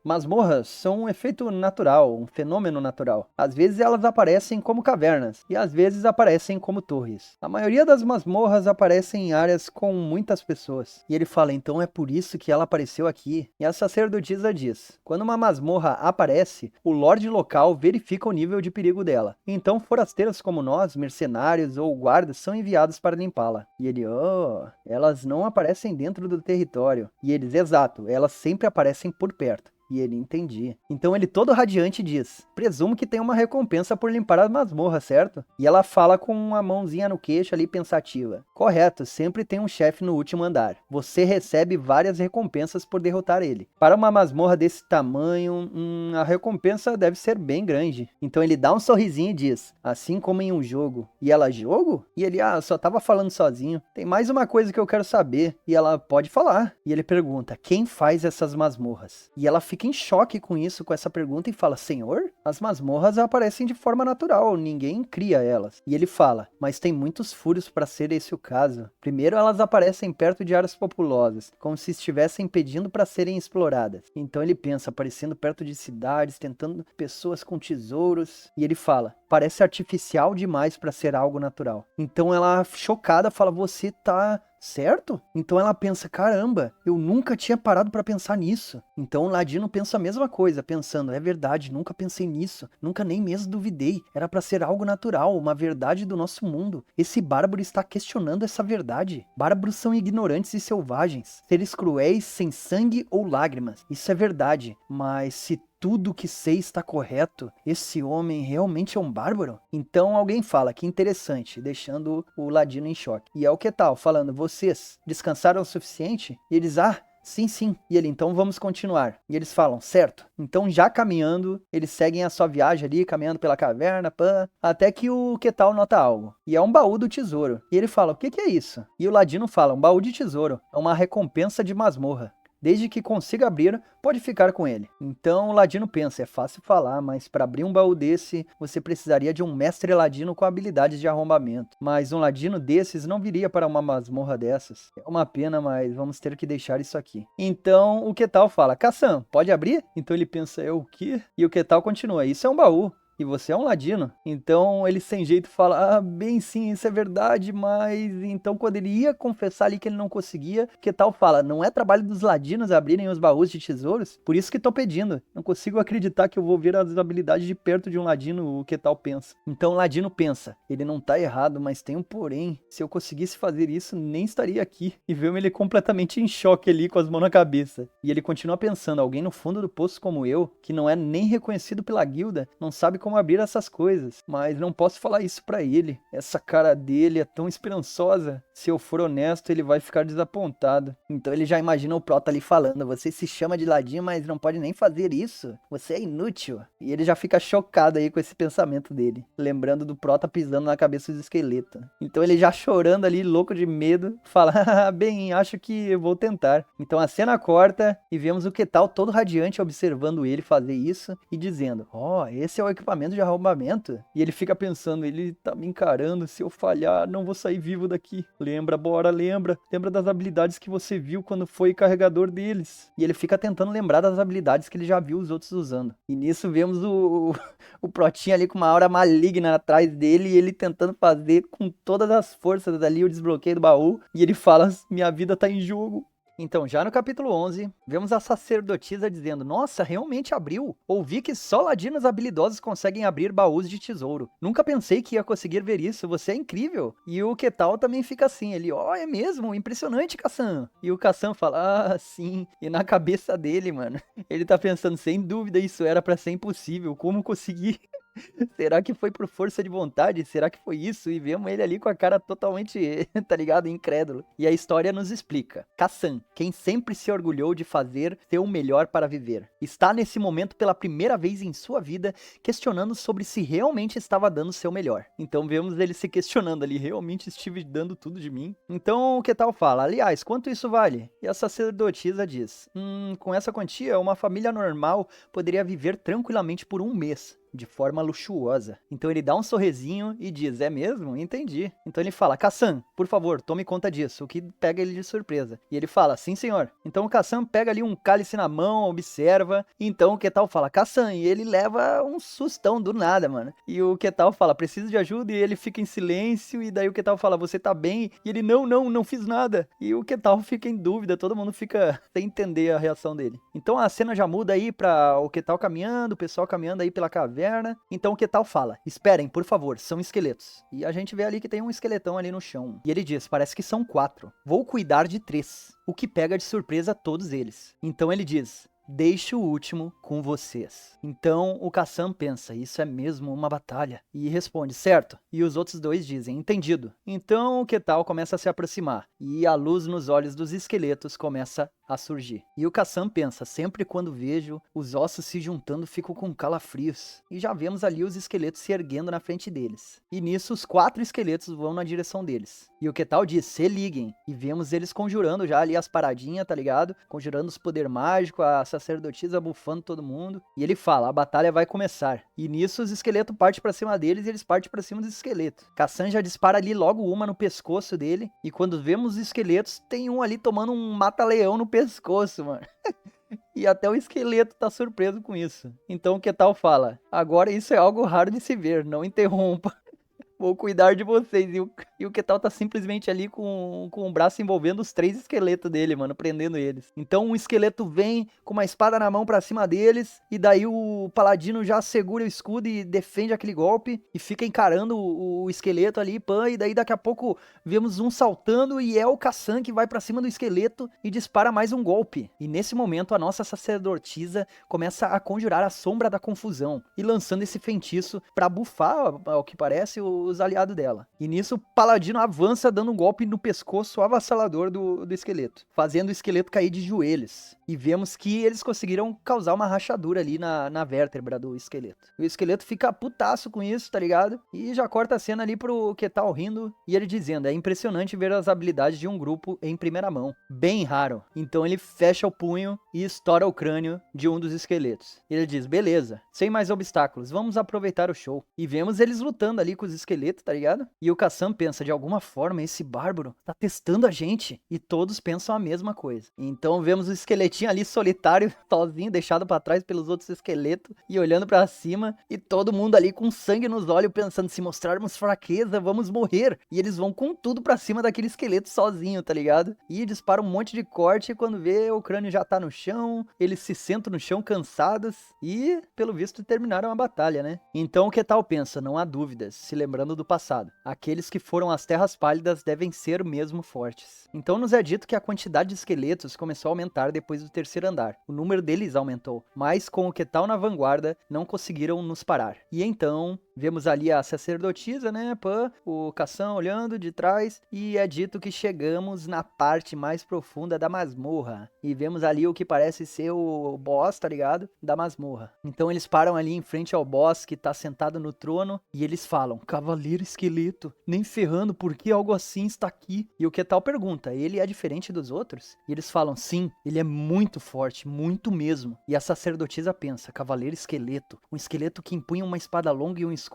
masmorras são um efeito natural, um fenômeno natural. Às vezes elas aparecem como cavernas, e às vezes aparecem como torres. A maioria das masmorras aparecem em áreas com muitas pessoas. E ele fala, então é por isso que ela apareceu aqui. E a sacerdotisa diz, quando uma masmorra aparece, o lorde local verifica o nível de perigo dela. Então forasteiros como nós, mercenários ou guardas, são enviados para limpá-la. E ele, elas não aparecem dentro do território. E eles, exato, elas sempre aparecem por perto. E ele, entendi. Então ele todo radiante diz, presumo que tem uma recompensa por limpar a masmorra, certo? E ela fala com uma mãozinha no queixo ali pensativa. Correto, sempre tem um chefe no último andar. Você recebe várias recompensas por derrotar ele. Para uma masmorra desse tamanho, a recompensa deve ser bem grande. Então ele dá um sorrisinho e diz, assim como em um jogo. E ela, jogo? E ele, só tava falando sozinho. Tem mais uma coisa que eu quero saber. E ela, pode falar. E ele pergunta, quem faz essas masmorras? E ela fica em choque com isso, com essa pergunta e fala, senhor, as masmorras aparecem de forma natural, ninguém cria elas. E ele fala, mas tem muitos furos para ser esse o caso. Primeiro elas aparecem perto de áreas populosas, como se estivessem pedindo para serem exploradas. Então ele pensa, aparecendo perto de cidades, tentando pessoas com tesouros. E ele fala, parece artificial demais para ser algo natural. Então ela, chocada, fala, você tá... certo? Então ela pensa, caramba, eu nunca tinha parado para pensar nisso. Então o Ladino pensa a mesma coisa, pensando, é verdade, nunca pensei nisso, nunca nem mesmo duvidei, era para ser algo natural, uma verdade do nosso mundo. Esse bárbaro está questionando essa verdade. Bárbaros são ignorantes e selvagens, seres cruéis, sem sangue ou lágrimas. Isso é verdade, mas se tudo que sei está correto, esse homem realmente é um bárbaro? Então alguém fala, que interessante, deixando o Ladino em choque. E é o que tal, falando, vocês descansaram o suficiente? E eles, sim. E ele, então vamos continuar. E eles falam, certo. Então já caminhando, eles seguem a sua viagem ali, caminhando pela caverna, até que o Quetal nota algo. E é um baú do tesouro. E ele fala, o que é isso? E o Ladino fala, um baú de tesouro. É uma recompensa de masmorra. Desde que consiga abrir, pode ficar com ele. Então o Ladino pensa, é fácil falar, mas para abrir um baú desse, você precisaria de um mestre Ladino com habilidades de arrombamento. Mas um Ladino desses não viria para uma masmorra dessas. É uma pena, mas vamos ter que deixar isso aqui. Então o Quetal fala, Kassan, pode abrir? Então ele pensa, o quê? E o Quetal continua, isso é um baú. E você é um ladino. Então ele sem jeito fala, bem sim, isso é verdade, mas... Então quando ele ia confessar ali que ele não conseguia, que tal fala, não é trabalho dos ladinos abrirem os baús de tesouros? Por isso que tô pedindo. Não consigo acreditar que eu vou ver as habilidades de perto de um ladino, o que tal pensa. Então o ladino pensa, ele não tá errado, mas tem um porém. Se eu conseguisse fazer isso, nem estaria aqui. E vemos ele completamente em choque ali, com as mãos na cabeça. E ele continua pensando, alguém no fundo do poço como eu, que não é nem reconhecido pela guilda, não sabe como abrir essas coisas, mas não posso falar isso pra ele. Essa cara dele é tão esperançosa. Se eu for honesto, ele vai ficar desapontado. Então ele já imagina o Prota ali falando, você se chama de ladinho, mas não pode nem fazer isso. Você é inútil. E ele já fica chocado aí com esse pensamento dele, lembrando do Prota pisando na cabeça do esqueleto. Então ele já chorando ali, louco de medo, fala, bem, acho que eu vou tentar. Então a cena corta e vemos o Quetal todo radiante observando ele fazer isso e dizendo, esse é o equipamento equipamento de arrombamento. E ele fica pensando, ele tá me encarando, se eu falhar, não vou sair vivo daqui. Lembra, Bora, lembra. Lembra das habilidades que você viu quando foi carregador deles. E ele fica tentando lembrar das habilidades que ele já viu os outros usando. E nisso vemos o Protinho ali com uma aura maligna atrás dele e ele tentando fazer com todas as forças dali o desbloqueio do baú. E ele fala, minha vida tá em jogo. Então, já no capítulo 11, vemos a sacerdotisa dizendo, nossa, realmente abriu. Ouvi que só ladinos habilidosos conseguem abrir baús de tesouro. Nunca pensei que ia conseguir ver isso, você é incrível. E o Ketal também fica assim, ele, é mesmo, impressionante, Kassan. E o Kassan fala, sim. E na cabeça dele, mano, ele tá pensando, sem dúvida isso era pra ser impossível, como conseguir? Será que foi por força de vontade? Será que foi isso? E vemos ele ali com a cara totalmente, tá ligado? Incrédulo. E a história nos explica. Kassan, quem sempre se orgulhou de fazer seu melhor para viver, está nesse momento pela primeira vez em sua vida questionando sobre se realmente estava dando seu melhor. Então vemos ele se questionando ali, realmente estive dando tudo de mim? Então o que tal fala? Aliás, quanto isso vale? E a sacerdotisa diz, com essa quantia, uma família normal poderia viver tranquilamente por um mês. De forma luxuosa. Então ele dá um sorrisinho e diz, é mesmo? Entendi. Então ele fala, Kassan, por favor, tome conta disso, o que pega ele de surpresa. E ele fala, sim senhor. Então o Kassan pega ali um cálice na mão, observa. Então o Ketal fala, Kassan, e ele leva um sustão do nada, mano. E o Ketal fala, preciso de ajuda, e ele fica em silêncio, e daí o Ketal fala, você tá bem? E ele, não fiz nada. E o Ketal fica em dúvida, todo mundo fica sem entender a reação dele. Então a cena já muda aí pra o Ketal caminhando, o pessoal caminhando aí pela caverna. Então o Ketal fala, esperem, por favor, são esqueletos. E a gente vê ali que tem um esqueletão ali no chão. E ele diz, parece que são 4. Vou cuidar de 3. O que pega de surpresa todos eles. Então ele diz, deixe o último com vocês. Então o Kassan pensa, isso é mesmo uma batalha? E responde, certo. E os outros dois dizem, entendido. Então o Ketal começa a se aproximar. E a luz nos olhos dos esqueletos começa a surgir. E o Kassan pensa, sempre quando vejo os ossos se juntando, fico com calafrios. E já vemos ali os esqueletos se erguendo na frente deles. E nisso os 4 esqueletos vão na direção deles. E o Ketal diz, se liguem. E vemos eles conjurando já ali as paradinhas, tá ligado? Conjurando os poder mágico, a sacerdotisa bufando todo mundo. E ele fala, a batalha vai começar. E nisso os esqueletos partem pra cima deles e eles partem pra cima dos esqueletos. Kassan já dispara ali logo uma no pescoço dele. E quando vemos os esqueletos, tem um ali tomando um mata-leão no pescoço, mano. E até o esqueleto tá surpreso com isso. Então o Ketal fala, agora isso é algo raro de se ver, não interrompa. Vou cuidar de vocês. E o Ketal tá simplesmente ali com o braço envolvendo os 3 esqueletos dele, mano, prendendo eles. Então um esqueleto vem com uma espada na mão pra cima deles, e daí o paladino já segura o escudo e defende aquele golpe, e fica encarando o esqueleto ali, e daí daqui a pouco vemos um saltando, e é o Kassan que vai pra cima do esqueleto e dispara mais um golpe. E nesse momento a nossa sacerdotisa começa a conjurar a sombra da confusão, e lançando esse feitiço pra bufar, ao que parece, os aliados dela. E nisso o paladino avança dando um golpe no pescoço avassalador do esqueleto, fazendo o esqueleto cair de joelhos. E vemos que eles conseguiram causar uma rachadura ali na vértebra do esqueleto. E o esqueleto fica putaço com isso, tá ligado? E já corta a cena ali pro Ketal rindo e ele dizendo, é impressionante ver as habilidades de um grupo em primeira mão. Bem raro. Então ele fecha o punho e estoura o crânio de um dos esqueletos. Ele diz, beleza, sem mais obstáculos, vamos aproveitar o show. E vemos eles lutando ali com os esqueletos, tá ligado? E o Kassan pensa, de alguma forma esse bárbaro tá testando a gente. E todos pensam a mesma coisa. Então vemos o esqueletinho ali solitário, sozinho, deixado pra trás pelos outros esqueletos, e olhando pra cima, e todo mundo ali com sangue nos olhos, pensando, se mostrarmos fraqueza, vamos morrer. E eles vão com tudo pra cima daquele esqueleto sozinho, tá ligado? E disparam um monte de corte, e quando vê, o crânio já tá no chão, eles se sentam no chão cansados, e, pelo visto, terminaram a batalha, né? Então o Ketal pensa, não há dúvidas, se lembrando do passado. Aqueles que foram às Terras Pálidas devem ser mesmo fortes. Então nos é dito que a quantidade de esqueletos começou a aumentar depois do 3º andar. O número deles aumentou, mas com o Ketal na vanguarda, não conseguiram nos parar. E então Vemos ali a sacerdotisa, né, Pan, o Caçam olhando de trás, e é dito que chegamos na parte mais profunda da masmorra. E vemos ali o que parece ser o boss, tá ligado? Da masmorra. Então eles param ali em frente ao boss que tá sentado no trono, e eles falam: Cavaleiro Esqueleto, nem ferrando, por que algo assim está aqui? E o Ketal pergunta: ele é diferente dos outros? E eles falam: sim, ele é muito forte, muito mesmo. E a sacerdotisa pensa: Cavaleiro Esqueleto, um esqueleto que empunha uma espada longa e um escudo.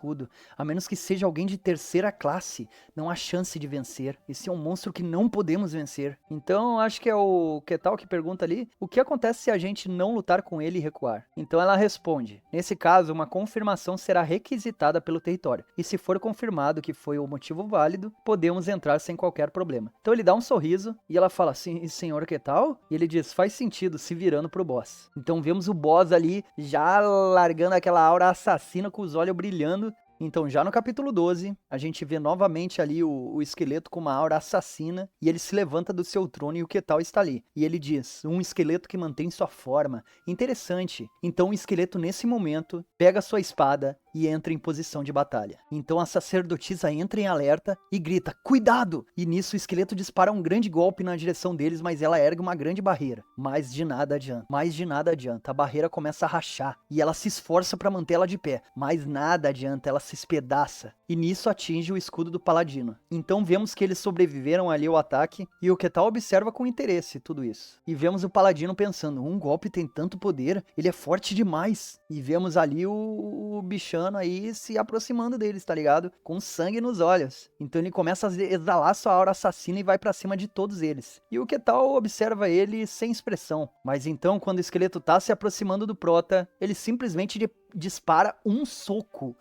A menos que seja alguém de terceira classe, não há chance de vencer. Esse é um monstro que não podemos vencer. Então, acho que é o Ketal que pergunta ali: o que acontece se a gente não lutar com ele e recuar? Então ela responde: nesse caso, uma confirmação será requisitada pelo território. E se for confirmado que foi o motivo válido, podemos entrar sem qualquer problema. Então ele dá um sorriso e ela fala assim: senhor Ketal? E ele diz: faz sentido, se virando pro boss. Então vemos o boss ali já largando aquela aura assassina com os olhos brilhando. Então, já no capítulo 12, a gente vê novamente ali o esqueleto com uma aura assassina, e ele se levanta do seu trono e o Ketal está ali. E ele diz: um esqueleto que mantém sua forma. Interessante. Então o esqueleto nesse momento pega sua espada e entra em posição de batalha. Então a sacerdotisa entra em alerta e grita: cuidado! E nisso o esqueleto dispara um grande golpe na direção deles, mas ela ergue uma grande barreira. Mas de nada adianta. A barreira começa a rachar e ela se esforça para mantê-la de pé, mas nada adianta, ela se espedaça. E nisso atinge o escudo do paladino. Então vemos que eles sobreviveram ali ao ataque e o Ketal observa com interesse tudo isso. E vemos o paladino pensando: um golpe tem tanto poder, ele é forte demais. E vemos ali o bichano aí se aproximando deles, tá ligado? Com sangue nos olhos. Então ele começa a exalar sua aura assassina e vai pra cima de todos eles. E o Ketal observa ele sem expressão. Mas então, quando o esqueleto tá se aproximando do Prota, ele simplesmente dispara um soco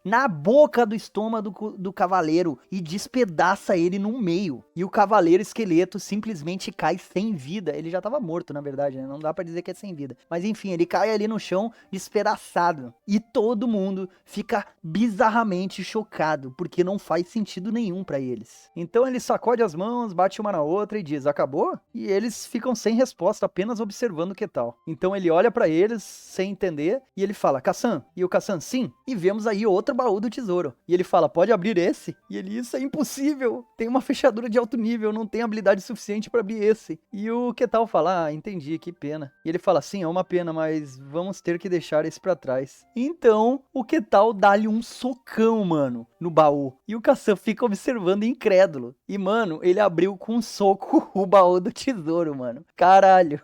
na boca do estômago do cavaleiro e despedaça ele no meio. E o cavaleiro esqueleto simplesmente cai sem vida. Ele já tava morto, na verdade, né? Não dá pra dizer que é sem vida. Mas enfim, ele cai ali no chão despedaçado. E todo mundo fica bizarramente chocado, porque não faz sentido nenhum pra eles. Então ele sacode as mãos, bate uma na outra e diz: acabou? E eles ficam sem resposta, apenas observando o que tal. Então ele olha pra eles sem entender e ele fala: Caçam. E o Caçam: sim. E vemos aí outro baú do tesouro. E ele fala: pode abrir esse? E ele: isso é impossível. Tem uma fechadura de alto nível, não tem habilidade suficiente pra abrir esse. E o Ketal fala: ah, entendi, que pena. E ele fala: sim, é uma pena, mas vamos ter que deixar esse pra trás. Então o Ketal dá-lhe um socão, mano, no baú. E o Caçam fica observando incrédulo. E, mano, ele abriu com um soco o baú do tesouro, mano. Caralho.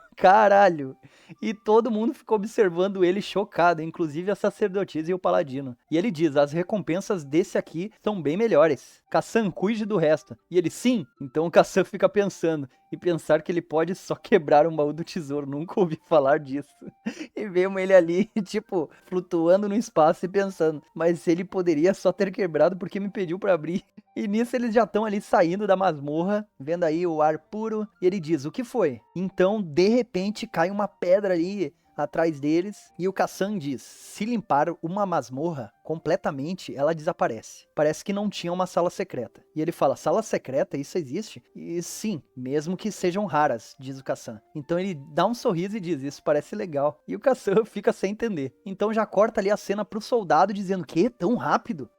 E todo mundo ficou observando ele chocado, inclusive a sacerdotisa e o paladino. E ele diz: as recompensas desse aqui são bem melhores. Caçam, cuide do resto. E ele: sim. Então o Caçam fica pensando, e pensar que ele pode só quebrar um baú do tesouro, nunca ouvi falar disso. E vemos ele ali, tipo, flutuando no espaço e pensando: mas ele poderia só ter quebrado porque me pediu pra abrir. E nisso eles já estão ali saindo da masmorra, vendo aí o ar puro, e ele diz: o que foi? Então, de repente, cai uma pedra ali atrás deles, e o Caçam diz: se limpar uma masmorra completamente, ela desaparece. Parece que não tinha uma sala secreta. E ele fala: sala secreta? Isso existe? E sim, mesmo que sejam raras, diz o Caçam. Então ele dá um sorriso e diz: isso parece legal. E o Caçam fica sem entender. Então já corta ali a cena pro soldado dizendo: que? Tão rápido?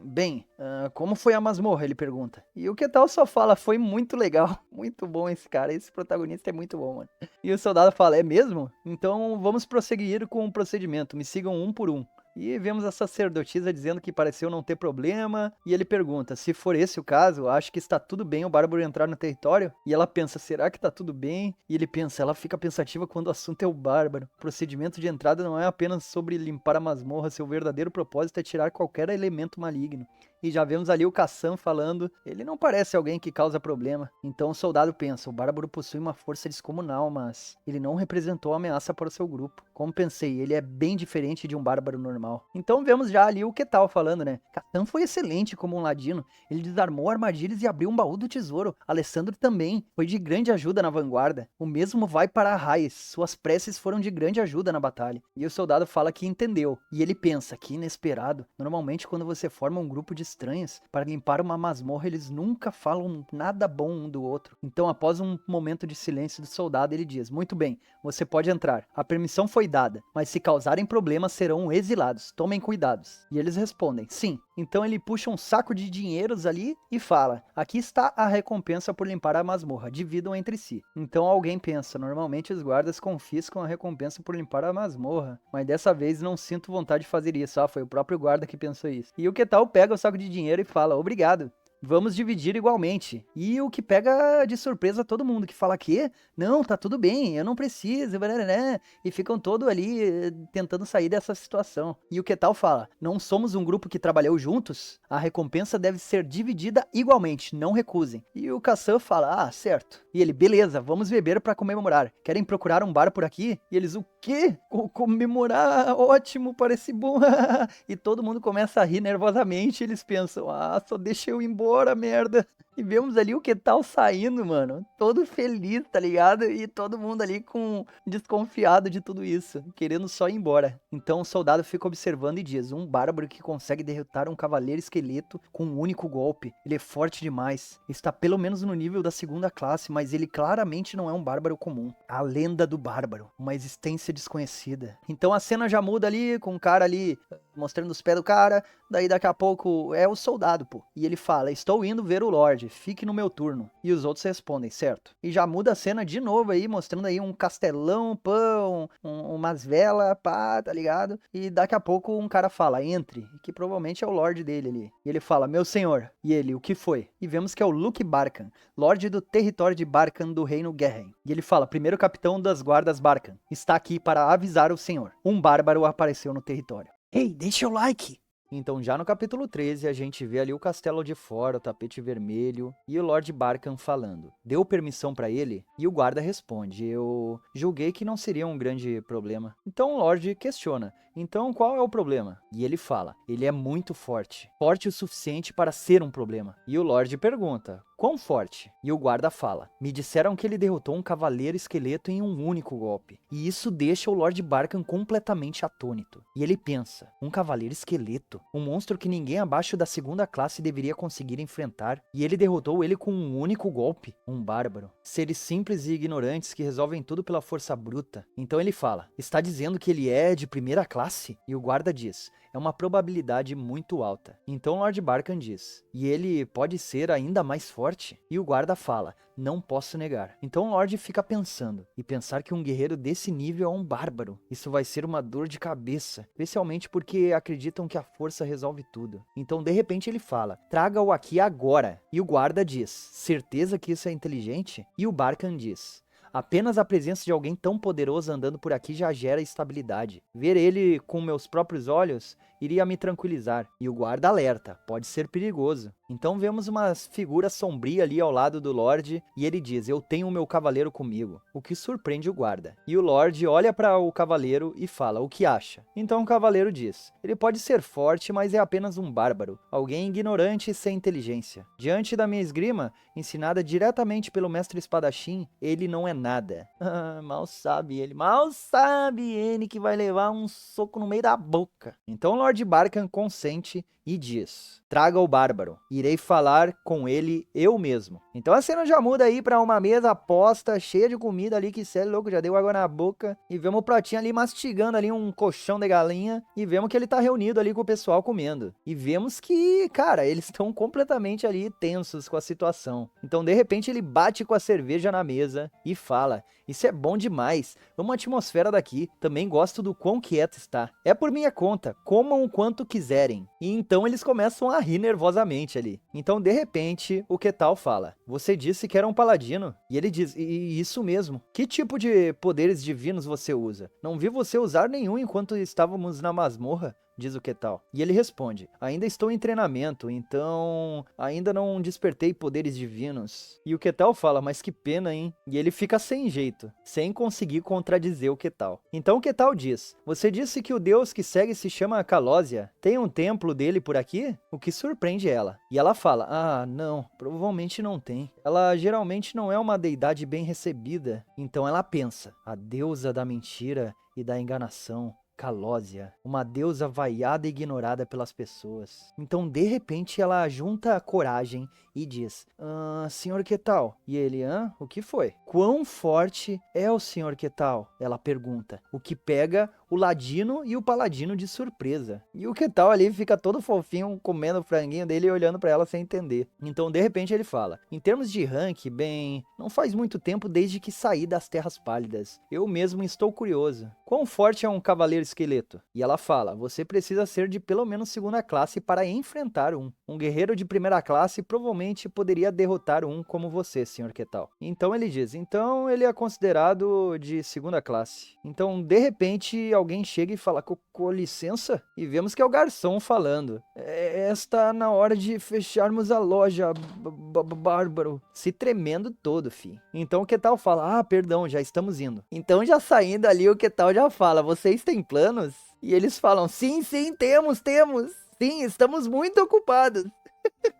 Bem, como foi a masmorra? Ele pergunta. E o Ketal só fala: foi muito legal. Muito bom esse cara, esse protagonista é muito bom, mano. E o soldado fala: é mesmo? Então vamos prosseguir com o procedimento, me sigam um por um. E vemos a sacerdotisa dizendo que pareceu não ter problema, e ele pergunta: se for esse o caso, acho que está tudo bem o bárbaro entrar no território? E ela pensa: será que está tudo bem? E ele pensa: ela fica pensativa quando o assunto é o bárbaro. O procedimento de entrada não é apenas sobre limpar a masmorra, seu verdadeiro propósito é tirar qualquer elemento maligno. E já vemos ali o Caçam falando: ele não parece alguém que causa problema. Então o soldado pensa: o bárbaro possui uma força descomunal, mas ele não representou ameaça para o seu grupo. Como pensei, ele é bem diferente de um bárbaro normal. Então vemos já ali o Ketal falando, né? Caçam foi excelente como um ladino. Ele desarmou armadilhas e abriu um baú do tesouro. Alessandro também foi de grande ajuda na vanguarda. O mesmo vai para Raiz. Suas preces foram de grande ajuda na batalha. E o soldado fala que entendeu. E ele pensa: que inesperado. Normalmente quando você forma um grupo de estranhas. Para limpar uma masmorra, eles nunca falam nada bom um do outro. Então, após um momento de silêncio do soldado, ele diz: muito bem, você pode entrar. A permissão foi dada, mas se causarem problemas, serão exilados. Tomem cuidados. E eles respondem: sim. Então ele puxa um saco de dinheiros ali e fala: aqui está a recompensa por limpar a masmorra, dividam entre si. Então alguém pensa: normalmente os guardas confiscam a recompensa por limpar a masmorra, mas dessa vez não sinto vontade de fazer isso. Foi o próprio guarda que pensou isso. E o que tal pega o saco de dinheiro e fala: obrigado. Vamos dividir igualmente. E o que pega de surpresa todo mundo, que fala que não, tá tudo bem, eu não preciso, né? E ficam todos ali tentando sair dessa situação. E o que tal fala: não somos um grupo que trabalhou juntos? A recompensa deve ser dividida igualmente, não recusem. E o Kassan fala: certo. E ele: beleza, vamos beber para comemorar. Querem procurar um bar por aqui? E eles: o quê? Comemorar? Ótimo, parece bom. E todo mundo começa a rir nervosamente. Eles pensam: só deixa eu ir embora. Merda. E vemos ali o que tal saindo, mano. Todo feliz, tá ligado? E todo mundo ali desconfiado de tudo isso, querendo só ir embora. Então o soldado fica observando e diz: um bárbaro que consegue derrotar um cavaleiro esqueleto com um único golpe. Ele é forte demais. Está pelo menos no nível da 2ª classe, mas ele claramente não é um bárbaro comum. A lenda do bárbaro, uma existência desconhecida. Então a cena já muda ali, com o cara ali mostrando os pés do cara. Daí daqui a pouco é o soldado, pô. E ele fala: estou indo ver o Lorde, fique no meu turno. E os outros respondem: certo. E já muda a cena de novo aí, mostrando aí um castelão, pão, umas velas, pá, tá ligado? E daqui a pouco um cara fala: entre, que provavelmente é o Lorde dele ali. E ele fala: meu senhor. E ele: o que foi? E vemos que é o Luke Barkan, Lorde do território de Barkan do reino Geren. E ele fala: primeiro capitão das guardas Barkan, está aqui para avisar o senhor. Um bárbaro apareceu no território. Ei, deixa o like! Então já no capítulo 13 a gente vê ali o castelo de fora, o tapete vermelho e o Lord Barkan falando. Deu permissão pra ele? E o guarda responde: eu julguei que não seria um grande problema. Então o Lord questiona: então qual é o problema? E ele fala: ele é muito forte. Forte o suficiente para ser um problema. E o Lord pergunta: quão forte? E o guarda fala: me disseram que ele derrotou um cavaleiro esqueleto em um único golpe. E isso deixa o Lord Barkan completamente atônito. E ele pensa: um cavaleiro esqueleto? Um monstro que ninguém abaixo da 2ª classe deveria conseguir enfrentar. E ele derrotou ele com um único golpe? Um bárbaro. Seres simples e ignorantes que resolvem tudo pela força bruta. Então ele fala: está dizendo que ele é de 1ª classe? E o guarda diz: é uma probabilidade muito alta. Então Lord Barkan diz: e ele pode ser ainda mais forte? E o guarda fala: não posso negar. Então o Lord fica pensando, e pensar que um guerreiro desse nível é um bárbaro, isso vai ser uma dor de cabeça, especialmente porque acreditam que a força resolve tudo. Então de repente ele fala: traga-o aqui agora. E o guarda diz: certeza que isso é inteligente? E o Barkan diz: apenas a presença de alguém tão poderoso andando por aqui já gera estabilidade. Ver ele com meus próprios olhos iria me tranquilizar. E o guarda alerta: pode ser perigoso. Então vemos uma figura sombria ali ao lado do Lorde e ele diz: eu tenho o meu cavaleiro comigo, o que surpreende o guarda. E o Lorde olha para o cavaleiro e fala: o que acha? Então o cavaleiro diz: ele pode ser forte, mas é apenas um bárbaro, alguém ignorante e sem inteligência. Diante da minha esgrima, ensinada diretamente pelo mestre espadachim, ele não é nada. Mal sabe ele que vai levar um soco no meio da boca. Então o Lord Barkan consente e diz: traga o bárbaro, irei falar com ele eu mesmo. Então a cena já muda aí pra uma mesa posta, cheia de comida ali, que cê é louco, já deu água na boca. E vemos o pratinho ali mastigando ali um colchão de galinha. E vemos que ele tá reunido ali com o pessoal comendo. E vemos que, cara, eles estão completamente ali tensos com a situação. Então de repente ele bate com a cerveja na mesa e fala: isso é bom demais, uma atmosfera daqui, também gosto do quão quieto está. É por minha conta, comam o quanto quiserem. E então eles começam a rir nervosamente ali. Então de repente o Ketal fala: você disse que era um paladino. E ele diz: e isso mesmo. Que tipo de poderes divinos você usa? Não vi você usar nenhum enquanto estávamos na masmorra, diz o Ketal. E ele responde: ainda estou em treinamento, então ainda não despertei poderes divinos. E o Ketal fala: mas que pena, hein? E ele fica sem jeito, sem conseguir contradizer o Ketal. Então o Ketal diz: você disse que o deus que segue se chama Kalósia. Tem um templo dele por aqui? O que surpreende ela. E ela fala: não, provavelmente não tem. Ela geralmente não é uma deidade bem recebida. Então ela pensa: a deusa da mentira e da enganação, Kalósia, uma deusa vaiada e ignorada pelas pessoas. Então, de repente, ela junta a coragem e diz: senhor que tal? E ele: o que foi? Quão forte é o senhor que tal? Ela pergunta, o que pega o ladino e o paladino de surpresa. E o que tal ali fica todo fofinho comendo o franguinho dele e olhando pra ela sem entender. Então, de repente, ele fala: em termos de rank, bem, não faz muito tempo desde que saí das Terras Pálidas. Eu mesmo estou curioso. Quão forte é um cavaleiro esqueleto? E ela fala: você precisa ser de pelo menos segunda classe para enfrentar um. Um guerreiro de primeira classe provavelmente poderia derrotar um como você, senhor Ketal. Então ele diz: então ele é considerado de segunda classe. Então, de repente, alguém chega e fala: com licença? E vemos que é o garçom falando: está na hora de fecharmos a loja, bárbaro. Se tremendo todo, fi. Então o Ketal fala: perdão, já estamos indo. Então, já saindo ali, o Ketal já fala: vocês têm planos? E eles falam: sim, temos. Sim, estamos muito ocupados.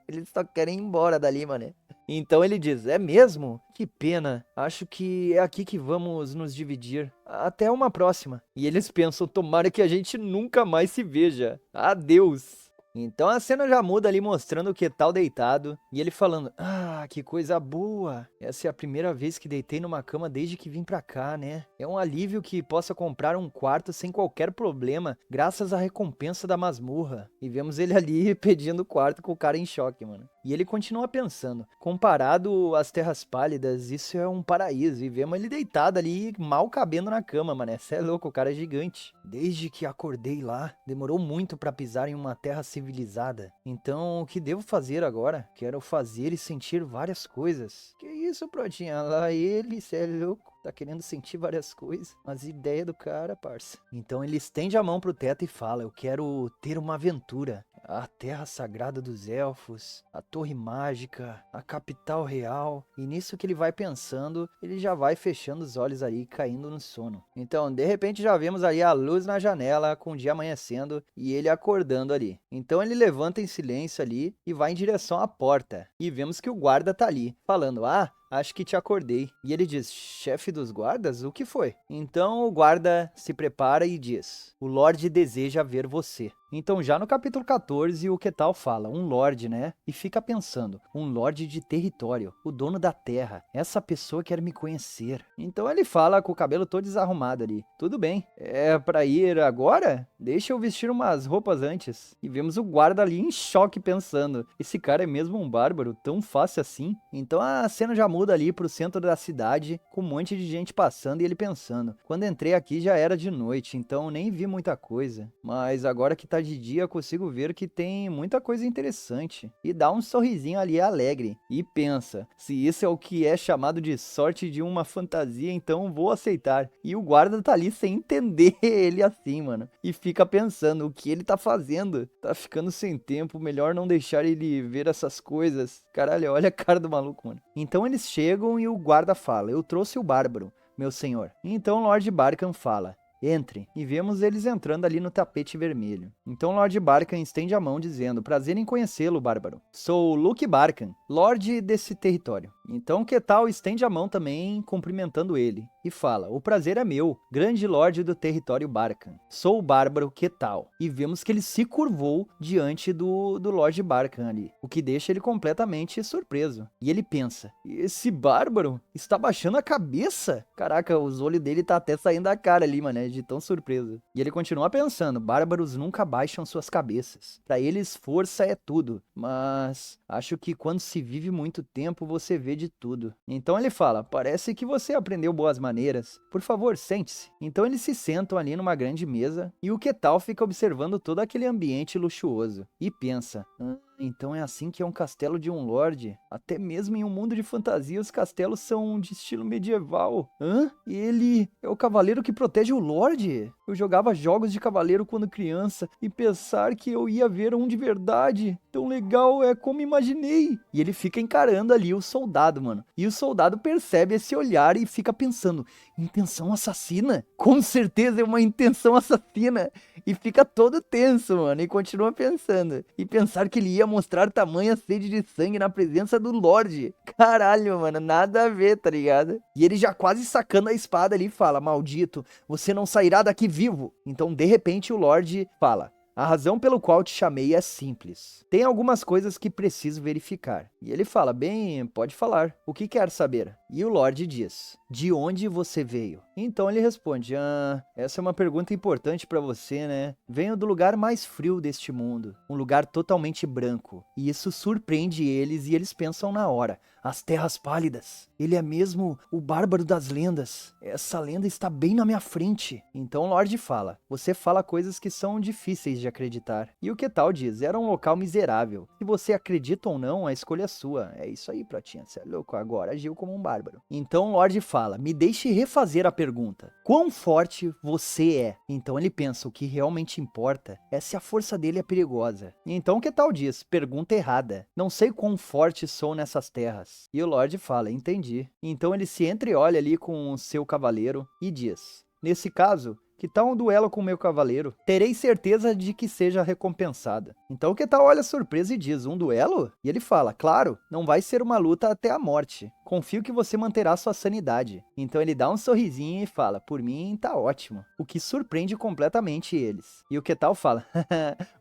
Eles só querem ir embora dali, mané. Então ele diz: é mesmo? Que pena, acho que é aqui que vamos nos dividir. Até uma próxima. E eles pensam: tomara que a gente nunca mais se veja. Adeus. Então a cena já muda ali, mostrando o Ketal deitado e ele falando: que coisa boa. Essa é a primeira vez que deitei numa cama desde que vim pra cá, né? É um alívio que possa comprar um quarto sem qualquer problema, graças à recompensa da masmorra. E vemos ele ali pedindo o quarto com o cara em choque, mano. E ele continua pensando: comparado às Terras Pálidas, isso é um paraíso. E vemos ele deitado ali, mal cabendo na cama, mano. Cê é louco, o cara é gigante. Desde que acordei lá, demorou muito pra pisar em uma terra civilizada. Então, o que devo fazer agora? Quero fazer e sentir várias coisas. Que isso, Protinha? Lá ele, cê é louco. Tá querendo sentir várias coisas. As ideias do cara, parça. Então ele estende a mão pro teto e fala: eu quero ter uma aventura. A terra sagrada dos elfos, a torre mágica, a capital real. E nisso que ele vai pensando, ele já vai fechando os olhos ali, caindo no sono. Então, de repente, já vemos ali a luz na janela, com o dia amanhecendo e ele acordando ali. Então ele levanta em silêncio ali e vai em direção à porta. E vemos que o guarda tá ali, falando: acho que te acordei. E ele diz: chefe dos guardas, o que foi? Então o guarda se prepara e diz: o Lorde deseja ver você. Então já no capítulo 14 o Ketal fala: um Lorde, né? E fica pensando: um Lorde de território, o dono da terra. Essa pessoa quer me conhecer. Então ele fala com o cabelo todo desarrumado ali: tudo bem, é pra ir agora? Deixa eu vestir umas roupas antes. E vemos o guarda ali em choque pensando: esse cara é mesmo um bárbaro, tão fácil assim? Então a cena já muda ali pro centro da cidade, com um monte de gente passando e ele pensando: quando entrei aqui já era de noite, então nem vi muita coisa. Mas agora que tá de dia, consigo ver que tem muita coisa interessante. E dá um sorrisinho ali alegre. E pensa: se isso é o que é chamado de sorte de uma fantasia, então vou aceitar. E o guarda tá ali sem entender ele assim, mano. E fica pensando: o que ele tá fazendo? Tá ficando sem tempo, melhor não deixar ele ver essas coisas. Caralho, olha a cara do maluco, mano. Então eles chegam e o guarda fala: eu trouxe o bárbaro, meu senhor. Então Lord Barkan fala: entre. E vemos eles entrando ali no tapete vermelho. Então Lord Barkan estende a mão dizendo: prazer em conhecê-lo, bárbaro. Sou Luke Barkan, Lorde desse território. Então Ketal estende a mão também, cumprimentando ele. E fala: o prazer é meu, grande Lorde do território Barkan. Sou o bárbaro Ketal. E vemos que ele se curvou diante do Lord Barkan ali, o que deixa ele completamente surpreso. E ele pensa: esse bárbaro está baixando a cabeça? Caraca, os olhos dele tá até saindo da cara ali, mano, de tão surpreso. E ele continua pensando: bárbaros nunca baixam suas cabeças. Pra eles força é tudo. Mas acho que quando se vive muito tempo, você vê de tudo. Então ele fala: parece que você aprendeu boas maneiras. Por favor, sente-se. Então eles se sentam ali numa grande mesa e o Ketal fica observando todo aquele ambiente luxuoso. E pensa: então é assim que é um castelo de um lorde? Até mesmo em um mundo de fantasia, os castelos são de estilo medieval. Ele é o cavaleiro que protege o lorde? Eu jogava jogos de cavaleiro quando criança e pensar que eu ia ver um de verdade. Tão legal é como imaginei. E ele fica encarando ali o soldado, mano. E o soldado percebe esse olhar e fica pensando: intenção assassina? Com certeza é uma intenção assassina. E fica todo tenso, mano, e continua pensando. E pensar que ele ia poderia mostrar tamanha sede de sangue na presença do Lorde? Caralho, mano, nada a ver, tá ligado? E ele já quase sacando a espada ali fala, maldito, você não sairá daqui vivo. Então, de repente, o Lorde fala, a razão pelo qual te chamei é simples. Tem algumas coisas que preciso verificar. E ele fala, bem, pode falar. O que quer saber? E o Lorde diz, de onde você veio? Então ele responde, essa é uma pergunta importante pra você, né? Venho do lugar mais frio deste mundo. Um lugar totalmente branco. E isso surpreende eles e eles pensam na hora. As Terras Pálidas. Ele é mesmo o bárbaro das lendas. Essa lenda está bem na minha frente. Então o Lorde fala, você fala coisas que são difíceis de acreditar. E o que tal diz, era um local miserável. Se você acredita ou não, a escolha é sua. É isso aí, Protinha, você é louco, agora agiu como um bárbaro. Então o Lorde fala, me deixe refazer a pergunta. Quão forte você é? Então ele pensa, o que realmente importa é se a força dele é perigosa. Então o que tal diz, pergunta errada. Não sei quão forte sou nessas terras. E o Lorde fala, entendi. Então ele se entreolha ali com o seu cavaleiro e diz, nesse caso, que tal um duelo com meu cavaleiro? Terei certeza de que seja recompensada. Então o que tal olha surpresa e diz, um duelo? E ele fala, claro, não vai ser uma luta até a morte. Confio que você manterá sua sanidade. Então ele dá um sorrisinho e fala, por mim tá ótimo. O que surpreende completamente eles. E o que tal fala,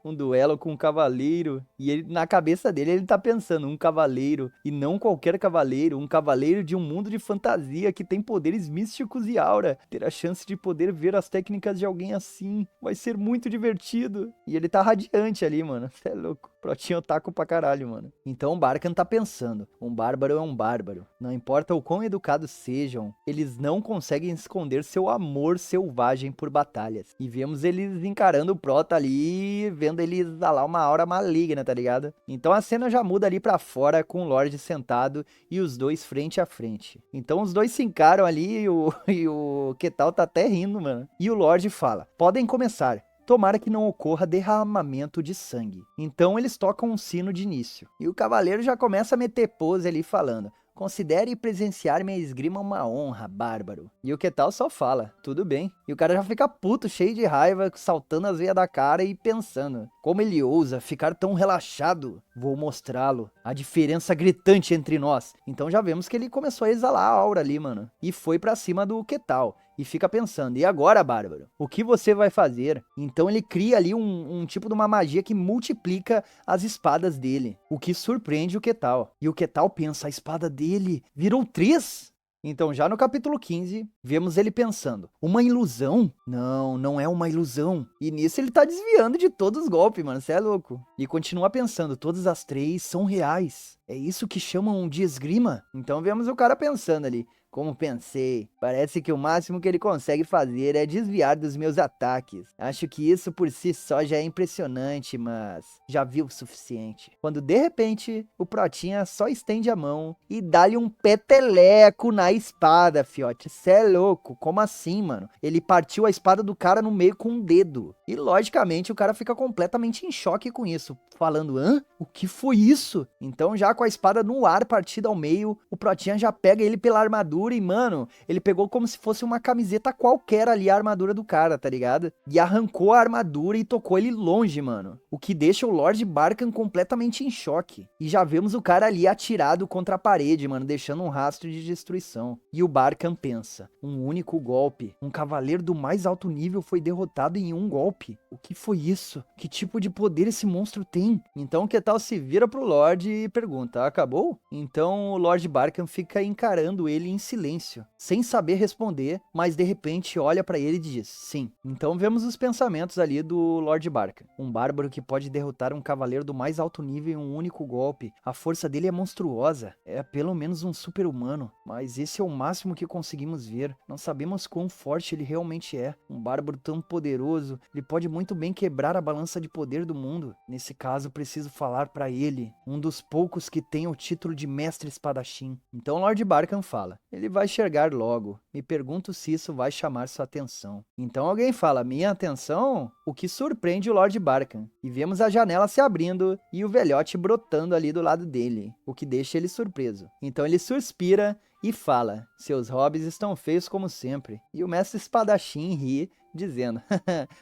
um duelo com um cavaleiro. E ele, na cabeça dele ele tá pensando, um cavaleiro. E não qualquer cavaleiro, um cavaleiro de um mundo de fantasia que tem poderes místicos e aura. Ter a chance de poder ver as técnicas de alguém assim. Vai ser muito divertido. E ele tá radiante ali, mano. Cê é louco. Protinho otaku pra caralho, mano. Então o Barkan tá pensando, um bárbaro é um bárbaro. Não importa o quão educados sejam, eles não conseguem esconder seu amor selvagem por batalhas. E vemos eles encarando o Prota ali, vendo ele exalar uma aura maligna, tá ligado? Então a cena já muda ali pra fora, com o Lorde sentado e os dois frente a frente. Então os dois se encaram ali e o Ketal tá até rindo, mano. E o Lorde fala, podem começar. Tomara que não ocorra derramamento de sangue. Então eles tocam um sino de início. E o cavaleiro já começa a meter pose ali falando, considere presenciar minha esgrima uma honra, bárbaro. E o que tal só fala, tudo bem. E o cara já fica puto, cheio de raiva, saltando as veias da cara e pensando, como ele ousa ficar tão relaxado? Vou mostrá-lo. A diferença gritante entre nós. Então já vemos que ele começou a exalar a aura ali, mano. E foi pra cima do que tal. E fica pensando, e agora, bárbaro? O que você vai fazer? Então ele cria ali um tipo de uma magia que multiplica as espadas dele. O que surpreende o Ketal. E o Ketal pensa, a espada dele virou 3? Então já no capítulo 15, vemos ele pensando, uma ilusão? Não, não é uma ilusão. E nisso ele tá desviando de todos os golpes, mano, cê é louco. E continua pensando, todas as 3 são reais. É isso que chamam de esgrima? Então vemos o cara pensando ali. Como pensei, parece que o máximo que ele consegue fazer é desviar dos meus ataques. Acho que isso por si só já é impressionante, mas já viu o suficiente. Quando de repente, o Protinha só estende a mão e dá-lhe um peteleco na espada, fiote. Cê é louco, como assim, mano? Ele partiu a espada do cara no meio com um dedo. E logicamente o cara fica completamente em choque com isso, falando, o que foi isso? Então já com a espada no ar partida ao meio, o Protinha já pega ele pela armadura e, mano, ele pegou como se fosse uma camiseta qualquer ali a armadura do cara, tá ligado? E arrancou a armadura e tocou ele longe, mano. O que deixa o Lord Barkan completamente em choque. E já vemos o cara ali atirado contra a parede, mano, deixando um rastro de destruição. E o Barkan pensa, um único golpe. Um cavaleiro do mais alto nível foi derrotado em um golpe. O que foi isso? Que tipo de poder esse monstro tem? Então o Ketal se vira pro Lorde e pergunta, acabou? Então o Lord Barkan fica encarando ele em silêncio, sem saber responder, mas de repente olha pra ele e diz, sim. Então vemos os pensamentos ali do Lord Barkan. Um bárbaro que pode derrotar um cavaleiro do mais alto nível em um único golpe. A força dele é monstruosa, é pelo menos um super-humano, mas esse é o máximo que conseguimos ver. Não sabemos quão forte ele realmente é. Um bárbaro tão poderoso, ele pode muito bem quebrar a balança de poder do mundo. Nesse caso, preciso falar pra ele, um dos poucos que tem o título de mestre espadachim. Então Lord Barkan fala, ele vai chegar logo. Me pergunto se isso vai chamar sua atenção. Então alguém fala, minha atenção? O que surpreende o Lord Barkan. E vemos a janela se abrindo e o velhote brotando ali do lado dele, o que deixa ele surpreso. Então ele suspira e fala, seus hobbies estão feios como sempre. E o mestre espadachim ri dizendo: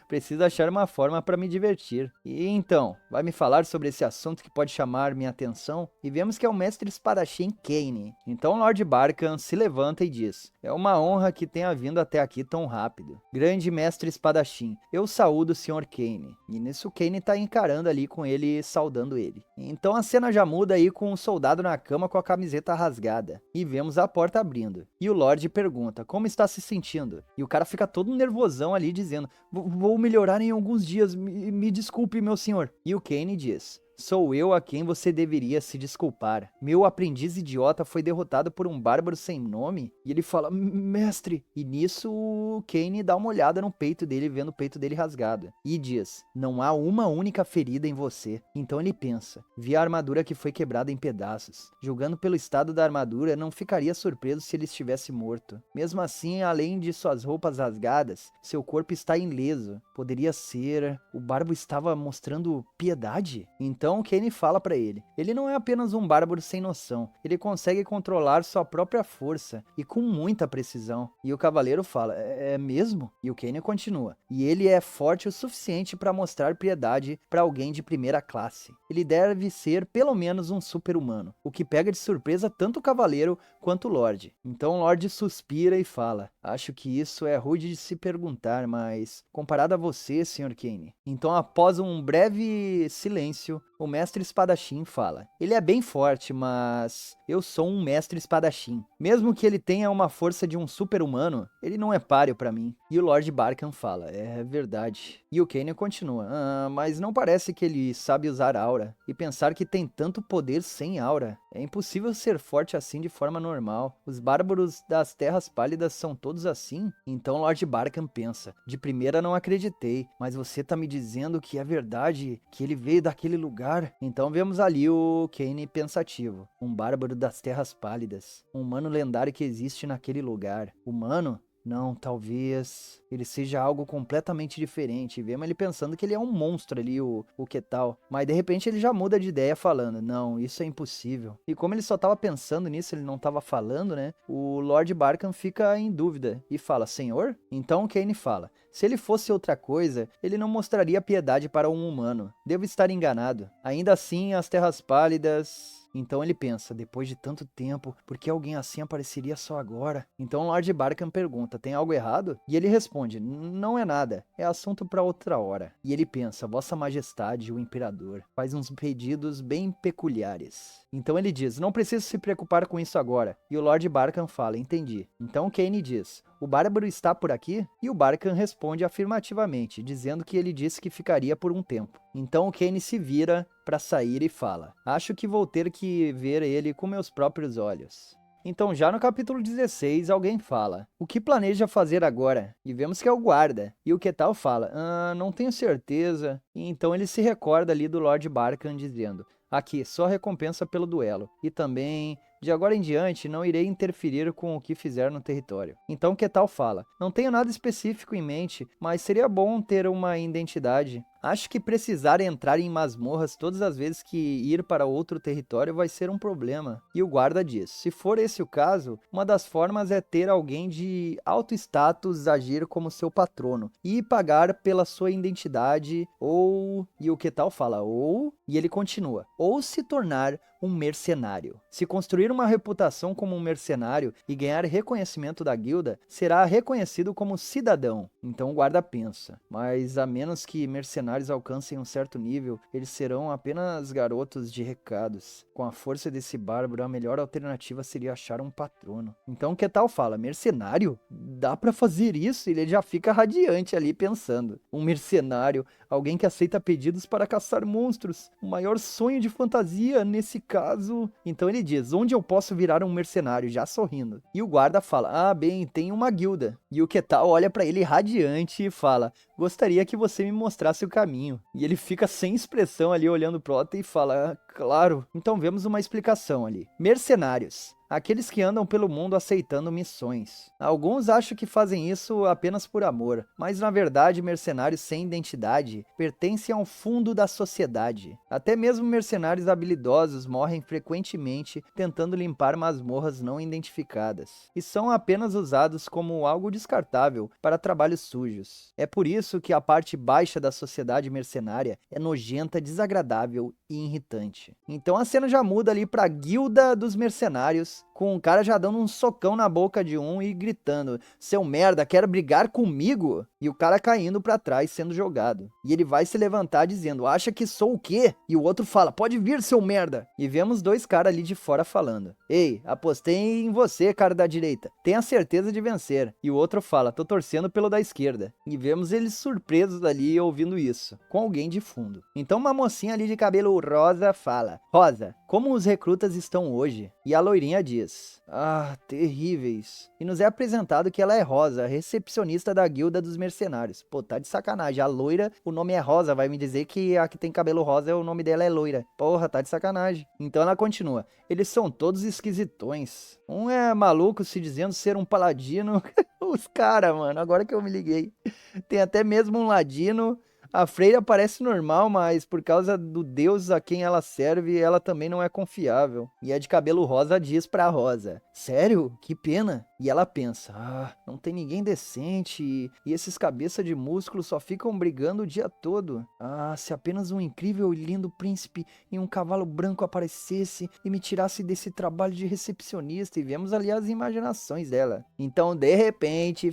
preciso achar uma forma para me divertir. E então, vai me falar sobre esse assunto que pode chamar minha atenção? E vemos que é o mestre espadachim Kaine. Então Lord Barkan se levanta e diz: é uma honra que tenha vindo até aqui tão rápido. Grande mestre espadachim, eu saúdo o Sr. Kaine. E nisso Kaine tá encarando ali com ele, saudando ele. Então a cena já muda aí com um soldado na cama com a camiseta rasgada. E vemos a porta abrindo. E o Lorde pergunta: como está se sentindo? E o cara fica todo nervosão ali dizendo: vou melhorar em alguns dias, me desculpe, meu senhor. E o Kaine diz: sou eu a quem você deveria se desculpar. Meu aprendiz idiota foi derrotado por um bárbaro sem nome? E ele fala: mestre. E nisso o Kaine dá uma olhada no peito dele, vendo o peito dele rasgado. E diz: não há uma única ferida em você. Então ele pensa: vi a armadura que foi quebrada em pedaços. Julgando pelo estado da armadura, não ficaria surpreso se ele estivesse morto. Mesmo assim, além de suas roupas rasgadas, seu corpo está ileso. Poderia ser... o bárbaro estava mostrando piedade? Então o Kaine fala pra ele: ele não é apenas um bárbaro sem noção, ele consegue controlar sua própria força e com muita precisão. E o cavaleiro fala: é mesmo? E o Kaine continua: e ele é forte o suficiente para mostrar piedade para alguém de primeira classe. Ele deve ser pelo menos um super-humano, o que pega de surpresa tanto o cavaleiro quanto o Lorde. Então o Lorde suspira e fala: acho que isso é rude de se perguntar, mas comparado a você, Sr. Kaine. Então, após um breve silêncio, o mestre espadachim fala: ele é bem forte, mas eu sou um mestre espadachim. Mesmo que ele tenha uma força de um super-humano, ele não é páreo pra mim. E o Lord Barkan fala: é verdade. E o Kaine continua: mas não parece que ele sabe usar aura. E pensar que tem tanto poder sem aura. É impossível ser forte assim de forma normal. Os bárbaros das Terras Pálidas são todos assim? Então Lord Barkan pensa: de primeira não acreditei, mas você tá me dizendo que é verdade, que ele veio daquele lugar? Então vemos ali o Kaine pensativo: um bárbaro das Terras Pálidas, um humano lendário que existe naquele lugar. Humano? Não, talvez ele seja algo completamente diferente. Vemos ele pensando que ele é um monstro ali, o que tal. Mas de repente ele já muda de ideia falando: não, isso é impossível. E como ele só estava pensando nisso, ele não estava falando, né? O Lord Barkan fica em dúvida e fala: senhor? Então Kaine fala: se ele fosse outra coisa, ele não mostraria piedade para um humano. Devo estar enganado. Ainda assim, as Terras Pálidas... Então ele pensa: depois de tanto tempo, por que alguém assim apareceria só agora? Então Lord Barkan pergunta: tem algo errado? E ele responde: não é nada, é assunto para outra hora. E ele pensa: Vossa Majestade, o Imperador, faz uns pedidos bem peculiares. Então ele diz: não preciso se preocupar com isso agora. E o Lord Barkan fala: entendi. Então Kaine diz: o bárbaro está por aqui? E o Barkan responde afirmativamente, dizendo que ele disse que ficaria por um tempo. Então o Kaine se vira para sair e fala: acho que vou ter que ver ele com meus próprios olhos. Então já no capítulo 16 alguém fala: o que planeja fazer agora? E vemos que é o guarda. E o que tal fala: não tenho certeza. E então ele se recorda ali do Lord Barkan dizendo: aqui, só recompensa pelo duelo. E também... de agora em diante, não irei interferir com o que fizer no território. Então que tal fala: não tenho nada específico em mente, mas seria bom ter uma identidade. Acho que precisar entrar em masmorras todas as vezes que ir para outro território vai ser um problema. E o guarda diz: se for esse o caso, uma das formas é ter alguém de alto status agir como seu patrono e pagar pela sua identidade, ou... e o que tal fala: ou... e ele continua: ou se tornar um mercenário. Se construir uma reputação como um mercenário e ganhar reconhecimento da guilda, será reconhecido como cidadão. Então o guarda pensa: mas a menos que mercenários alcancem um certo nível, eles serão apenas garotos de recados. Com a força desse bárbaro, a melhor alternativa seria achar um patrono. Então que tal fala: mercenário? Dá pra fazer isso? Ele já fica radiante ali pensando: um mercenário, alguém que aceita pedidos para caçar monstros, o maior sonho de fantasia nesse caso. Então ele diz: onde eu posso virar um mercenário? Já sorrindo. E o guarda fala: bem, tem uma guilda. E o que tal olha pra ele radiante e fala: gostaria que você me mostrasse o caminho. E ele fica sem expressão ali olhando pro Otto e fala: claro. Então vemos uma explicação ali: mercenários, aqueles que andam pelo mundo aceitando missões. Alguns acham que fazem isso apenas por amor, mas na verdade mercenários sem identidade pertencem ao fundo da sociedade. Até mesmo mercenários habilidosos morrem frequentemente tentando limpar masmorras não identificadas, e são apenas usados como algo descartável para trabalhos sujos. É por isso que a parte baixa da sociedade mercenária é nojenta, desagradável e irritante. Então a cena já muda ali pra guilda dos mercenários, com o cara já dando um socão na boca de um e gritando: "Seu merda, quer brigar comigo?" E o cara caindo pra trás sendo jogado. E ele vai se levantar dizendo: "Acha que sou o quê?" E o outro fala: "Pode vir, seu merda." E vemos dois caras ali de fora falando: "Ei, apostei em você, cara da direita. Tenha certeza de vencer." E o outro fala: "Tô torcendo pelo da esquerda." E vemos eles surpresos ali ouvindo isso, com alguém de fundo. Então uma mocinha ali de cabelo rosa fala: "Rosa, como os recrutas estão hoje?" E a loirinha diz: "Ah, terríveis." E nos é apresentado que ela é Rosa, recepcionista da guilda dos mercenários. Pô, tá de sacanagem. A loira, o nome é Rosa, vai me dizer que a que tem cabelo rosa, o nome dela é loira. Porra, tá de sacanagem. Então ela continua: "Eles são todos esquisitões. Um é maluco se dizendo ser um paladino." Os caras, mano, agora que eu me liguei. Tem até mesmo um ladino. A freira parece normal, mas por causa do deus a quem ela serve, ela também não é confiável. E a de cabelo rosa diz pra Rosa: "Sério? Que pena." E ela pensa: "Ah, não tem ninguém decente e esses cabeça de músculo só ficam brigando o dia todo. Ah, se apenas um incrível e lindo príncipe em um cavalo branco aparecesse e me tirasse desse trabalho de recepcionista." E vemos ali as imaginações dela. Então, de repente,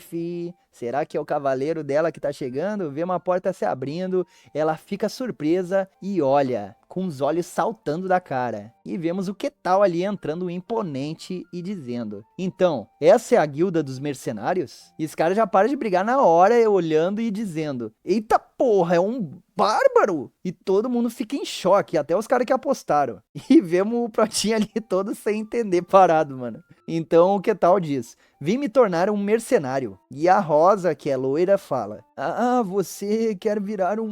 será que é o cavaleiro dela que tá chegando? Vê uma porta se abrindo, ela fica surpresa e olha, com os olhos saltando da cara. E vemos o Quetal ali entrando imponente e dizendo: "Então, essa é a guilda dos mercenários?" E os caras já param de brigar na hora, olhando e dizendo: "Eita porra, é um bárbaro!" E todo mundo fica em choque, até os caras que apostaram. E vemos o Protinho ali todo sem entender, parado, mano. Então o Quetal diz: "Vim me tornar um mercenário." E a Rosa, que é loira, fala: "Ah, você quer virar um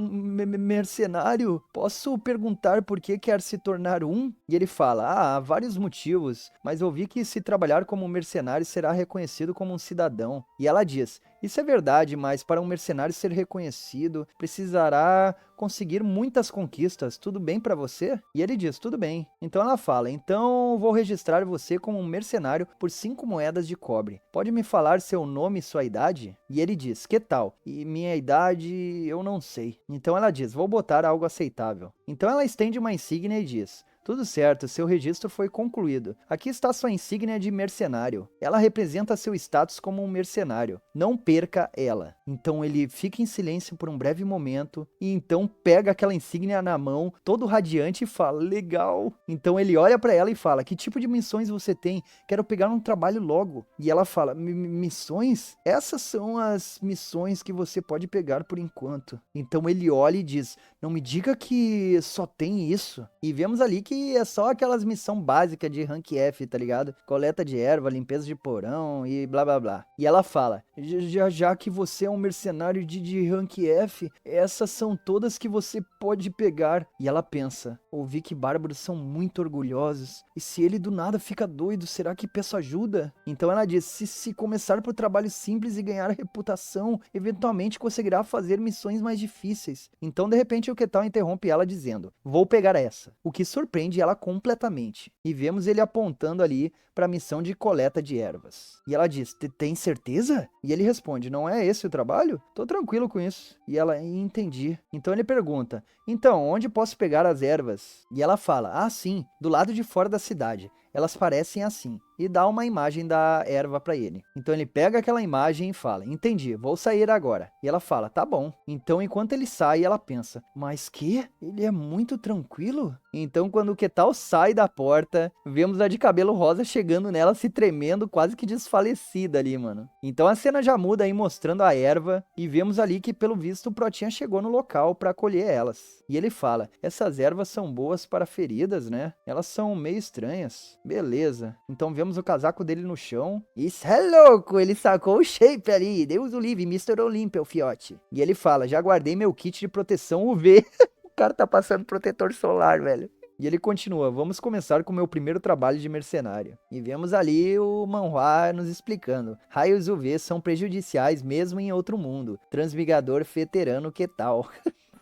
mercenário? Posso perguntar por que quer se tornar um?" E ele fala: "Ah, há vários motivos, mas ouvi que se trabalhar como mercenário será reconhecido como um cidadão." E ela diz: "Isso é verdade, mas para um mercenário ser reconhecido, precisará conseguir muitas conquistas. Tudo bem para você?" E ele diz: "Tudo bem." Então ela fala: "Então vou registrar você como um mercenário por 5 moedas de cobre. Pode me falar seu nome e sua idade?" E ele diz: "Que tal? E minha idade eu não sei." Então ela diz: "Vou botar algo aceitável." Então ela estende uma insígnia e diz: "Tudo certo, seu registro foi concluído. Aqui está sua insígnia de mercenário. Ela representa seu status como um mercenário. Não perca ela." Então ele fica em silêncio por um breve momento e então pega aquela insígnia na mão, todo radiante e fala: "Legal." Então ele olha pra ela e fala: "Que tipo de missões você tem? Quero pegar um trabalho logo." E ela fala: "Missões? Essas são as missões que você pode pegar por enquanto." Então ele olha e diz: "Não me diga que só tem isso." E vemos ali que é só aquelas missões básicas de rank F, tá ligado? Coleta de erva, limpeza de porão e blá blá blá. E ela fala: Já que você é um mercenário de rank F, essas são todas que você pode pegar." E ela pensa: "Ouvi que bárbaros são muito orgulhosos. E se ele do nada fica doido, será que peço ajuda?" Então ela diz: se começar por trabalho simples e ganhar reputação, eventualmente conseguirá fazer missões mais difíceis." Então de repente o Quetal interrompe ela dizendo: "Vou pegar essa." O que surpreende ela completamente. E vemos ele apontando ali para a missão de coleta de ervas. E ela diz: "Tem certeza?" E ele responde: "Não é esse o trabalho? Tô tranquilo com isso." E ela: "Entendi." Então ele pergunta: "Então, onde posso pegar as ervas?" E ela fala: "Ah, sim, do lado de fora da cidade. Elas parecem assim." E dá uma imagem da erva para ele. Então ele pega aquela imagem e fala: "Entendi, vou sair agora." E ela fala: "Tá bom." Então enquanto ele sai, ela pensa: "Mas que? Ele é muito tranquilo?" Então quando o Quetal sai da porta, vemos a de cabelo rosa chegando nela, se tremendo, quase que desfalecida ali, mano. Então a cena já muda aí mostrando a erva e vemos ali que pelo visto o Protinha chegou no local para colher elas. E ele fala: "Essas ervas são boas para feridas, né? Elas são meio estranhas." Beleza. Então vemos o casaco dele no chão. Isso é louco, ele sacou o shape ali. Deus o livre, Mr. Olympia, o fiote. E ele fala: "Já guardei meu kit de proteção UV." O cara tá passando protetor solar, velho. E ele continua, vamos começar com o meu primeiro trabalho de mercenário. E vemos ali o manhwa nos explicando. Raios UV são prejudiciais mesmo em outro mundo. Transmigador veterano que tal?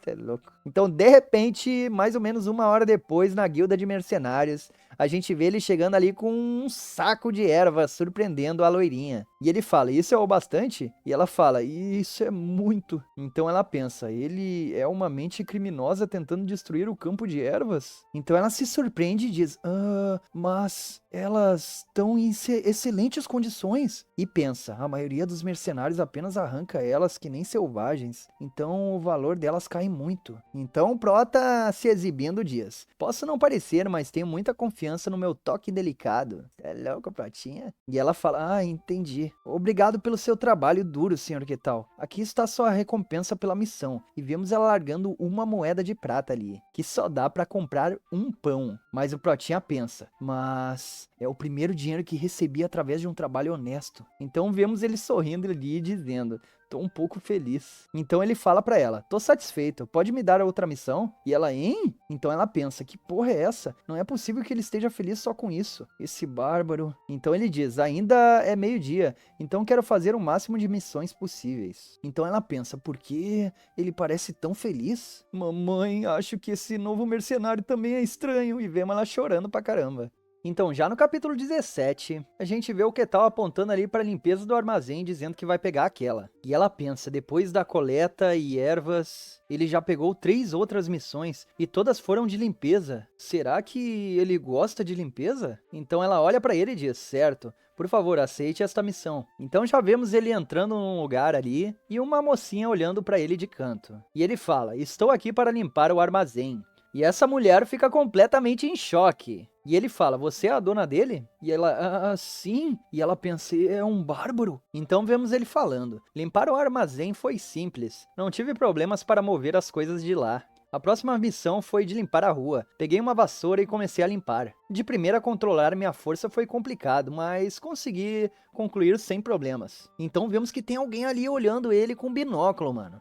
Cê é louco. Então, de repente, mais ou menos 1 hora depois, na guilda de mercenários, a gente vê ele chegando ali com um saco de erva, surpreendendo a loirinha. E ele fala, isso é o bastante? E ela fala, isso é muito. Então ela pensa, ele é uma mente criminosa tentando destruir o campo de ervas? Então ela se surpreende e diz, mas elas estão em excelentes condições. E pensa, a maioria dos mercenários apenas arranca elas que nem selvagens. Então o valor delas cai muito. Então o Prota se exibindo diz, posso não parecer, mas tenho muita confiança no meu toque delicado. É louco, Protinha? E ela fala, entendi. Obrigado pelo seu trabalho duro, senhor que tal. Aqui está sua recompensa pela missão. E vemos ela largando 1 moeda de prata ali, que só dá pra comprar um pão. Mas o Protinha pensa, mas é o primeiro dinheiro que recebi através de um trabalho honesto. Então vemos ele sorrindo ali e dizendo, tô um pouco feliz. Então ele fala pra ela, tô satisfeito, pode me dar a outra missão? E ela, hein? Então ela pensa, que porra é essa? Não é possível que ele esteja feliz só com isso. Esse bárbaro. Então ele diz, ainda é meio-dia, então quero fazer o máximo de missões possíveis. Então ela pensa, por que ele parece tão feliz? Mamãe, acho que esse novo mercenário também é estranho. E vemos ela chorando pra caramba. Então, já no capítulo 17, a gente vê o Ketal apontando ali para a limpeza do armazém, dizendo que vai pegar aquela. E ela pensa, depois da coleta e ervas, ele já pegou 3 outras missões e todas foram de limpeza. Será que ele gosta de limpeza? Então ela olha para ele e diz, certo, por favor, aceite esta missão. Então já vemos ele entrando num lugar ali e uma mocinha olhando para ele de canto. E ele fala, estou aqui para limpar o armazém. E essa mulher fica completamente em choque. E ele fala, você é a dona dele? E ela, sim. E ela pensa, é um bárbaro? Então vemos ele falando, limpar o armazém foi simples. Não tive problemas para mover as coisas de lá. A próxima missão foi de limpar a rua. Peguei uma vassoura e comecei a limpar. De primeira, controlar minha força foi complicado, mas consegui concluir sem problemas. Então vemos que tem alguém ali olhando ele com binóculo, mano.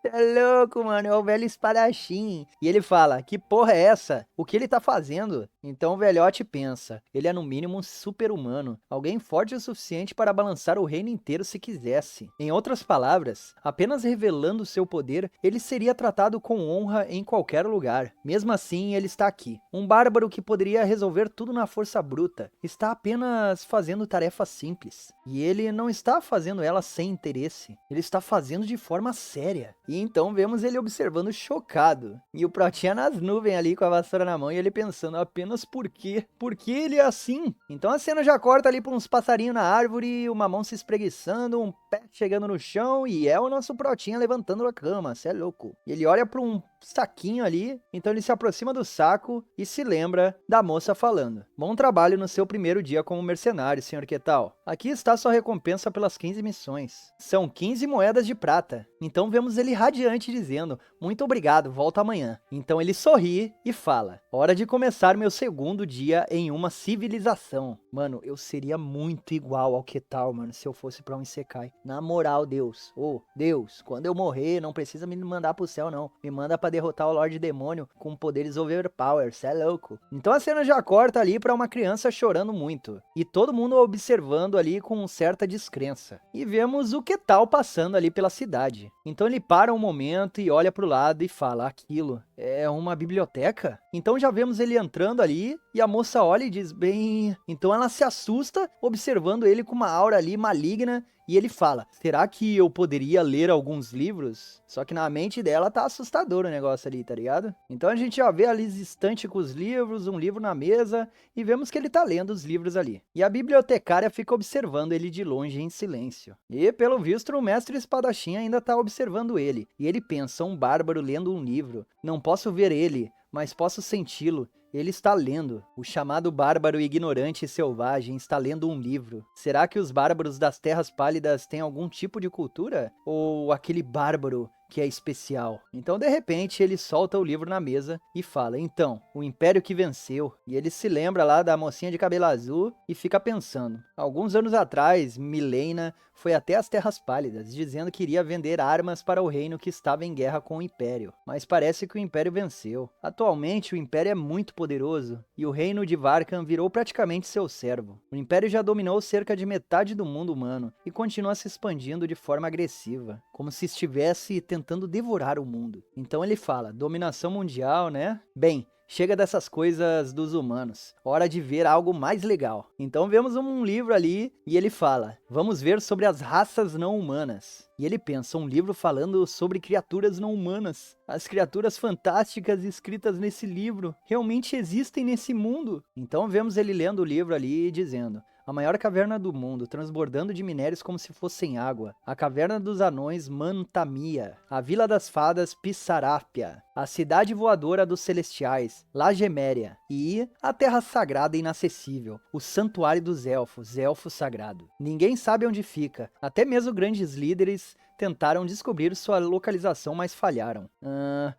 É louco, mano, é o velho espadachim. E ele fala, que porra é essa? O que ele tá fazendo? Então o velhote pensa, ele é no mínimo um super-humano, alguém forte o suficiente para balançar o reino inteiro se quisesse. Em outras palavras, apenas revelando seu poder, ele seria tratado com honra em qualquer lugar. Mesmo assim, ele está aqui. Um bárbaro que poderia resolver tudo na força bruta, está apenas fazendo tarefas simples. E ele não está fazendo elas sem interesse, ele está fazendo de forma séria. E então vemos ele observando chocado. E o Protinha nas nuvens ali com a vassoura na mão e ele pensando apenas por quê? Por que ele é assim? Então a cena já corta ali para uns passarinhos na árvore, uma mão se espreguiçando, um pé chegando no chão e é o nosso Protinha levantando a cama, cê é louco. E ele olha para um saquinho ali, então ele se aproxima do saco e se lembra da moça falando. Bom trabalho no seu primeiro dia como mercenário, senhor Ketal. Aqui está sua recompensa pelas 15 missões. São 15 moedas de prata. Então vemos ele radiante dizendo, muito obrigado, volto amanhã. Então ele sorri e fala, hora de começar meu segundo dia em uma civilização. Mano, eu seria muito igual ao Ketal, mano, se eu fosse pra um Isekai. Na moral, Deus. Deus, quando eu morrer, não precisa me mandar pro céu, não. Me manda pra derrotar o Lorde Demônio com poderes overpower, cê é louco. Então a cena já corta ali pra uma criança chorando muito. E todo mundo observando ali com certa descrença. E vemos o Ketal passando ali pela cidade. Então ele para um momento e olha pro lado e fala, aquilo é uma biblioteca? Então já vemos ele entrando ali e a moça olha e diz, bem... Então ela se assusta observando ele com uma aura ali maligna e ele fala, será que eu poderia ler alguns livros? Só que na mente dela tá assustador o negócio ali, tá ligado? Então a gente já vê ali estante com os livros, um livro na mesa e vemos que ele tá lendo os livros ali. E a bibliotecária fica observando ele de longe em silêncio. E pelo visto o mestre espadachim ainda tá observando ele. E ele pensa, um bárbaro lendo um livro. Não posso ver ele, mas posso senti-lo. Ele está lendo. O chamado bárbaro ignorante e selvagem está lendo um livro. Será que os bárbaros das Terras Pálidas têm algum tipo de cultura? Ou aquele bárbaro que é especial? Então, de repente, ele solta o livro na mesa e fala, então, o Império que venceu. E ele se lembra lá da mocinha de cabelo azul e fica pensando. Alguns anos atrás, Milena foi até as Terras Pálidas, dizendo que iria vender armas para o reino que estava em guerra com o Império. Mas parece que o Império venceu. Atualmente, atualmente o Império é muito poderoso e o reino de Varkan virou praticamente seu servo. O Império já dominou cerca de metade do mundo humano e continua se expandindo de forma agressiva, como se estivesse tentando devorar o mundo. Então ele fala, dominação mundial, né? Bem, chega dessas coisas dos humanos. Hora de ver algo mais legal. Então vemos um livro ali e ele fala, vamos ver sobre as raças não humanas. E ele pensa, um livro falando sobre criaturas não humanas. As criaturas fantásticas escritas nesse livro realmente existem nesse mundo. Então vemos ele lendo o livro ali e dizendo, a maior caverna do mundo, transbordando de minérios como se fossem água. A caverna dos anões Mantamia. A vila das fadas Pissarápia. A cidade voadora dos celestiais, Lageméria. E a terra sagrada e inacessível, o santuário dos elfos, elfo sagrado. Ninguém sabe onde fica. Até mesmo grandes líderes tentaram descobrir sua localização, mas falharam.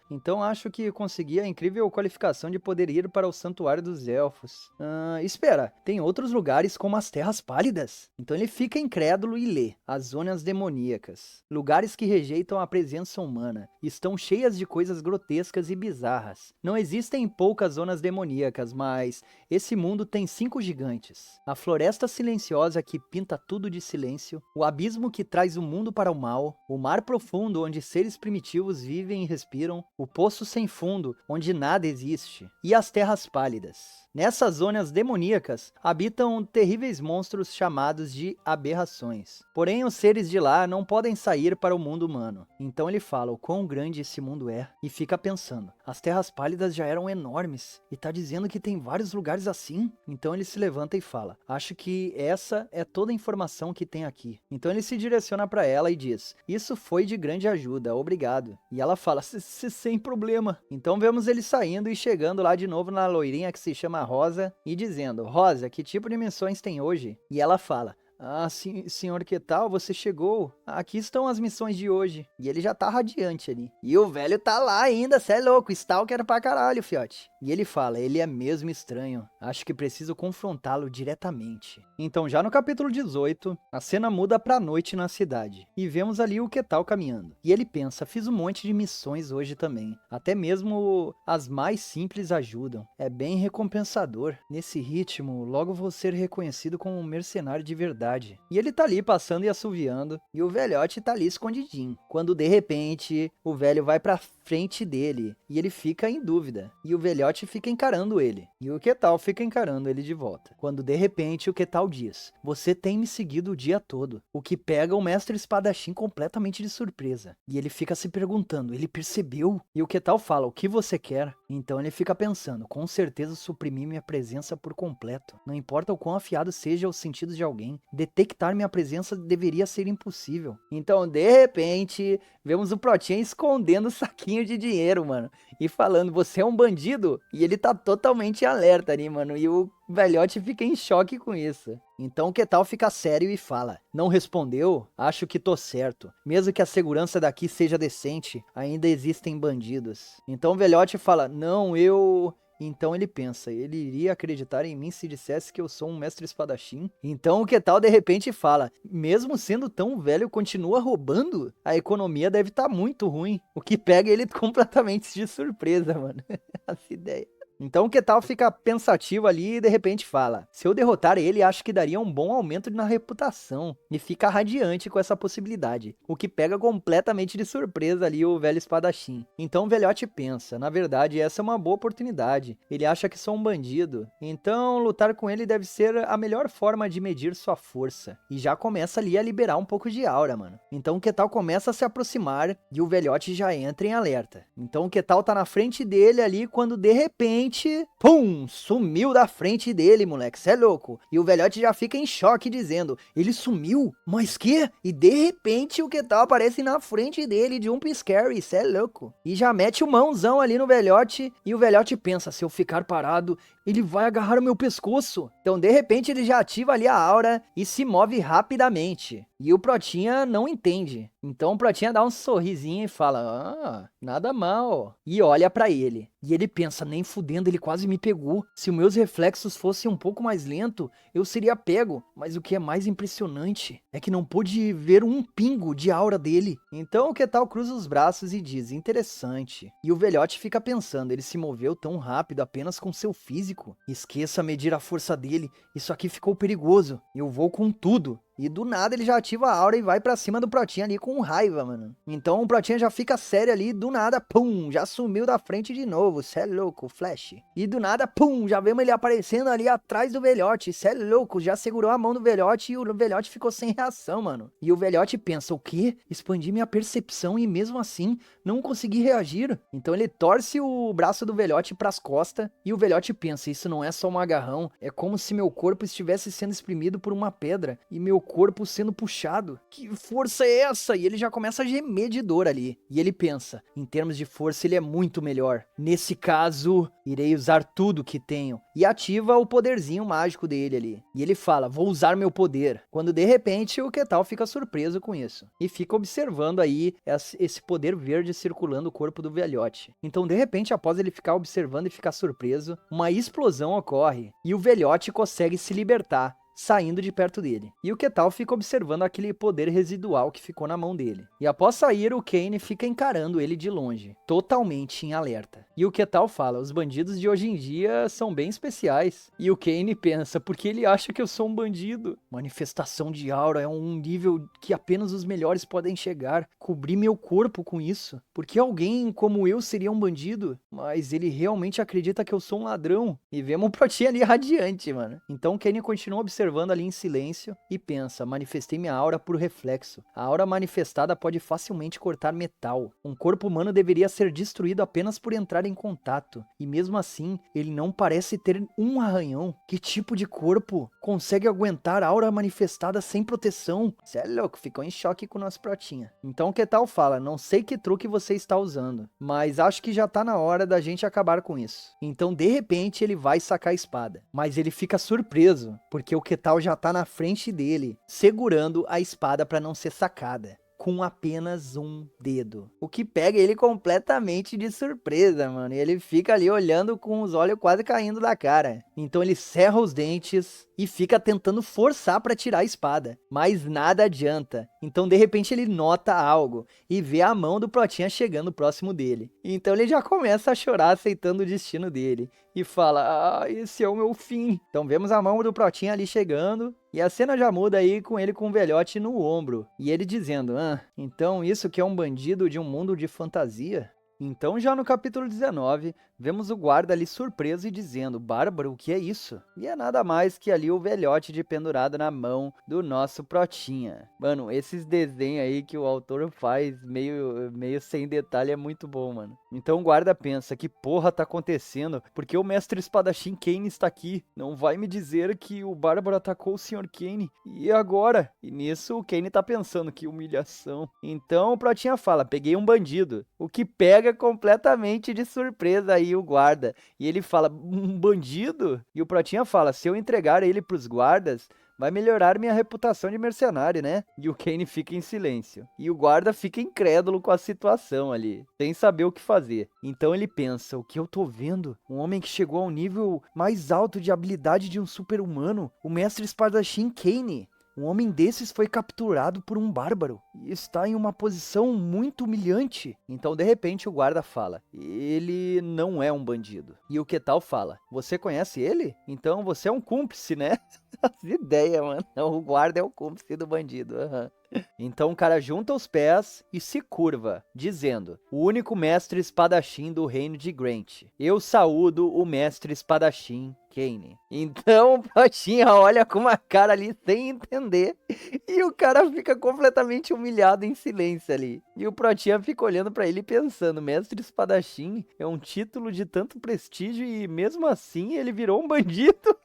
Então acho que consegui a incrível qualificação de poder ir para o Santuário dos Elfos. Espera, tem outros lugares como as Terras Pálidas? Então ele fica incrédulo e lê. As zonas demoníacas. Lugares que rejeitam a presença humana. Estão cheias de coisas grotescas e bizarras. Não existem poucas zonas demoníacas, mas esse mundo tem 5 gigantes. A floresta silenciosa que pinta tudo de silêncio. O abismo que traz o mundo para o mal. O mar profundo onde seres primitivos vivem e respiram, o poço sem fundo onde nada existe, e as terras pálidas. Nessas zonas demoníacas habitam terríveis monstros chamados de aberrações. Porém, os seres de lá não podem sair para o mundo humano. Então ele fala o quão grande esse mundo é e fica pensando, as terras pálidas já eram enormes e tá dizendo que tem vários lugares assim? Então ele se levanta e fala, acho que essa é toda a informação que tem aqui. Então ele se direciona para ela e diz, isso foi de grande ajuda, obrigado. E ela fala, sem problema. Então vemos ele saindo e chegando lá de novo na loirinha que se chama Rosa e dizendo, Rosa, que tipo de missões tem hoje? E ela fala, senhor, que tal? Você chegou? Aqui estão as missões de hoje. E ele já tá radiante ali. E o velho tá lá ainda, cê é louco, stalker pra caralho, fiote. E ele fala, ele é mesmo estranho. Acho que preciso confrontá-lo diretamente. Então já no capítulo 18, a cena muda pra noite na cidade. E vemos ali o Quetal caminhando. E ele pensa, fiz um monte de missões hoje também. Até mesmo as mais simples ajudam. É bem recompensador. Nesse ritmo, logo vou ser reconhecido como um mercenário de verdade. E ele tá ali passando e assoviando, e o velhote tá ali escondidinho. Quando de repente, o velho vai pra frente dele, e ele fica em dúvida. E o velhote fica encarando ele. E o Quetal fica encarando ele de volta. Quando de repente o Quetal diz, você tem me seguido o dia todo. O que pega o mestre espadachim completamente de surpresa. E ele fica se perguntando, ele percebeu? E o Quetal fala, o que você quer? Então ele fica pensando, com certeza suprimi minha presença por completo. Não importa o quão afiado seja os sentidos de alguém, detectar minha presença deveria ser impossível. Então, de repente, vemos o Protinha escondendo o saquinho de dinheiro, mano. E falando, você é um bandido? E ele tá totalmente alerta ali, mano. E o velhote fica em choque com isso. Então o Quetal fica sério e fala, não respondeu? Acho que tô certo. Mesmo que a segurança daqui seja decente, ainda existem bandidos. Então o velhote fala, não, eu... Então ele pensa, ele iria acreditar em mim se dissesse que eu sou um mestre espadachim? Então o Quetal de repente fala, mesmo sendo tão velho, continua roubando? A economia deve estar muito ruim. O que pega ele completamente de surpresa, mano. Essa ideia. Então o Quetal fica pensativo ali e de repente fala, se eu derrotar ele, acho que daria um bom aumento na reputação. E fica radiante com essa possibilidade, o que pega completamente de surpresa ali o velho espadachim. Então o velhote pensa, na verdade essa é uma boa oportunidade, ele acha que sou um bandido, então lutar com ele deve ser a melhor forma de medir sua força. E já começa ali a liberar um pouco de aura, mano. Então o Quetal começa a se aproximar e o velhote já entra em alerta. Então o Quetal tá na frente dele ali quando de repente, pum, sumiu da frente dele, moleque, cê é louco. E o velhote já fica em choque dizendo, ele sumiu? Mas que? E de repente o Quetal aparece na frente dele de um piscary, cê é louco. E já mete o mãozão ali no velhote e o velhote pensa, se eu ficar parado, ele vai agarrar o meu pescoço. Então de repente ele já ativa ali a aura e se move rapidamente. E o Protinha não entende. Então o Protinha dá um sorrisinho e fala, nada mal. E olha pra ele. E ele pensa, nem fudendo, ele quase me pegou. Se os meus reflexos fossem um pouco mais lento, eu seria pego. Mas o que é mais impressionante é que não pude ver um pingo de aura dele. Então o Quetal cruza os braços e diz, interessante. E o velhote fica pensando, ele se moveu tão rápido apenas com seu físico. Esqueça medir a força dele, isso aqui ficou perigoso. Eu vou com tudo. E do nada ele já ativa a aura e vai pra cima do Protinha ali com raiva, mano. Então o Protinha já fica sério ali, do nada, pum, já sumiu da frente de novo. Cê é louco, Flash. E do nada, pum, já vemos ele aparecendo ali atrás do velhote. Cê é louco, já segurou a mão do velhote e o velhote ficou sem reação, mano. E o velhote pensa, o quê? Expandi minha percepção e mesmo assim não consegui reagir. Então ele torce o braço do velhote pras costas e o velhote pensa, isso não é só um agarrão, é como se meu corpo estivesse sendo exprimido por uma pedra e meu corpo sendo puxado. Que força é essa? E ele já começa a gemer de dor ali. E ele pensa, em termos de força ele é muito melhor. Nesse caso, irei usar tudo que tenho. E ativa o poderzinho mágico dele ali. E ele fala, vou usar meu poder. Quando de repente o Quetal fica surpreso com isso. E fica observando aí esse poder verde circulando o corpo do velhote. Então de repente, após ele ficar observando e ficar surpreso, uma explosão ocorre. E o velhote consegue se libertar, saindo de perto dele. E o Quetal fica observando aquele poder residual que ficou na mão dele. E após sair, o Kane fica encarando ele de longe, totalmente em alerta. E o Quetal fala, os bandidos de hoje em dia são bem especiais. E o Kane pensa, porque ele acha que eu sou um bandido? Manifestação de aura é um nível que apenas os melhores podem chegar. Cobrir meu corpo com isso. Porque alguém como eu seria um bandido? Mas ele realmente acredita que eu sou um ladrão. E vemos o Protinha ali radiante, mano. Então o Kane continua observando ali em silêncio e pensa, manifestei minha aura por reflexo. A aura manifestada pode facilmente cortar metal. Um corpo humano deveria ser destruído apenas por entrar em contato. E mesmo assim, ele não parece ter um arranhão. Que tipo de corpo consegue aguentar a aura manifestada sem proteção? Cê é louco, ficou em choque com o nosso Protinha. Então o Quetal fala, não sei que truque você está usando, mas acho que já tá na hora da gente acabar com isso. Então de repente ele vai sacar a espada. Mas ele fica surpreso, porque o Quetal já tá na frente dele, segurando a espada para não ser sacada, com apenas um dedo. O que pega ele completamente de surpresa, mano. E ele fica ali olhando com os olhos quase caindo da cara. Então ele cerra os dentes e fica tentando forçar para tirar a espada. Mas nada adianta. Então de repente ele nota algo e vê a mão do Protinha chegando próximo dele. Então ele já começa a chorar aceitando o destino dele. E fala, esse é o meu fim. Então vemos a mão do Protinha ali chegando. E a cena já muda aí com ele com o velhote no ombro. E ele dizendo, então isso que é um bandido de um mundo de fantasia? Então já no capítulo 19, vemos o guarda ali surpreso e dizendo, Bárbaro, o que é isso? E é nada mais que ali o velhote de pendurado na mão do nosso Protinha. Mano, esses desenhos aí que o autor faz meio sem detalhe é muito bom, mano. Então o guarda pensa, que porra tá acontecendo? Porque o mestre espadachim Kane está aqui. Não vai me dizer que o Bárbaro atacou o Sr. Kane. E agora? E nisso o Kane tá pensando, que humilhação. Então o Protinha fala, peguei um bandido. O que pega completamente de surpresa aí o guarda. E ele fala, um bandido? E o Protinha fala, se eu entregar ele pros guardas, vai melhorar minha reputação de mercenário, né? E o Kane fica em silêncio. E o guarda fica incrédulo com a situação ali, sem saber o que fazer. Então ele pensa, o que eu tô vendo? Um homem que chegou ao nível mais alto de habilidade de um super-humano, o mestre espadachim Kane. Um homem desses foi capturado por um bárbaro e está em uma posição muito humilhante. Então, de repente, o guarda fala, ele não é um bandido. E o Quetal fala, você conhece ele? Então você é um cúmplice, né? As ideias, mano. O guarda é o cúmplice do bandido. Então o cara junta os pés e se curva, dizendo, o único mestre espadachim do reino de Grant. Eu saúdo o mestre espadachim Kane. Então o Protinha olha com uma cara ali sem entender. E o cara fica completamente humilhado em silêncio ali. E o Protinha fica olhando pra ele pensando, mestre espadachim é um título de tanto prestígio e mesmo assim ele virou um bandido.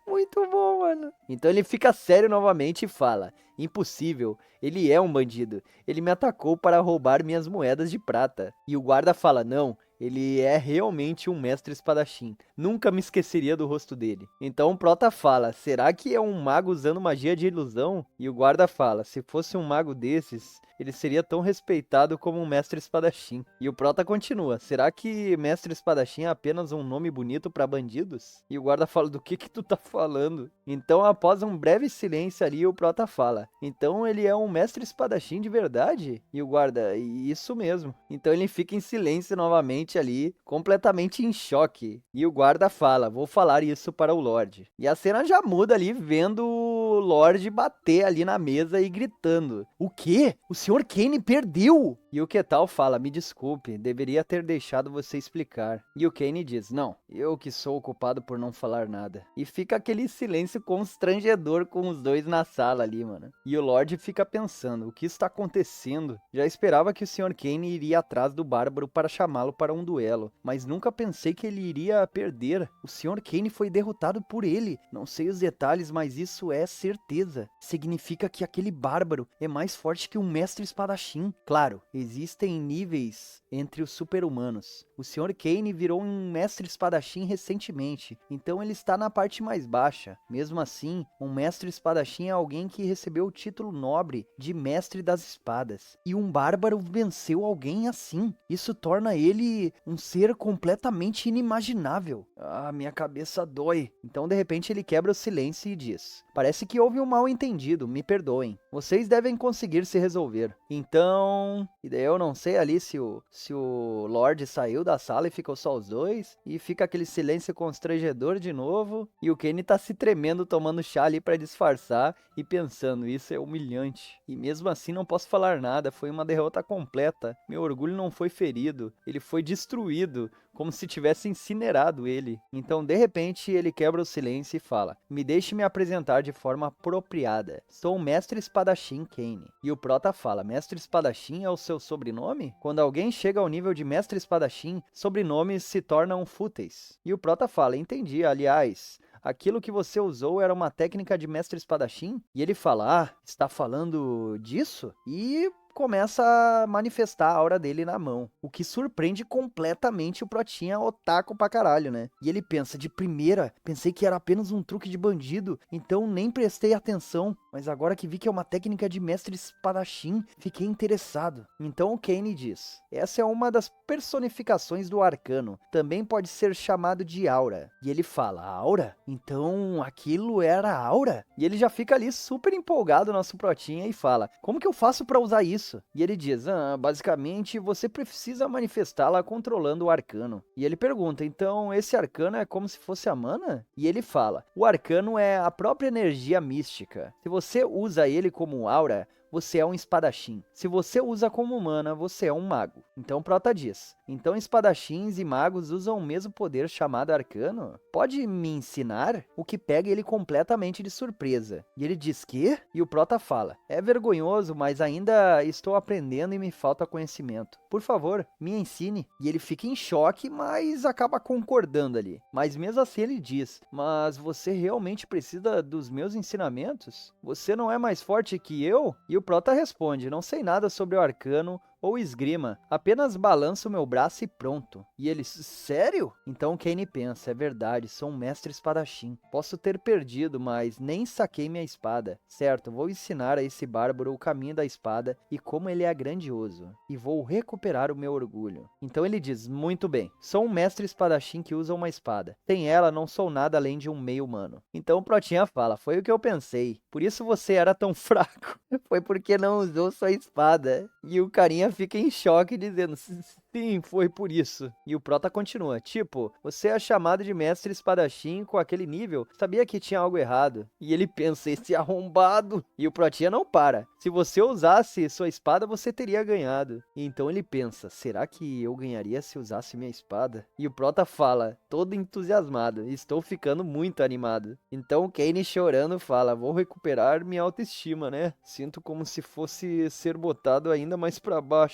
Muito bom, mano. Então ele fica sério novamente e fala, impossível, ele é um bandido. Ele me atacou para roubar minhas moedas de prata. E o guarda fala, não, ele é realmente um mestre espadachim. Nunca me esqueceria do rosto dele. Então o Prota fala, será que é um mago usando magia de ilusão? E o guarda fala, se fosse um mago desses, ele seria tão respeitado como um mestre espadachim. E o Prota continua, será que mestre espadachim é apenas um nome bonito pra bandidos? E o guarda fala, do que tu tá falando? Então após um breve silêncio ali, o Prota fala, então ele é um mestre espadachim de verdade? E o guarda, isso mesmo. Então ele fica em silêncio novamente ali, completamente em choque. E o guarda fala, vou falar isso para o Lorde. E a cena já muda ali, vendo o Lorde bater ali na mesa e gritando, o quê? O Sr. Kane perdeu! E o Quetal fala, me desculpe, deveria ter deixado você explicar. E o Kane diz, não, eu que sou o culpado por não falar nada. E fica aquele silêncio constrangedor com os dois na sala ali, mano. E o Lorde fica pensando, o que está acontecendo? Já esperava que o Sr. Kane iria atrás do Bárbaro para chamá-lo para um duelo, mas nunca pensei que ele iria perder. O Sr. Kane foi derrotado por ele. Não sei os detalhes, mas isso é certeza. Significa que aquele Bárbaro é mais forte que um mestre espadachim. Claro, existem níveis entre os super-humanos. O Sr. Kane virou um mestre espadachim recentemente, então ele está na parte mais baixa. Mesmo assim, um mestre espadachim é alguém que recebeu o título nobre de mestre das espadas. E um bárbaro venceu alguém assim. Isso torna ele um ser completamente inimaginável. Ah, minha cabeça dói. Então de repente ele quebra o silêncio e diz, parece que houve um mal-entendido, me perdoem. Vocês devem conseguir se resolver. Então... E daí eu não sei ali se o Lorde saiu da sala e ficou só os dois. E fica aquele silêncio constrangedor de novo. E o Kenny tá se tremendo tomando chá ali pra disfarçar. E pensando, isso é humilhante. E mesmo assim não posso falar nada, foi uma derrota completa. Meu orgulho não foi ferido, ele foi destruído. Como se tivesse incinerado ele. Então, de repente, ele quebra o silêncio e fala, me deixe me apresentar de forma apropriada. Sou o mestre espadachim Kane. E o Prota fala, mestre espadachim é o seu sobrenome? Quando alguém chega ao nível de mestre espadachim, sobrenomes se tornam fúteis. E o Prota fala, entendi, aliás... Aquilo que você usou era uma técnica de mestre espadachim? E ele fala, está falando disso? E começa a manifestar a aura dele na mão, o que surpreende completamente o Protinha otaku pra caralho, né? E ele pensa, de primeira, pensei que era apenas um truque de bandido, então nem prestei atenção, mas agora que vi que é uma técnica de mestre espadachim, fiquei interessado. Então o Kane diz, essa é uma das personificações do arcano, também pode ser chamado de aura. E ele fala, aura? Então aquilo era aura? E ele já fica ali super empolgado, nosso Protinha, e fala, como que eu faço pra usar isso? E ele diz, basicamente você precisa manifestá-la controlando o arcano. E ele pergunta, então esse arcano é como se fosse a mana? E ele fala, o arcano é a própria energia mística. Se você usa ele como aura, você é um espadachim. Se você usa como mana, você é um mago. Então Prota diz, então espadachins e magos usam o mesmo poder chamado arcano? Pode me ensinar? O que pega ele completamente de surpresa. E ele diz que? E o Prota fala, é vergonhoso, mas ainda estou aprendendo e me falta conhecimento. Por favor, me ensine. E ele fica em choque, mas acaba concordando ali. Mas mesmo assim ele diz, mas você realmente precisa dos meus ensinamentos? Você não é mais forte que eu? E o Prota responde, não sei nada sobre o arcano ou esgrima, apenas balanço meu braço e pronto. E ele, sério? Então Kane pensa, é verdade, sou um mestre espadachim. Posso ter perdido, mas nem saquei minha espada. Certo, vou ensinar a esse bárbaro o caminho da espada e como ele é grandioso. E vou recuperar o meu orgulho. Então ele diz, muito bem, sou um mestre espadachim que usa uma espada. Sem ela, não sou nada além de um meio humano. Então o Protinha fala, foi o que eu pensei. Por isso você era tão fraco. Foi porque não usou sua espada. E o carinha fica em choque dizendo, sim, foi por isso. E o Prota continua, tipo, você é chamado de mestre espadachim com aquele nível, sabia que tinha algo errado. E ele pensa, esse arrombado. E o Protinha não para. Se você usasse sua espada, você teria ganhado. E então ele pensa, será que eu ganharia se usasse minha espada? E o Prota fala, todo entusiasmado, estou ficando muito animado. Então o Kane chorando fala, vou recuperar minha autoestima, né? Sinto como se fosse ser botado ainda mais pra baixo.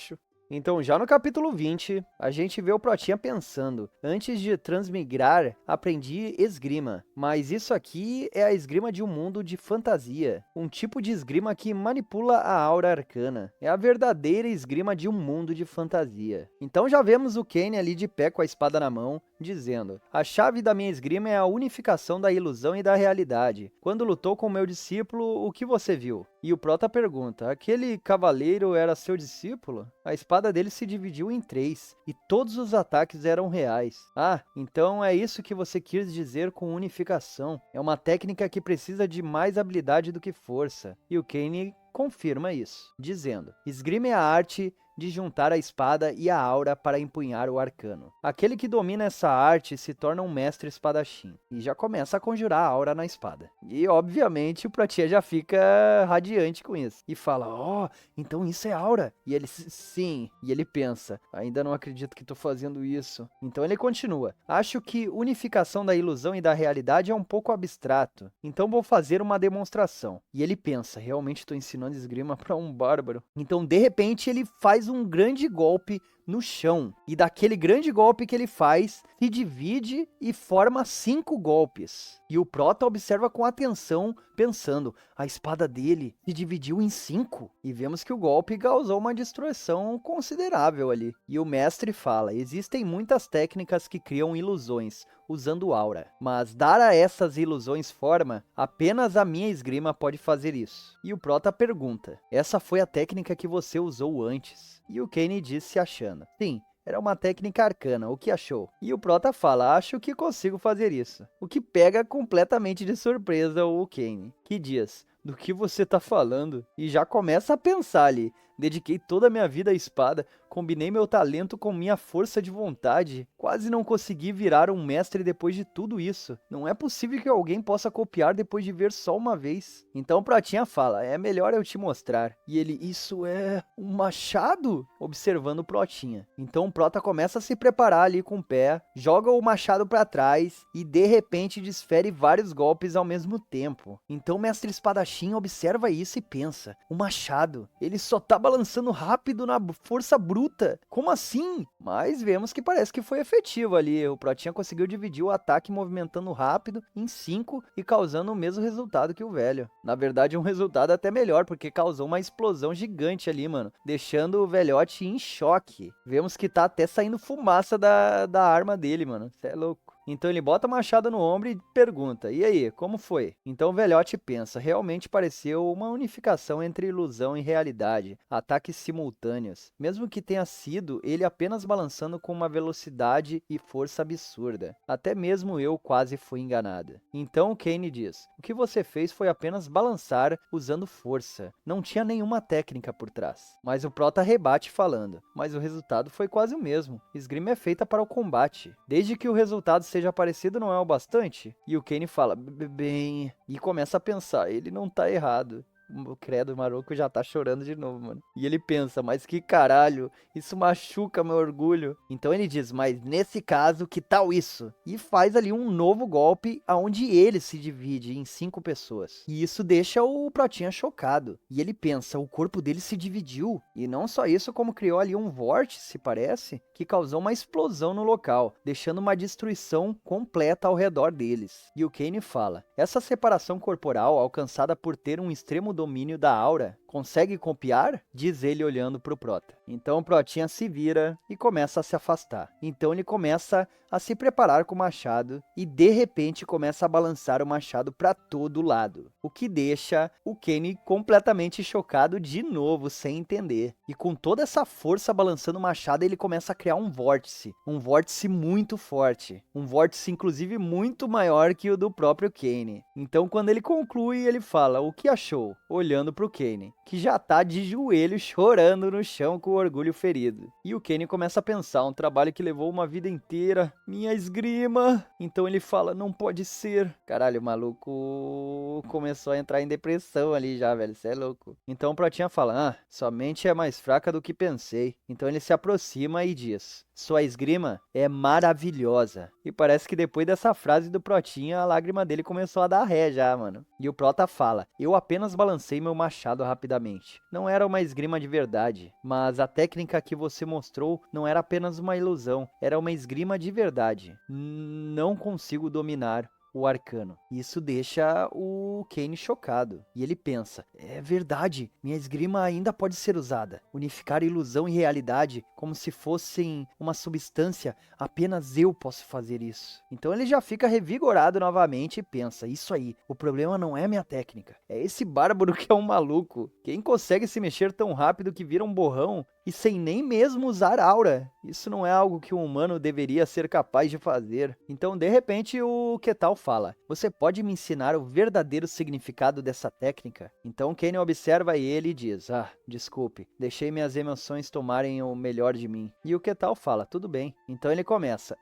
Então, já no capítulo 20, a gente vê o Protinha pensando: antes de transmigrar, aprendi esgrima, mas isso aqui é a esgrima de um mundo de fantasia, um tipo de esgrima que manipula a aura arcana. É a verdadeira esgrima de um mundo de fantasia. Então já vemos o Kane ali de pé com a espada na mão, dizendo: a chave da minha esgrima é a unificação da ilusão e da realidade. Quando lutou com meu discípulo, o que você viu? E o Prota pergunta: aquele cavaleiro era seu discípulo? A espada dele se dividiu em 3, e todos os ataques eram reais. Ah, então é isso que você quis dizer com unificação. É uma técnica que precisa de mais habilidade do que força. E o Kane confirma isso, dizendo: esgrima é a arte de juntar a espada e a aura para empunhar o arcano. Aquele que domina essa arte se torna um mestre espadachim, e já começa a conjurar a aura na espada. E obviamente o Protinha já fica radiante com isso, e fala: ó, então isso é aura? E ele: sim. E ele pensa: ainda não acredito que tô fazendo isso. Então ele continua: acho que unificação da ilusão e da realidade é um pouco abstrato, então vou fazer uma demonstração. E ele pensa: realmente tô ensinando esgrima para um bárbaro. Então de repente ele faz um grande golpe no chão, e daquele grande golpe que ele faz, se divide e forma 5 golpes. E o Prota observa com atenção, pensando: a espada dele se dividiu em 5. E vemos que o golpe causou uma destruição considerável ali. E o mestre fala: existem muitas técnicas que criam ilusões, usando aura, mas dar a essas ilusões forma, apenas a minha esgrima pode fazer isso. E o Prota pergunta: essa foi a técnica que você usou antes? E o Kane diz, se achando: sim, era uma técnica arcana, o que achou? E o Prota fala: acho que consigo fazer isso. O que pega completamente de surpresa o Kane, que diz: do que você tá falando? E já começa a pensar ali: dediquei toda a minha vida à espada, combinei meu talento com minha força de vontade, quase não consegui virar um mestre depois de tudo isso. Não é possível que alguém possa copiar depois de ver só uma vez. Então o Protinha fala: é melhor eu te mostrar. E ele: isso é um machado? Observando o Protinha. Então o Prota começa a se preparar ali com o pé, joga o machado para trás e de repente desfere vários golpes ao mesmo tempo. Então o mestre espadachim observa isso e pensa: o machado, ele só tá balançando rápido na força bruta. Como assim? Mas vemos que parece que foi efetivo ali. O Protinha conseguiu dividir o ataque movimentando rápido em 5 e causando o mesmo resultado que o velho. Na verdade, um resultado até melhor, porque causou uma explosão gigante ali, mano, deixando o velhote em choque. Vemos que tá até saindo fumaça da arma dele, mano. Cê é louco. Então ele bota o machado no ombro e pergunta: e aí, como foi? Então o velhote pensa: realmente pareceu uma unificação entre ilusão e realidade, ataques simultâneos, mesmo que tenha sido ele apenas balançando com uma velocidade e força absurda. Até mesmo eu quase fui enganada. Então o Kane diz: o que você fez foi apenas balançar usando força, não tinha nenhuma técnica por trás. Mas o Prota rebate falando: mas o resultado foi quase o mesmo. Esgrima é feita para o combate. Desde que o resultado seja parecido não é o bastante? E o Kane fala: bem... E começa a pensar: ele não tá errado. O credo, o Maroco já tá chorando de novo, mano. E ele pensa: mas que caralho, isso machuca meu orgulho. Então ele diz: mas nesse caso, que tal isso? E faz ali um novo golpe, onde ele se divide em 5 pessoas. E isso deixa o Protinha chocado. E ele pensa: o corpo dele se dividiu. E não só isso, como criou ali um vórtice, parece, que causou uma explosão no local, deixando uma destruição completa ao redor deles. E o Kane fala: essa separação corporal, alcançada por ter um extremo domínio da aura, consegue copiar? Diz ele olhando pro Prota. Então o Protinha se vira e começa a se afastar. Então ele começa a se preparar com o machado e de repente começa a balançar o machado para todo lado, o que deixa o Kane completamente chocado de novo, sem entender. E com toda essa força balançando o machado, ele começa a criar um vórtice muito forte, um vórtice inclusive muito maior que o do próprio Kane. Então quando ele conclui, ele fala: o que achou? Olhando pro Kane, que já tá de joelho chorando no chão com o orgulho ferido. E o Kane começa a pensar: um trabalho que levou uma vida inteira, minha esgrima. Então ele fala: não pode ser. Caralho, o maluco começou a entrar em depressão ali já, velho, cê é louco. Então o Protinha fala: sua mente é mais fraca do que pensei. Então ele se aproxima e diz: Sua esgrima é maravilhosa. E parece que depois dessa frase do Protinha, a lágrima dele começou a dar ré já, mano. E o Prota fala: eu apenas balancei meu machado rapidamente. Não era uma esgrima de verdade, mas a técnica que você mostrou não era apenas uma ilusão, era uma esgrima de verdade. Não consigo dominar o arcano. Isso deixa o Kane chocado. E ele pensa: é verdade, minha esgrima ainda pode ser usada. Unificar ilusão e realidade como se fossem uma substância, apenas eu posso fazer isso. Então ele já fica revigorado novamente e pensa: isso aí, o problema não é minha técnica, é esse bárbaro que é um maluco. Quem consegue se mexer tão rápido que vira um borrão e sem nem mesmo usar aura? Isso não é algo que um humano deveria ser capaz de fazer. Então, de repente, o Ketal fala: você pode me ensinar o verdadeiro significado dessa técnica? Então, Kane observa ele e diz: desculpe, deixei minhas emoções tomarem o melhor de mim. E o Ketal fala: tudo bem. Então ele começa: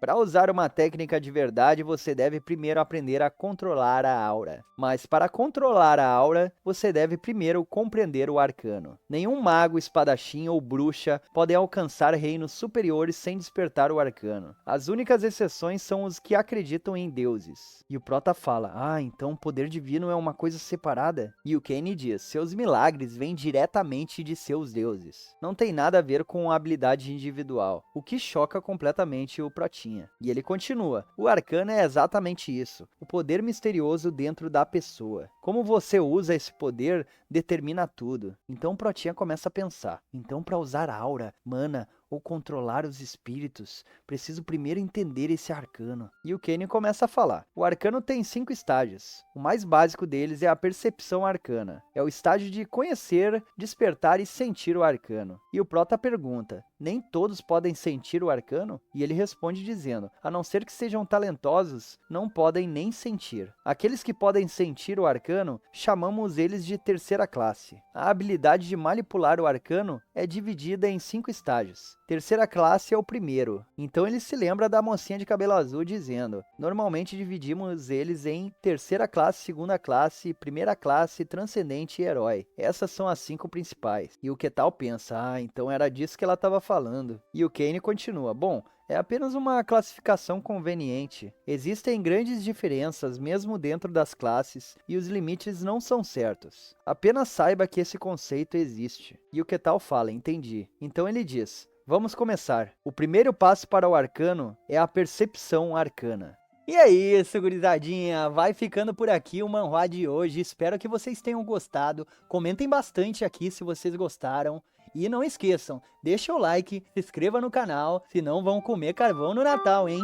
para usar uma técnica de verdade, você deve primeiro aprender a controlar a aura. Mas para controlar a aura, você deve primeiro compreender o arcano. Nenhum mago, espadachim ou bruxa podem alcançar reinos superiores sem despertar o arcano. As únicas exceções são os que acreditam em deuses. E o Prota fala: então o poder divino é uma coisa separada? E o Kane diz: seus milagres vêm diretamente de seus deuses. Não tem nada a ver com a habilidade individual, o que choca completamente o Protinha. E ele continua: o arcano é exatamente isso, o poder misterioso dentro da pessoa. Como você usa esse poder determina tudo. Então o Protinha começa a pensar: então para usar aura, mana ou controlar os espíritos, preciso primeiro entender esse arcano. E o Kane começa a falar: o arcano tem 5 estágios. O mais básico deles é a percepção arcana. É o estágio de conhecer, despertar e sentir o arcano. E o Prota pergunta: nem todos podem sentir o arcano? E ele responde dizendo: a não ser que sejam talentosos, não podem nem sentir. Aqueles que podem sentir o arcano, chamamos eles de terceira classe. A habilidade de manipular o arcano é dividida em 5 estágios. Terceira classe é o primeiro. Então ele se lembra da mocinha de cabelo azul dizendo: normalmente dividimos eles em terceira classe, segunda classe, primeira classe, transcendente e herói. Essas são as 5 principais. E o Ketal pensa: então era disso que ela estava falando. E o Kane continua: bom, é apenas uma classificação conveniente. Existem grandes diferenças mesmo dentro das classes e os limites não são certos. Apenas saiba que esse conceito existe. E o Ketal fala: entendi. Então ele diz: vamos começar. O primeiro passo para o arcano é a percepção arcana. E é isso, gurizadinha, vai ficando por aqui o manhwa de hoje, espero que vocês tenham gostado, comentem bastante aqui se vocês gostaram, e não esqueçam, deixa o like, se inscreva no canal, senão vão comer carvão no Natal, hein?